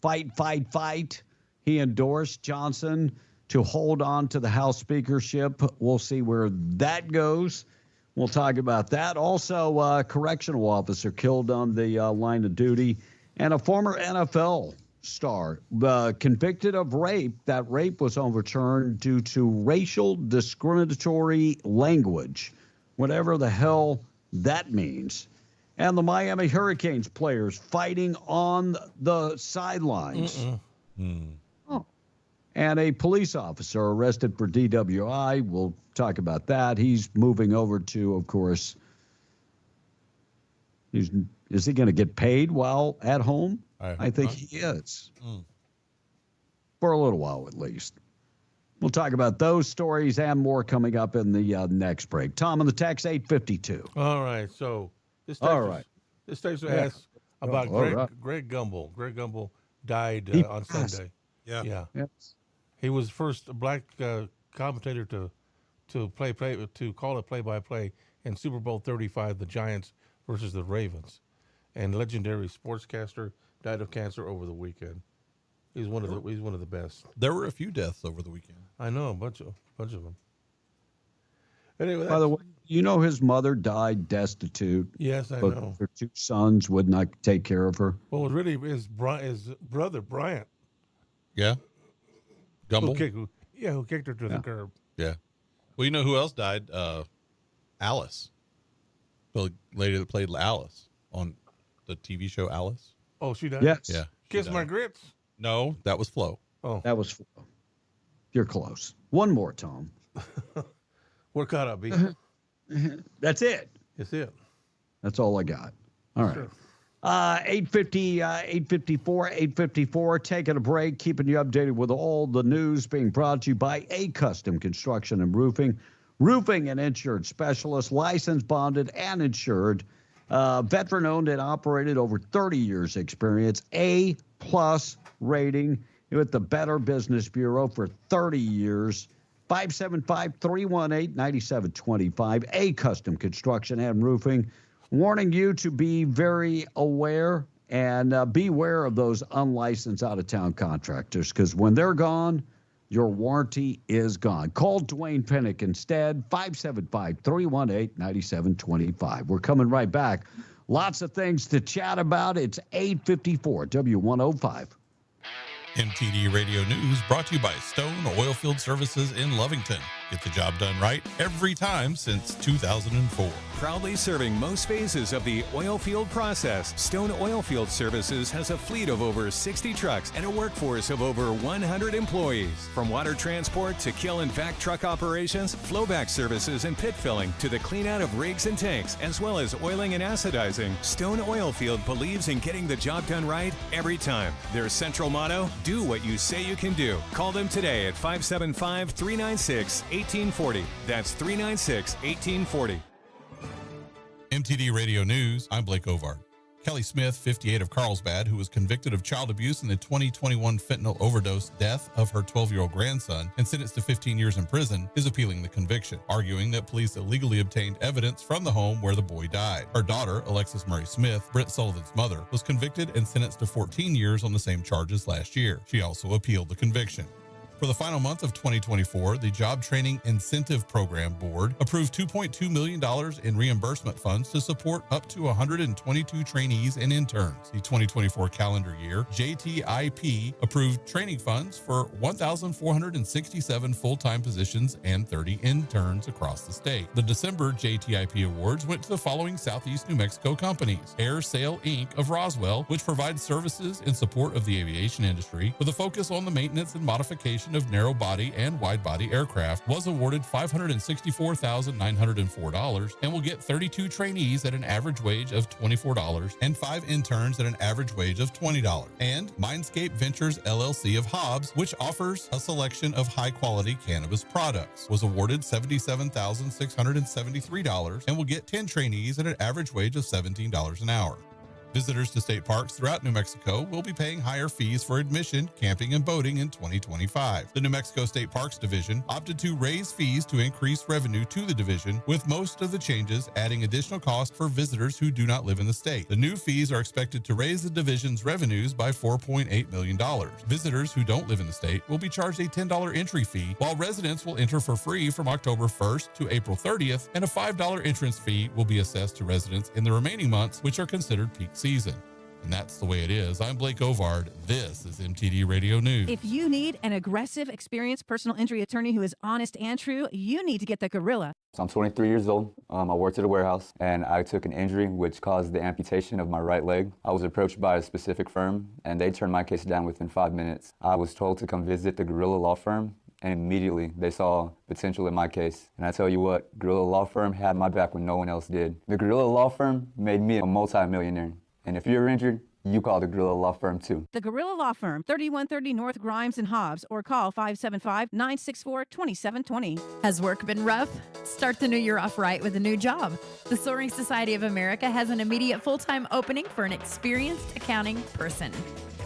fight. He endorsed Johnson to hold on to the House speakership. We'll see where that goes. We'll talk about that. Also, a correctional officer killed on the line of duty, and a former NFL star convicted of rape. That rape was overturned due to racial discriminatory language, whatever the hell that means. And the Miami Hurricanes players fighting on the sidelines. Oh. And a police officer arrested for DWI. We'll talk about that. He's moving over to, of course, is he going to get paid while at home? I think he is. For a little while, at least. We'll talk about those stories and more coming up in the next break. Tom on the text, 852. All right. So this text asks about Greg Gumbel. Greg Gumbel died on Sunday. Yeah. Yes. He was first black commentator to call it play-by-play in Super Bowl 35, the Giants versus the Ravens, and legendary sportscaster died of cancer over the weekend. He's one of the best. There were a few deaths over the weekend. I know, a bunch of them. Anyway, by the way, you know his mother died destitute. Yes, I know. Her two sons would not take care of her. Well, it was really his brother Bryant. Yeah. Gumbel? Who kicked her to the curb. Yeah. Well, you know who else died? Alice. The lady that played Alice on the TV show Alice. Oh, she died? Yes. Yeah. Kiss My Grits? No, that was Flo. Oh. That was Flo. You're close. One more, Tom. We're caught up, B. That's it. That's it. That's all I got. All right. 854, taking a break, keeping you updated with all the news being brought to you by A Custom Construction and Roofing. Roofing and insured specialist, licensed, bonded, and insured. Veteran owned and operated, over 30 years experience, A+ rating with the Better Business Bureau for 30 years. 575-318-9725. A Custom Construction and Roofing. Warning you to be very aware and beware of those unlicensed out-of-town contractors, because when they're gone, your warranty is gone. Call Dwayne Pennick instead, 575-318-9725. We're coming right back. Lots of things to chat about. It's 854 W105. MTD Radio News brought to you by Stone Oilfield Services in Lovington. Get the job done right every time since 2004. Proudly serving most phases of the oil field process, Stone Oilfield Services has a fleet of over 60 trucks and a workforce of over 100 employees. From water transport to kill and vac truck operations, flowback services and pit filling to the clean out of rigs and tanks, as well as oiling and acidizing, Stone Oilfield believes in getting the job done right every time. Their central motto, do what you say you can do. Call them today at 575-396-1840. That's 396-1840. MTD Radio News, I'm Blake Ovard. Kelly Smith, 58 of Carlsbad, who was convicted of child abuse in the 2021 fentanyl overdose death of her 12-year-old grandson and sentenced to 15 years in prison, is appealing the conviction, arguing that police illegally obtained evidence from the home where the boy died. Her daughter, Alexis Murray Smith, Brent Sullivan's mother, was convicted and sentenced to 14 years on the same charges last year. She also appealed the conviction. For the final month of 2024, the Job Training Incentive Program Board approved $2.2 million in reimbursement funds to support up to 122 trainees and interns. The 2024 calendar year, JTIP approved training funds for 1,467 full-time positions and 30 interns across the state. The December JTIP awards went to the following Southeast New Mexico companies: Air Sail Inc. of Roswell, which provides services in support of the aviation industry with a focus on the maintenance and modification of narrow-body and wide-body aircraft, was awarded $564,904 and will get 32 trainees at an average wage of $24 and 5 interns at an average wage of $20. And Mindscape Ventures LLC of Hobbs, which offers a selection of high-quality cannabis products, was awarded $77,673 and will get 10 trainees at an average wage of $17 an hour. Visitors to state parks throughout New Mexico will be paying higher fees for admission, camping, and boating in 2025. The New Mexico State Parks Division opted to raise fees to increase revenue to the division, with most of the changes adding additional cost for visitors who do not live in the state. The new fees are expected to raise the division's revenues by $4.8 million. Visitors who don't live in the state will be charged a $10 entry fee, while residents will enter for free from October 1st to April 30th, and a $5 entrance fee will be assessed to residents in the remaining months, which are considered peak season. And that's the way it is. I'm Blake Ovard. This is MTD Radio News. If you need an aggressive, experienced personal injury attorney who is honest and true, you need to get the Gorilla. So I'm 23 years old. I worked at a warehouse, and I took an injury which caused the amputation of my right leg. I was approached by a specific firm, and they turned my case down within 5 minutes. I was told to come visit the Gorilla Law Firm, and immediately they saw potential in my case. And I tell you what, Gorilla Law Firm had my back when no one else did. The Gorilla Law Firm made me a multi-millionaire. And if you're injured, you call the Gorilla Law Firm too. The Gorilla Law Firm, 3130 North Grimes and Hobbs, or call 575-964-2720. Has work been rough? Start the new year off right with a new job. The Soaring Society of America has an immediate full-time opening for an experienced accounting person.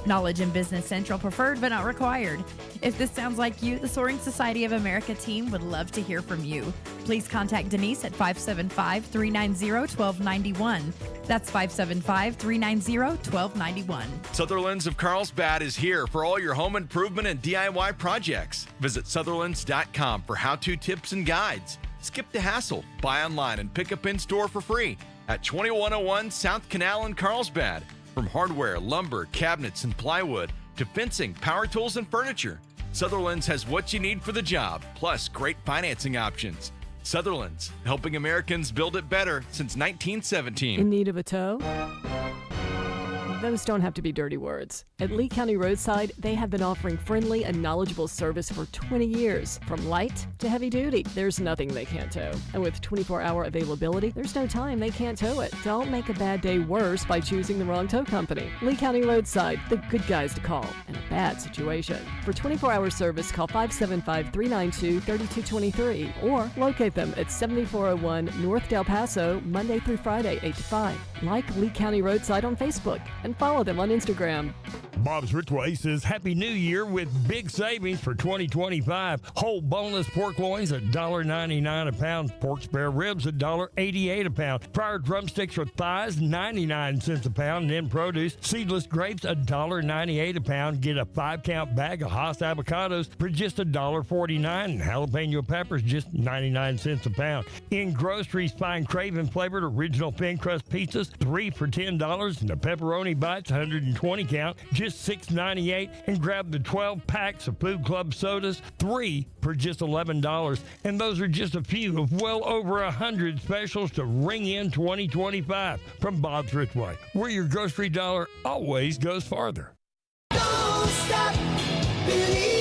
Knowledge in Business Central preferred but not required. If this sounds like you, the Soaring Society of America team would love to hear from you. Please contact Denise at 575-390-1291. That's 575-390-1291. Sutherland's of Carlsbad is here for all your home improvement and DIY projects. Visit Sutherlands.com for how-to tips and guides. Skip the hassle. Buy online and pick up in store for free at 2101 South Canal in Carlsbad. From hardware, lumber, cabinets, and plywood to fencing, power tools, and furniture, Sutherland's has what you need for the job, plus great financing options. Sutherland's, helping Americans build it better since 1917. In need of a tow? Those don't have to be dirty words. At Lee County Roadside, they have been offering friendly and knowledgeable service for 20 years. From light to heavy duty, there's nothing they can't tow. And with 24-hour availability, there's no time they can't tow it. Don't make a bad day worse by choosing the wrong tow company. Lee County Roadside, the good guys to call in a bad situation. For 24-hour service, call 575-392-3223 or locate them at 7401 North Del Paso, Monday through Friday, 8 to 5. Like Lee County Roadside on Facebook and follow them on Instagram. Bob's Ritway says Happy New Year with big savings for 2025. Whole boneless pork loins at $1.99 a pound. Pork spare ribs at $1.88 a pound. Fried drumsticks or thighs, 99 cents a pound. And in produce, seedless grapes $1.98 a pound. Get a 5-count bag of Hass avocados for just $1.49. And jalapeno peppers just 99 cents a pound. In groceries, find Craven flavored original thin crust pizzas, 3 for $10. And the pepperoni bites, 120 count, just $6.98, and grab the 12 packs of Food Club sodas, 3 for just $11. And those are just a few of well over 100 specials to ring in 2025 from Bob's Ritway, where your grocery dollar always goes farther. Don't stop believing.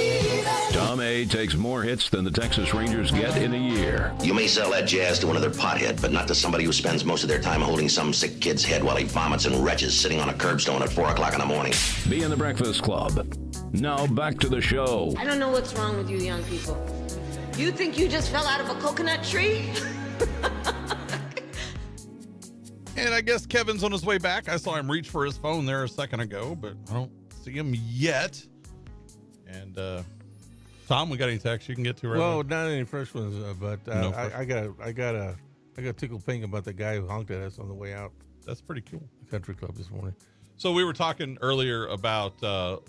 Tom A takes more hits than the Texas Rangers get in a year. You may sell that jazz to another pothead, but not to somebody who spends most of their time holding some sick kid's head while he vomits and retches sitting on a curbstone at 4 o'clock in the morning. Be in the Breakfast Club. Now back to the show. I don't know what's wrong with you young people. You think you just fell out of a coconut tree? And I guess Kevin's on his way back. I saw him reach for his phone there a second ago, but I don't see him yet. And Tom, we got any texts you can get to right Well, now? not any fresh ones, but No fresh I got tickled pink about the guy who honked at us on the way out. That's pretty cool. The country club this morning. So we were talking earlier about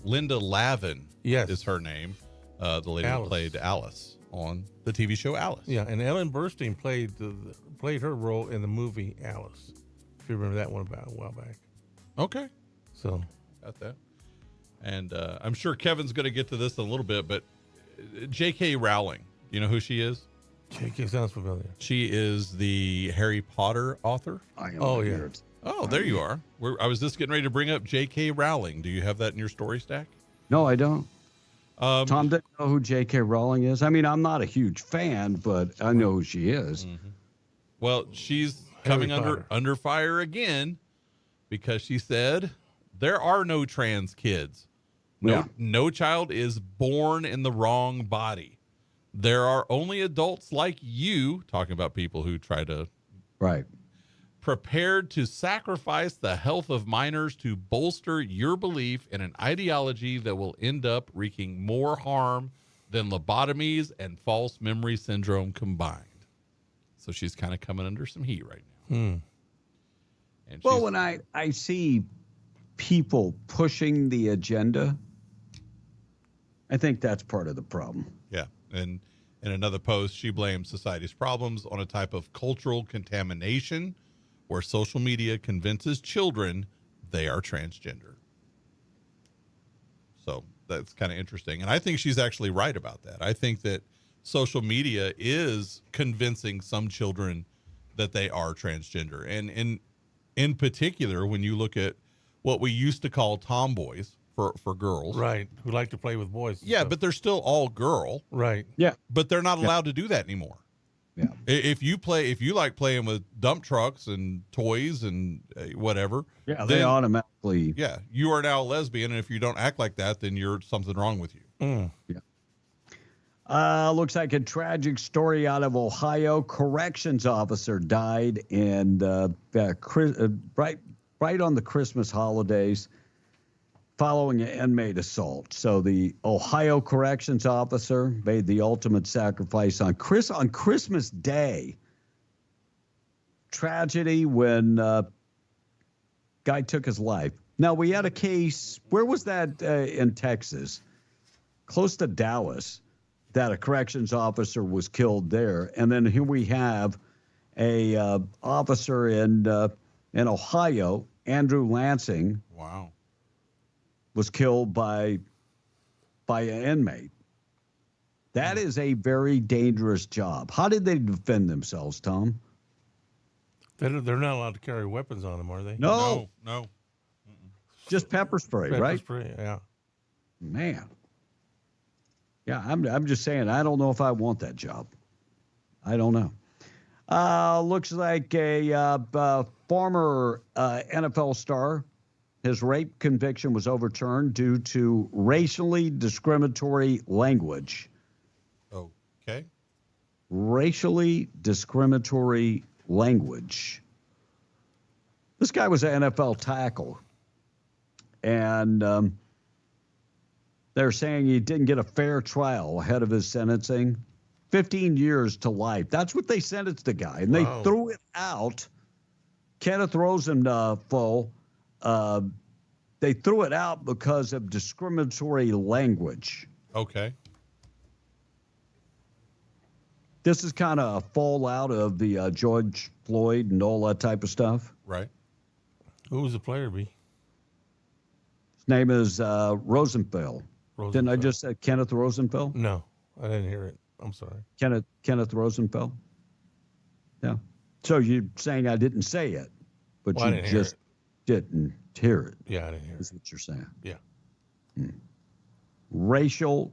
Linda Lavin. Yes, is her name. The lady Alice. who played Alice on the TV show Alice. Yeah, and Ellen Burstyn played her role in the movie Alice. If you remember that one about a while back. Okay. So got that. And I'm sure Kevin's going to get to this in a little bit, but J.K. Rowling, you know who she is? J.K. sounds familiar. She is the Harry Potter author. Oh, yeah. Oh, there you are. I was just getting ready to bring up J.K. Rowling. Do you have that in your story stack? No, I don't. Tom doesn't know who J.K. Rowling is. I mean, I'm not a huge fan, but I know who she is. Mm-hmm. Well, she's coming under fire again because she said there are no trans kids. No child is born in the wrong body. There are only adults like you, talking about people who try to prepared to sacrifice the health of minors to bolster your belief in an ideology that will end up wreaking more harm than lobotomies and false memory syndrome combined. So she's kind of coming under some heat right now. And well, when I see people pushing the agenda, I think that's part of the problem. Yeah. And in another post, she blames society's problems on a type of cultural contamination where social media convinces children they are transgender. So that's kind of interesting. And I think she's actually right about that. I think that social media is convincing some children that they are transgender. And in particular, when you look at what we used to call tomboys for girls. Right. Who like to play with boys. Yeah, but they're still all girl. Right. Yeah. But they're not allowed to do that anymore. Yeah. If you like playing with dump trucks and toys and whatever. Yeah, they automatically. Yeah. You are now a lesbian. And if you don't act like that, then you're something wrong with you. Yeah. Looks like a tragic story out of Ohio. Corrections officer died, and right on the Christmas holidays, following an inmate assault. So the Ohio corrections officer made the ultimate sacrifice on Christmas Day. Tragedy when guy took his life. Now, we had a case. Where was that in Texas? Close to Dallas. That a corrections officer was killed there. And then here we have a officer in Ohio, Andrew Lansing. Wow. Was killed by an inmate. That is a very dangerous job. How did they defend themselves, Tom? They're not allowed to carry weapons on them, are they? No. Just pepper spray, right? Pepper spray, yeah. Man. Yeah, I'm just saying, I don't know if I want that job. I don't know. Looks like a former NFL star. His rape conviction was overturned due to racially discriminatory language. Okay. Racially discriminatory language. This guy was an NFL tackle. And they're saying he didn't get a fair trial ahead of his sentencing. 15 years to life. That's what they sentenced the guy. And they threw it out. Kenneth Rosenthal. They threw it out because of discriminatory language. Okay. This is kind of a fallout of the George Floyd and all that type of stuff. Right. Who was the player, B? His name is Rosenthal. Didn't I just say Kenneth Rosenthal? No, I didn't hear it. I'm sorry. Kenneth Rosenthal? Yeah. So you're saying I didn't say it, but you just didn't hear it. Yeah, I didn't hear it. Is what you're saying. Yeah. Racial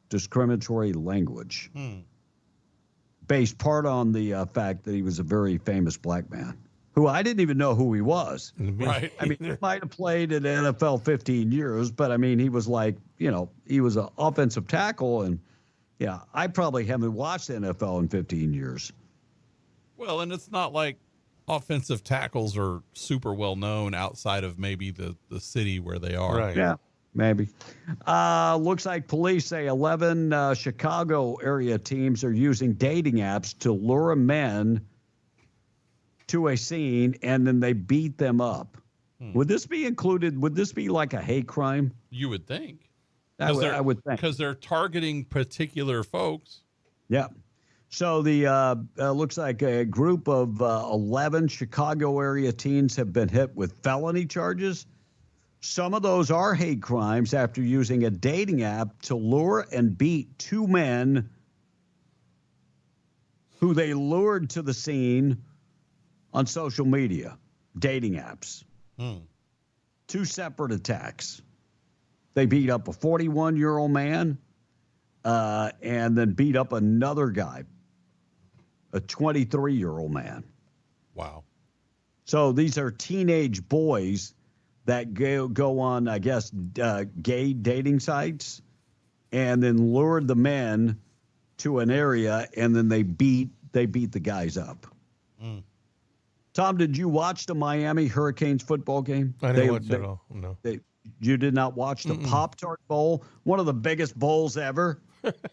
discriminatory language. Based part on the fact that he was a very famous black man who I didn't even know who he was. Right. I mean, he might have played in the NFL 15 years, but I mean, he was like, he was an offensive tackle. And yeah, I probably haven't watched the NFL in 15 years. Well, and it's not like offensive tackles are super well known outside of maybe the city where they are. Right. Yeah, maybe. Looks like police say 11 Chicago area teams are using dating apps to lure men to a scene, and then they beat them up. Would this be included? Would this be like a hate crime? You would think. I would think. Because they're targeting particular folks. Yeah. So the looks like a group of 11 Chicago area teens have been hit with felony charges. Some of those are hate crimes after using a dating app to lure and beat two men who they lured to the scene on social media, dating apps. Two separate attacks. They beat up a 41-year-old man and then beat up another guy, a 23-year-old man. Wow. So these are teenage boys that go on, I guess, gay dating sites and then lured the men to an area, and then they beat the guys up. Tom, did you watch the Miami Hurricanes football game? I didn't watch it at all. No. You did not watch the Pop-Tart Bowl, one of the biggest bowls ever?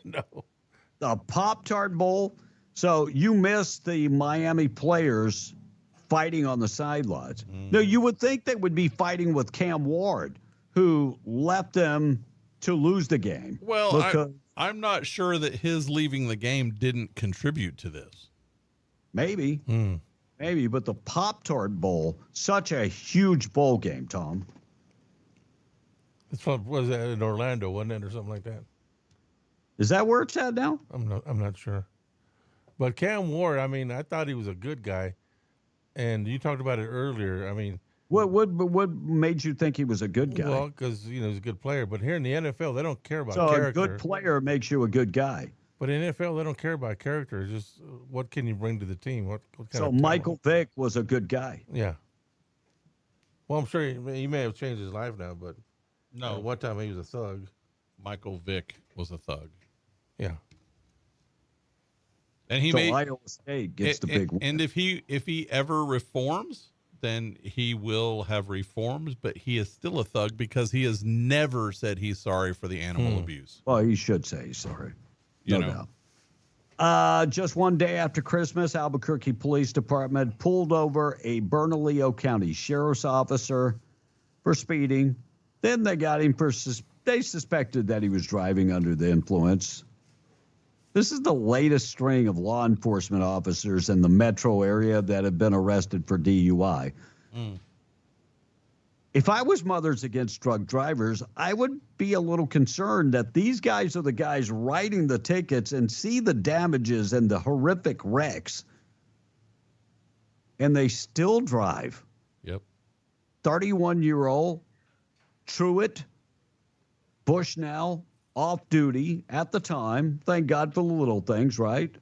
No. The Pop-Tart Bowl. So you missed the Miami players fighting on the sidelines. No, you would think they would be fighting with Cam Ward, who left them to lose the game. Well, I'm not sure that his leaving the game didn't contribute to this. Maybe. Maybe, but the Pop-Tart Bowl, such a huge bowl game, Tom. It's from, was that in Orlando, wasn't it, or something like that? Is that where it's at now? I'm not sure. But Cam Ward, I mean, I thought he was a good guy, and you talked about it earlier. I mean, what made you think he was a good guy? Well, because he's a good player. But here in the NFL, they don't care about so character. A good player makes you a good guy. But in NFL, they don't care about character. It's just what can you bring to the team? What kind so of Michael Vick was a good guy. Yeah. Well, I'm sure he may have changed his life now, but no, at one time he was a thug. Michael Vick was a thug. Yeah. And he Iowa State gets the big one. And if he ever reforms, then he will have reforms, but he is still a thug because he has never said he's sorry for the animal abuse. Well, he should say he's sorry. No doubt. Just one day after Christmas, Albuquerque Police Department pulled over a Bernalillo County Sheriff's officer for speeding. Then they got him they suspected that he was driving under the influence. This is the latest string of law enforcement officers in the metro area that have been arrested for DUI. If I was Mothers Against Drug Drivers, I would be a little concerned that these guys are the guys writing the tickets and see the damages and the horrific wrecks, and they still drive. Yep. 31-year-old Truett Bushnell, off duty at the time, thank God for the little things, right?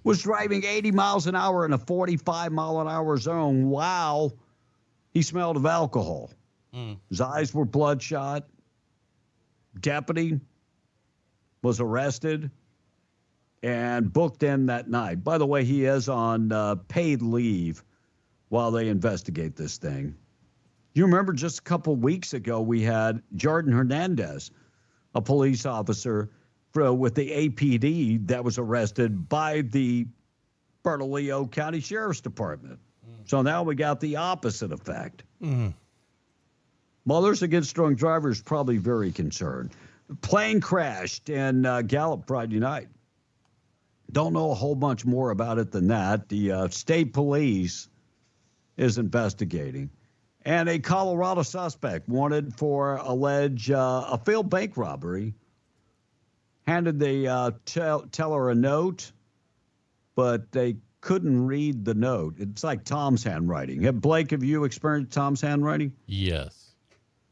Was driving 80 miles an hour in a 45-mile-an-hour zone. Wow. He smelled of alcohol. His eyes were bloodshot. Deputy was arrested and booked in that night. By the way, he is on paid leave while they investigate this thing. You remember just a couple weeks ago, we had Jordan Hernandez, a police officer with the APD that was arrested by the Bernalillo County Sheriff's Department. So now we got the opposite effect. Mothers Against Drunk Drivers probably very concerned. Plane crashed in Gallup Friday night. Don't know a whole bunch more about it than that. The state police is investigating. And a Colorado suspect wanted for a failed bank robbery handed the teller a note, but they couldn't read the note. It's like Tom's handwriting. Blake, have you experienced Tom's handwriting? Yes.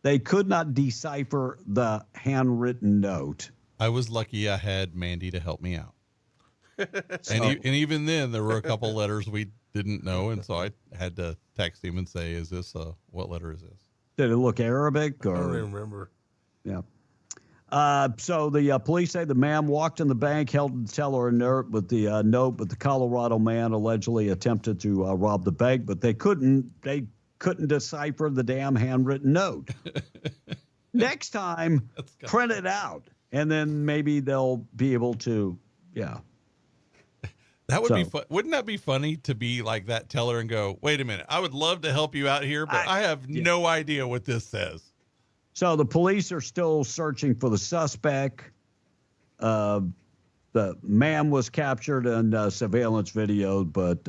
They could not decipher the handwritten note. I was lucky I had Mandy to help me out. And even then, there were a couple letters we didn't know, and so I had to text him and say, "Is this what letter is this?" Did it look Arabic? Or? I don't even remember. Yeah. So the police say the man walked in the bank, held the teller a note, but the Colorado man allegedly attempted to rob the bank, but they couldn't decipher the damn handwritten note. Next time, print it out, and then maybe they'll be able to, That would be fun. Wouldn't that be funny to be like that teller and go, "Wait a minute, I would love to help you out here, but I have no idea what this says." So the police are still searching for the suspect. The man was captured in surveillance video, but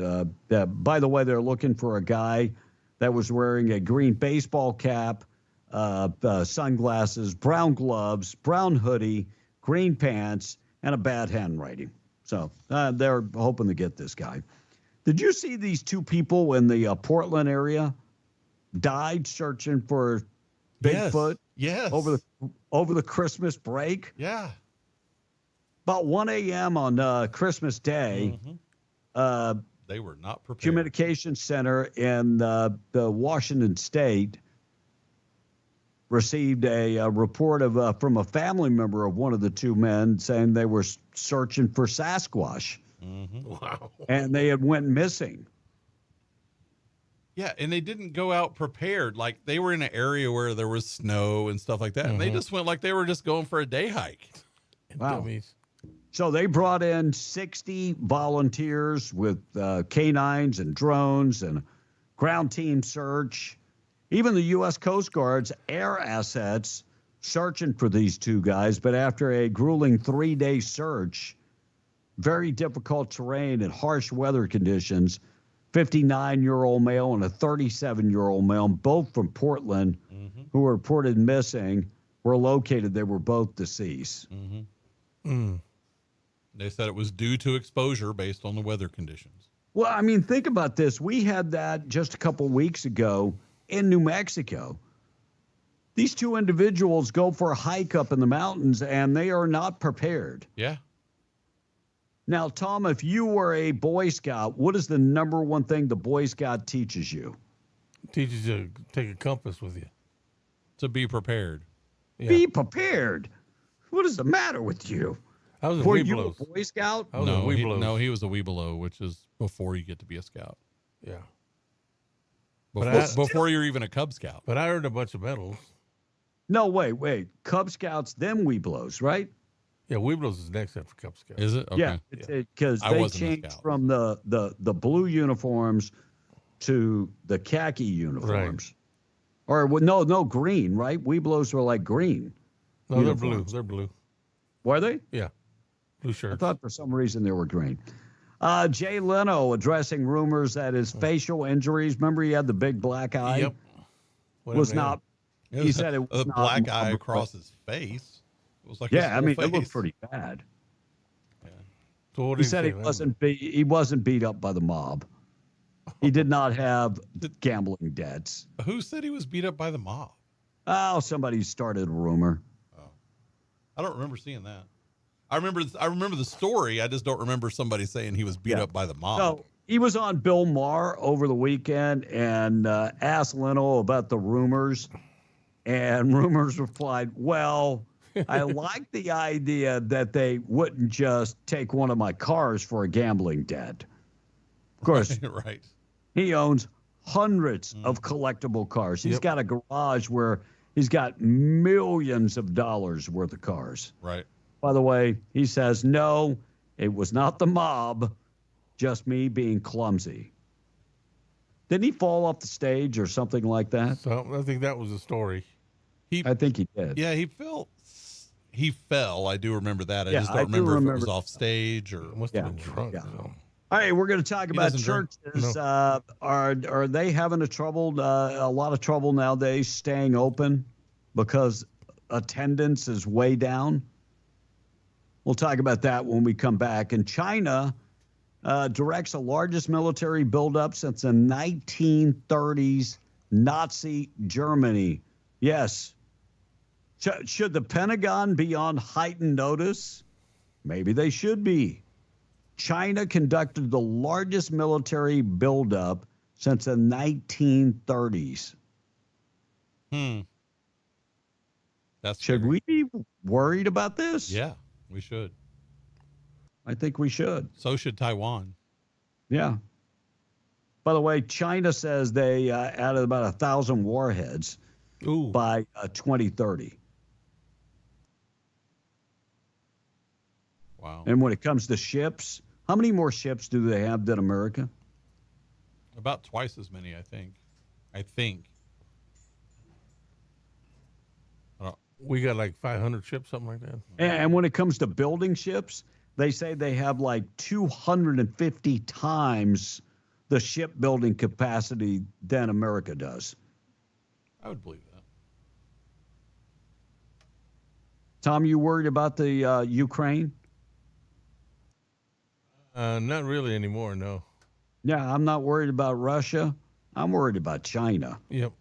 by the way, they're looking for a guy that was wearing a green baseball cap, sunglasses, brown gloves, brown hoodie, green pants, and a bad handwriting. So they're hoping to get this guy. Did you see these two people in the Portland area died searching for Bigfoot? Yes. Over the Christmas break? Yeah. About 1 a.m. on Christmas Day, they were not prepared. Communication Center in the Washington State received a report from a family member of one of the two men saying they were searching for Sasquatch. Wow. And they had went missing. Yeah, and they didn't go out prepared. Like, they were in an area where there was snow and stuff like that, and they just went like they were just going for a day hike. Wow. So they brought in 60 volunteers with canines and drones and ground team search. Even the U.S. Coast Guard's air assets searching for these two guys. But after a grueling 3-day search, very difficult terrain and harsh weather conditions, 59-year-old male and a 37-year-old male, both from Portland, who were reported missing, were located. They were both deceased. They said it was due to exposure based on the weather conditions. Well, I mean, think about this. We had that just a couple weeks ago in New Mexico. These two individuals go for a hike up in the mountains, and they are not prepared. Yeah. Now, Tom, if you were a Boy Scout, what is the number one thing the Boy Scout teaches you? Teaches you to take a compass with you. To be prepared. Yeah. Be prepared. What is the matter with you? I was a Were you Webelos. a Boy Scout? I was a Webelos. He was a Webelow, which is before you get to be a scout. Yeah. Before you're even a Cub Scout. But I earned a bunch of medals. No, wait. Cub Scouts, then Webelos, right? Yeah, Webelos is next after Cub Scouts. Is it? Okay. Yeah, because I they wasn't a changed scout. from the blue uniforms to the khaki uniforms. Or no, green, right? Webelos were like green. No, they're blue. uniforms. They're blue. Were they? Yeah. Blue shirts. I thought for some reason they were green. Jay Leno addressing rumors that his facial injuries, remember he had the big black eye? Yep. Was not. He said it was a not black eye normal. across his face. It was like Yeah, his I whole mean, face. it looked pretty bad. So what He did said say? he wasn't beat up by the mob. He did not have gambling debts. Who said he was beat up by the mob? Oh, somebody started a rumor. I don't remember seeing that. I remember the story. I just don't remember somebody saying he was beat up by the mob. So he was on Bill Maher over the weekend and asked Leno about the rumors. And rumors replied, well, I like the idea that they wouldn't just take one of my cars for a gambling debt. Of course, Right. he owns hundreds of collectible cars. He's got a garage where he's got millions of dollars worth of cars. Right. By the way, he says, no, it was not the mob, just me being clumsy. Didn't he fall off the stage or something like that? So I think that was the story. I think he did. Yeah, he fell. I do remember that. I Yeah, just I don't do remember if it remember was that. off stage or must have been drunk. All right, we're going to talk about doesn't drink. churches. Are they having a lot of trouble nowadays staying open because attendance is way down? We'll talk about that when we come back. And China directs the largest military buildup since the 1930s, Nazi Germany. Yes. Should the Pentagon be on heightened notice? Maybe they should be. China conducted the largest military buildup since the 1930s. Should we be worried about this? Yeah, we should. I think we should. So should Taiwan. Yeah. By the way, China says they added about 1,000 warheads by 2030. Wow. And when it comes to ships, how many more ships do they have than America? About twice as many, I think. We got like 500 ships, something like that. And when it comes to building ships, they say they have like 250 times the shipbuilding capacity than America does. I would believe that. Tom, you worried about the Ukraine? Not really anymore, no. Yeah, I'm not worried about Russia. I'm worried about China. Yep.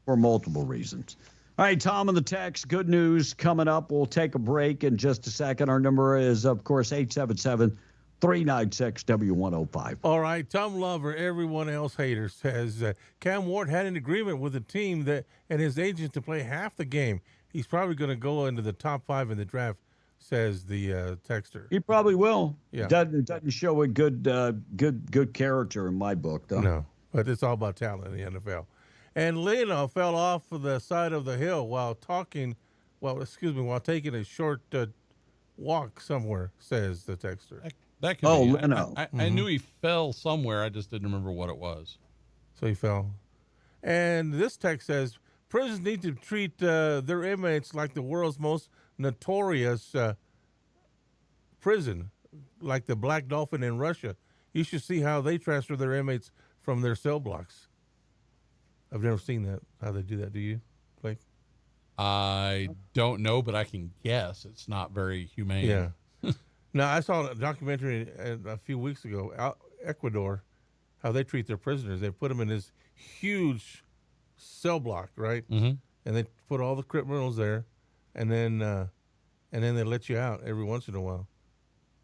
For multiple reasons. All right, Tom on the text. Good news coming up. We'll take a break in just a second. Our number is, of course, 877-396-W105. All right, Tom Lover, everyone else hater, says Cam Ward had an agreement with the team and his agent to play half the game. He's probably going to go into the top 5 in the draft, says the texter. He probably will. Yeah. Doesn't show a good character in my book, though. No, but it's all about talent in the NFL. And Leno fell off of the side of the hill while taking a short walk somewhere, says the texter. That could be. Leno. I knew he fell somewhere. I just didn't remember what it was. So he fell. And this text says, prisons need to treat their inmates like the world's most notorious prison, like the Black Dolphin in Russia. You should see how they transfer their inmates from their cell blocks. I've never seen that, how they do that. Do you, Blake? I don't know, but I can guess it's not very humane. Yeah. Now, I saw a documentary a few weeks ago, Ecuador, how they treat their prisoners. They put them in this huge cell block, right? Mm-hmm. And they put all the criminals there, and then they let you out every once in a while.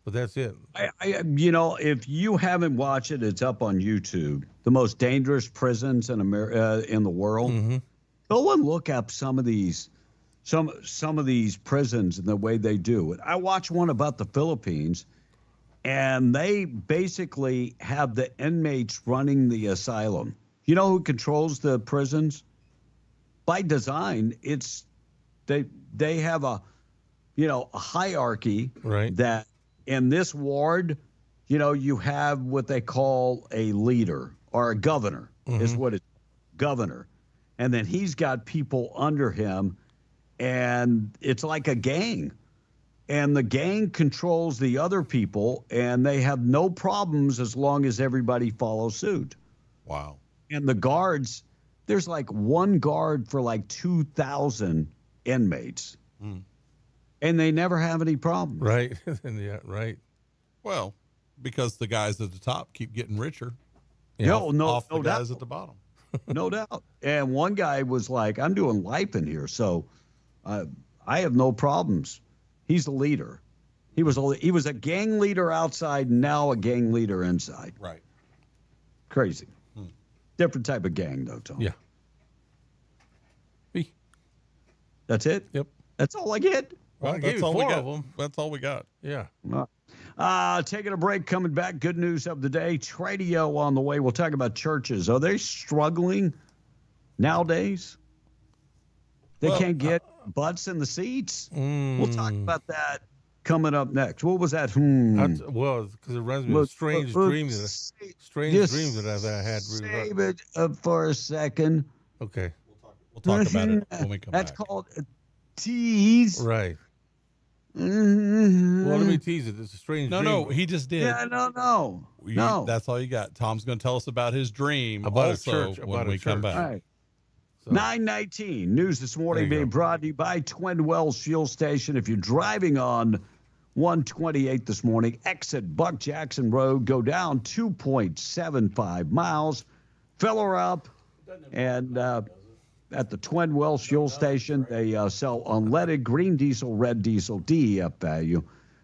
But that's it. If you haven't watched it, it's up on YouTube. The most dangerous prisons in the world. Mm-hmm. Go and look up some of these prisons and the way they do it. I watched one about the Philippines, and they basically have the inmates running the asylum. You know who controls the prisons? By design, it's they have a hierarchy, right? That in this ward, you have what they call a leader or a governor, is what it's governor. And then he's got people under him, and it's like a gang. And the gang controls the other people, and they have no problems as long as everybody follows suit. Wow. And the guards, there's like one guard for like 2,000 inmates. Mm. And they never have any problems. Right. Yeah, right. Well, because the guys at the top keep getting richer. No the doubt. guys at the bottom. No doubt. And one guy was like, I'm doing life in here, so I have no problems. He's the leader. He was a gang leader outside, now a gang leader inside. Right. Crazy. Different type of gang, though, Tom. Yeah. That's it? Yep. That's all I get? Well, I gave you 4 of them. That's all we got. Yeah. Taking a break, coming back. Good news of the day. Tradio on the way. We'll talk about churches. Are they struggling nowadays? They can't get butts in the seats? We'll talk about that coming up next. What was that? Well, because it reminds me of strange dreams that I had. Save it for a second. Okay. We'll talk about it when we come That's back. called a tease. Right. Well, let me tease it. It's a strange dream. No, he just did. Yeah, no. That's all you got. Tom's going to tell us about his dream about also a church. when we come back. All right. 9:19 news this morning being brought to you by Twin Wells Fuel Station. If you're driving on 128 this morning, exit Buck Jackson Road, go down 2.75 miles, fill her up, and at the Twin Wells Fuel Station, they sell unleaded green diesel, red diesel, DEF value.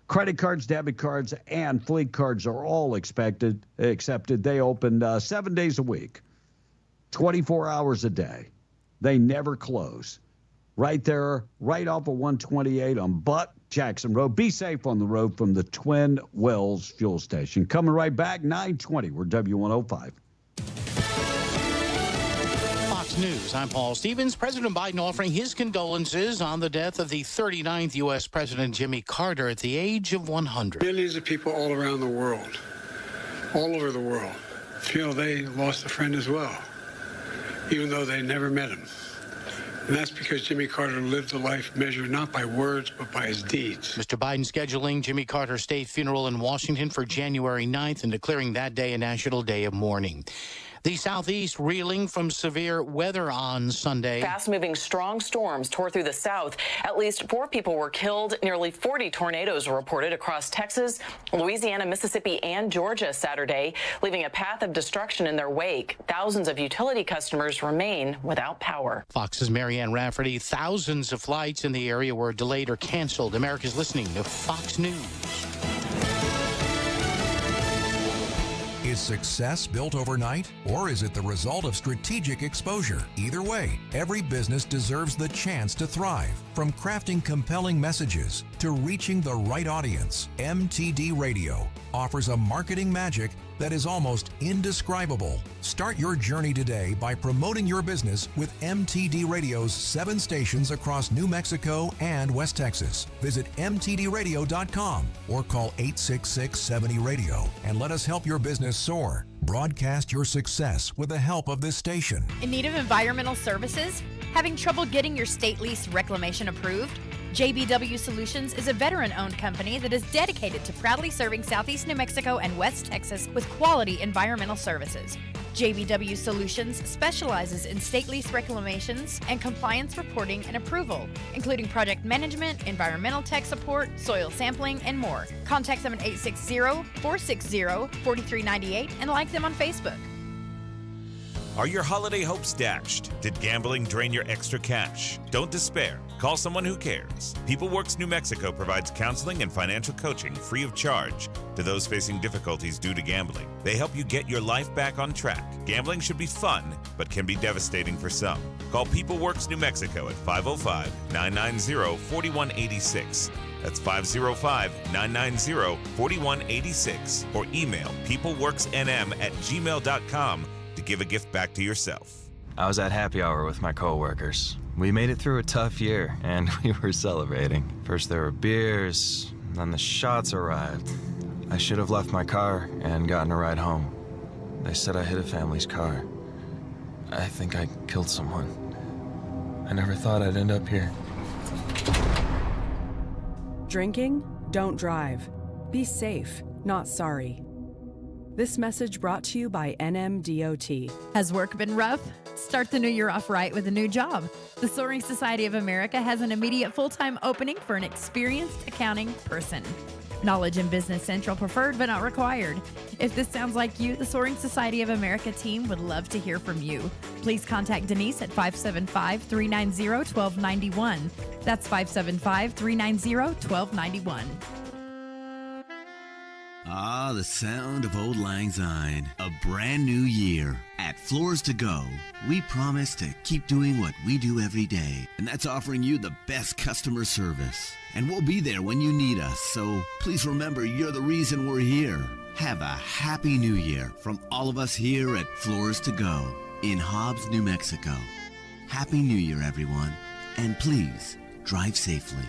Credit cards, debit cards, and fleet cards are all accepted. They open 7 days a week, 24 hours a day. They never close. Right there, right off of 128 on Buck Jackson Road. Be safe on the road from the Twin Wells Fuel Station. Coming right back, 9:20. We're W105. Fox News, I'm Paul Stevens. President Biden offering his condolences on the death of the 39th U.S. President Jimmy Carter at the age of 100. Millions of people all around the world, all over the world, feel they lost a friend as well, even though they never met him. And that's because Jimmy Carter lived a life measured not by words, but by his deeds. Mr. Biden scheduling Jimmy Carter's state funeral in Washington for January 9th and declaring that day a national day of mourning. The Southeast reeling from severe weather on Sunday. Fast-moving strong storms tore through the South. At least 4 people were killed. Nearly 40 tornadoes were reported across Texas, Louisiana, Mississippi, and Georgia Saturday, leaving a path of destruction in their wake. Thousands of utility customers remain without power. Fox's Marianne Rafferty. Thousands of flights in the area were delayed or canceled. America's listening to Fox News. Is success built overnight, or is it the result of strategic exposure? Either way, every business deserves the chance to thrive. From crafting compelling messages to reaching the right audience, MTD Radio offers a marketing magic that is almost indescribable. Start your journey today by promoting your business with MTD Radio's 7 stations across New Mexico and West Texas. Visit mtdradio.com or call 866-70-RADIO and let us help your business soar. Broadcast your success with the help of this station. In need of environmental services? Having trouble getting your state lease reclamation approved? JBW Solutions is a veteran-owned company that is dedicated to proudly serving Southeast New Mexico and West Texas with quality environmental services. JBW Solutions specializes in state lease reclamations and compliance reporting and approval, including project management, environmental tech support, soil sampling, and more. Contact them at 860-460-4398 and like them on Facebook. Are your holiday hopes dashed? Did gambling drain your extra cash? Don't despair. Call someone who cares. PeopleWorks New Mexico provides counseling and financial coaching free of charge to those facing difficulties due to gambling. They help you get your life back on track. Gambling should be fun, but can be devastating for some. Call PeopleWorks New Mexico at 505-990-4186. That's 505-990-4186. Or email peopleworksnm@gmail.com to give a gift back to yourself. I was at happy hour with my coworkers. We made it through a tough year, and we were celebrating. First there were beers, then the shots arrived. I should have left my car and gotten a ride home. They said I hit a family's car. I think I killed someone. I never thought I'd end up here. Drinking? Don't drive. Be safe, not sorry. This message brought to you by NMDOT. Has work been rough? Start the new year off right with a new job. The Soaring Society of America has an immediate full-time opening for an experienced accounting person. Knowledge in Business Central preferred but not required. If this sounds like you, the Soaring Society of America team would love to hear from you. Please contact Denise at 575-390-1291. That's 575-390-1291. Ah, the sound of Old Lang Syne. A brand new year. At Floors to Go, we promise to keep doing what we do every day, and that's offering you the best customer service. And we'll be there when you need us, so please remember you're the reason we're here. Have a happy new year from all of us here at Floors to Go in Hobbs, New Mexico. Happy New Year, everyone, and please drive safely.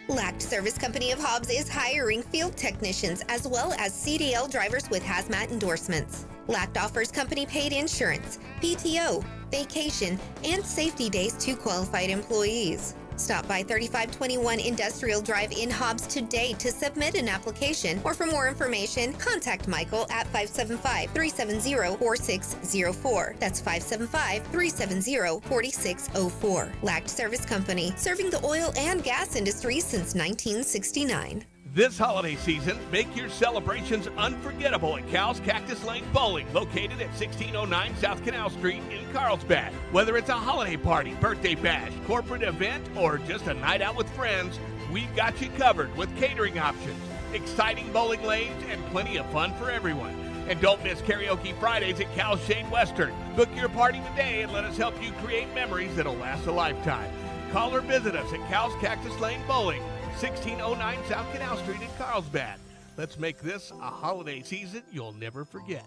Lacked Service Company of Hobbs is hiring field technicians as well as CDL drivers with hazmat endorsements. Lacked offers company paid insurance, PTO, vacation, and safety days to qualified employees. Stop by 3521 Industrial Drive in Hobbs today to submit an application, or for more information, contact Michael at 575-370-4604. That's 575-370-4604. Lacked Service Company, serving the oil and gas industry since 1969. This holiday season, make your celebrations unforgettable at Cal's Cactus Lane Bowling, located at 1609 South Canal Street in Carlsbad. Whether it's a holiday party, birthday bash, corporate event, or just a night out with friends, we've got you covered with catering options, exciting bowling lanes, and plenty of fun for everyone. And don't miss Karaoke Fridays at Cal's Shane Western. Book your party today and let us help you create memories that'll last a lifetime. Call or visit us at Cal's Cactus Lane Bowling, 1609 South Canal Street in Carlsbad. Let's make this a holiday season you'll never forget.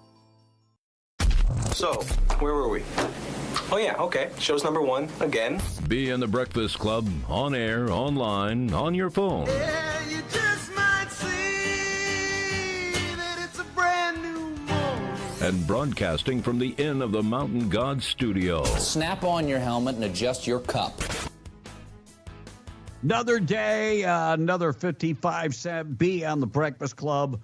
So, where were we? Oh yeah, okay. Show's number 1, again. Be in the Breakfast Club, on air, online, on your phone. Yeah, you just might see that it's a brand new morning. And broadcasting from the Inn of the Mountain God studio. Snap on your helmet and adjust your cup. Another day, another 55-cent B on the Breakfast Club.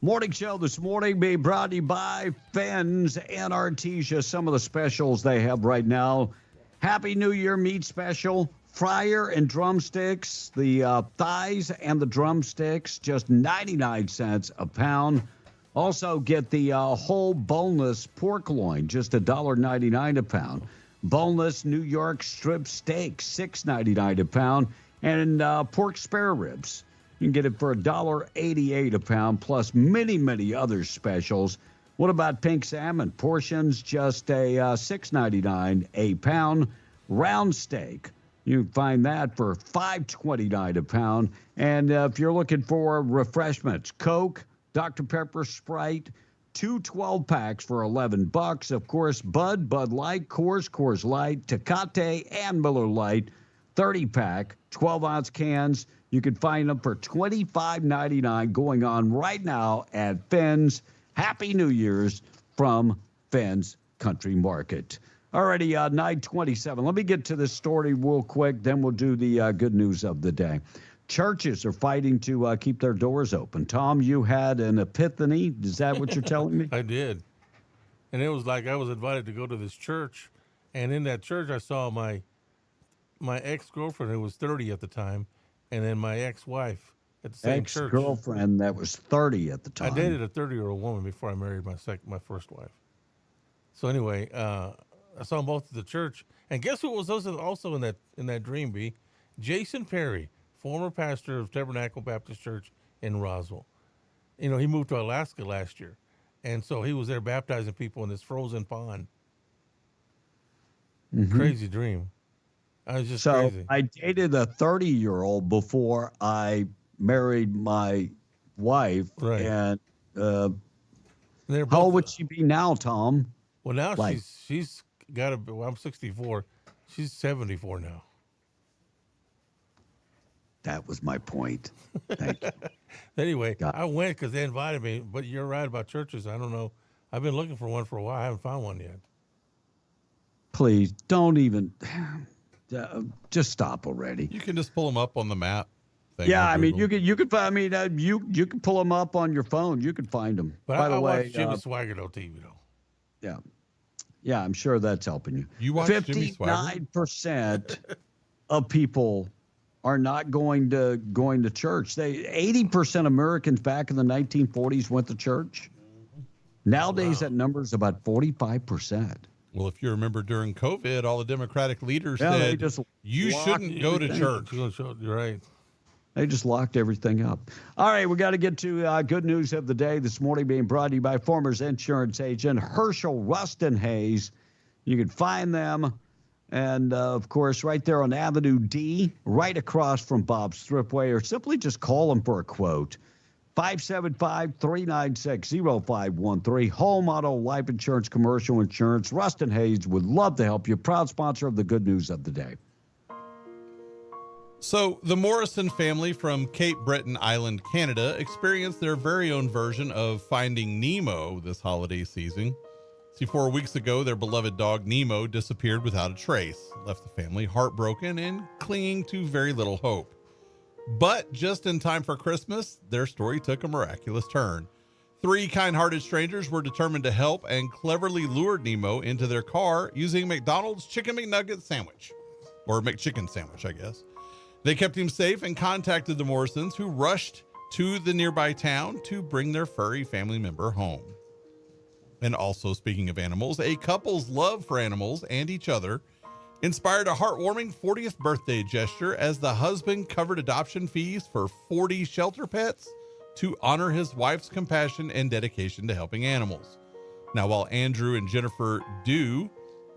Morning show this morning being brought to you by Finn's and Artesia. Some of the specials they have right now. Happy New Year meat special. Fryer and drumsticks. The thighs and the drumsticks, just 99 cents a pound. Also get the whole boneless pork loin, just $1.99 a pound. Boneless New York strip steak, $6.99 a pound. And pork spare ribs. You can get it for $1.88 a pound, plus many, many other specials. What about pink salmon? Portions just a $6.99 a pound. Round steak, you can find that for $5.29 a pound. And if you're looking for refreshments, Coke, Dr. Pepper, Sprite, 2 12-packs for $11. Of course, Bud Light, Coors Light, Tecate, and Miller Lite, 30-pack, 12-ounce cans. You can find them for $25.99 going on right now at Finn's. Happy New Year's from Finn's Country Market. Alrighty, 9:27. Let me get to this story real quick, then we'll do the good news of the day. Churches are fighting to keep their doors open. Tom, you had an epiphany. Is that what you're telling me? I did. And it was like I was invited to go to this church, and in that church I saw my ex-girlfriend who was 30 at the time, and then my ex-wife at the same church. Ex-girlfriend that was 30 at the time. I dated a 30-year-old woman before I married my first wife. So anyway, I saw them both at the church, and guess who was also in that dream? B. Jason Perry, former pastor of Tabernacle Baptist Church in Roswell. You know, he moved to Alaska last year, and so he was there baptizing people in this frozen pond. Mm-hmm. Crazy dream. I was just crazy. I dated a 30-year-old before I married my wife. Right. And how old would she be now, Tom? Well, now she's got to. Well, I'm 64. She's 74 now. That was my point. Thank you. Anyway, I went because they invited me. But you're right about churches. I don't know. I've been looking for one for a while. I haven't found one yet. Please don't even. Just stop already. You can just pull them up on the map. Yeah, I mean, you could. I mean, you can pull them up on your phone. You can find them. But By the way, watch Jimmy Swaggart on TV though. Yeah, I'm sure that's helping you. You watch Jimmy Swaggart? 59% of people are not going to church. 80% Americans back in the 1940s went to church. Nowadays, that number is about 45%. Well, if you remember during COVID, all the Democratic leaders said you shouldn't go to church. You're right. They just locked everything up. All right, we got to get to good news of the day this morning, being brought to you by Farmers Insurance agent Herschel Rustin Hayes. You can find them, and of course, right there on Avenue D, right across from Bob's Thriftway, or simply just call them for a quote. 575-396-0513. Home, auto, life insurance, commercial insurance. Rustin Hayes would love to help you. Proud sponsor of the good news of the day. So, the Morrison family from Cape Breton Island, Canada, experienced their very own version of Finding Nemo this holiday season. See, 4 weeks ago, their beloved dog Nemo disappeared without a trace, left the family heartbroken and clinging to very little hope. But just in time for Christmas, their story took a miraculous turn. 3 kind-hearted strangers were determined to help and cleverly lured Nemo into their car using McDonald's Chicken McNugget sandwich, or McChicken sandwich, I guess. They kept him safe and contacted the Morrisons, who rushed to the nearby town to bring their furry family member home. And also, speaking of animals, a couple's love for animals and each other inspired a heartwarming 40th birthday gesture as the husband covered adoption fees for 40 shelter pets to honor his wife's compassion and dedication to helping animals. Now, while Andrew and Jennifer do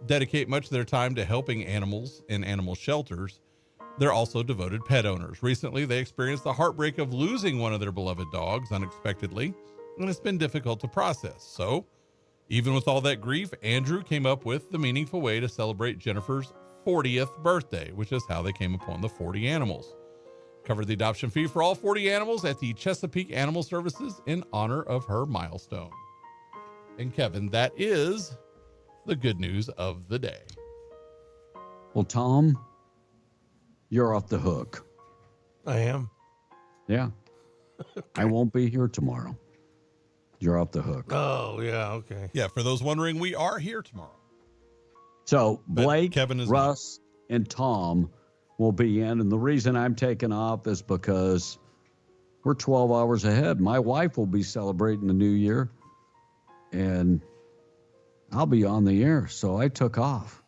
dedicate much of their time to helping animals in animal shelters, they're also devoted pet owners. Recently, they experienced the heartbreak of losing one of their beloved dogs unexpectedly, and it's been difficult to process. So, even with all that grief, Andrew came up with the meaningful way to celebrate Jennifer's 40th birthday, which is how they came upon the 40 animals. Covered the adoption fee for all 40 animals at the Chesapeake Animal Services in honor of her milestone. And Kevin, that is the good news of the day. Well, Tom, you're off the hook. I am. Yeah. I won't be here tomorrow. You're off the hook. Oh, yeah, okay. Yeah, for those wondering, we are here tomorrow. So Blake, Kevin is Russ, and Tom will be in. And the reason I'm taking off is because we're 12 hours ahead. My wife will be celebrating the new year, and I'll be on the air. So I took off.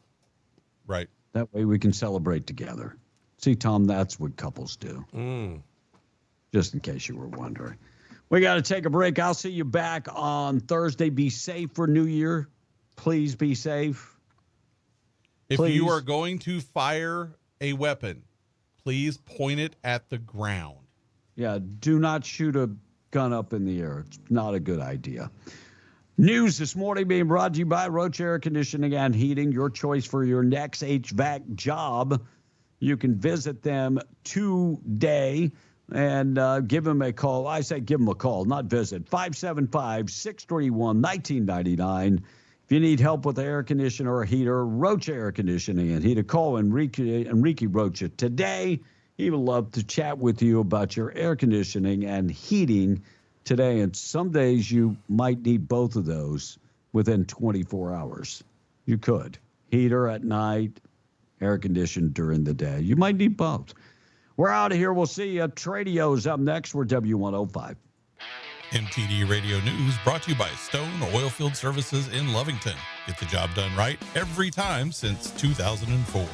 Right. That way we can celebrate together. See, Tom, that's what couples do. Just in case you were wondering. We got to take a break. I'll see you back on Thursday. Be safe for New Year. Please be safe. If you are going to fire a weapon, please point it at the ground. Yeah, do not shoot a gun up in the air. It's not a good idea. News this morning being brought to you by Roach Air Conditioning and Heating, your choice for your next HVAC job. You can visit them today and give them a call. I say give them a call, not visit. 575-631-1999. If you need help with the air conditioner or heater, Roach Air Conditioning and Heater, call Enrique Rocha today. He would love to chat with you about your air conditioning and heating today. And some days you might need both of those within 24 hours. You could. Heater at night, air conditioned during the day. You might need both. We're out of here. We'll see you. Tradio's up next. We're W105. MTD Radio News brought to you by Stone Oilfield Services in Lovington. Get the job done right every time since 2004.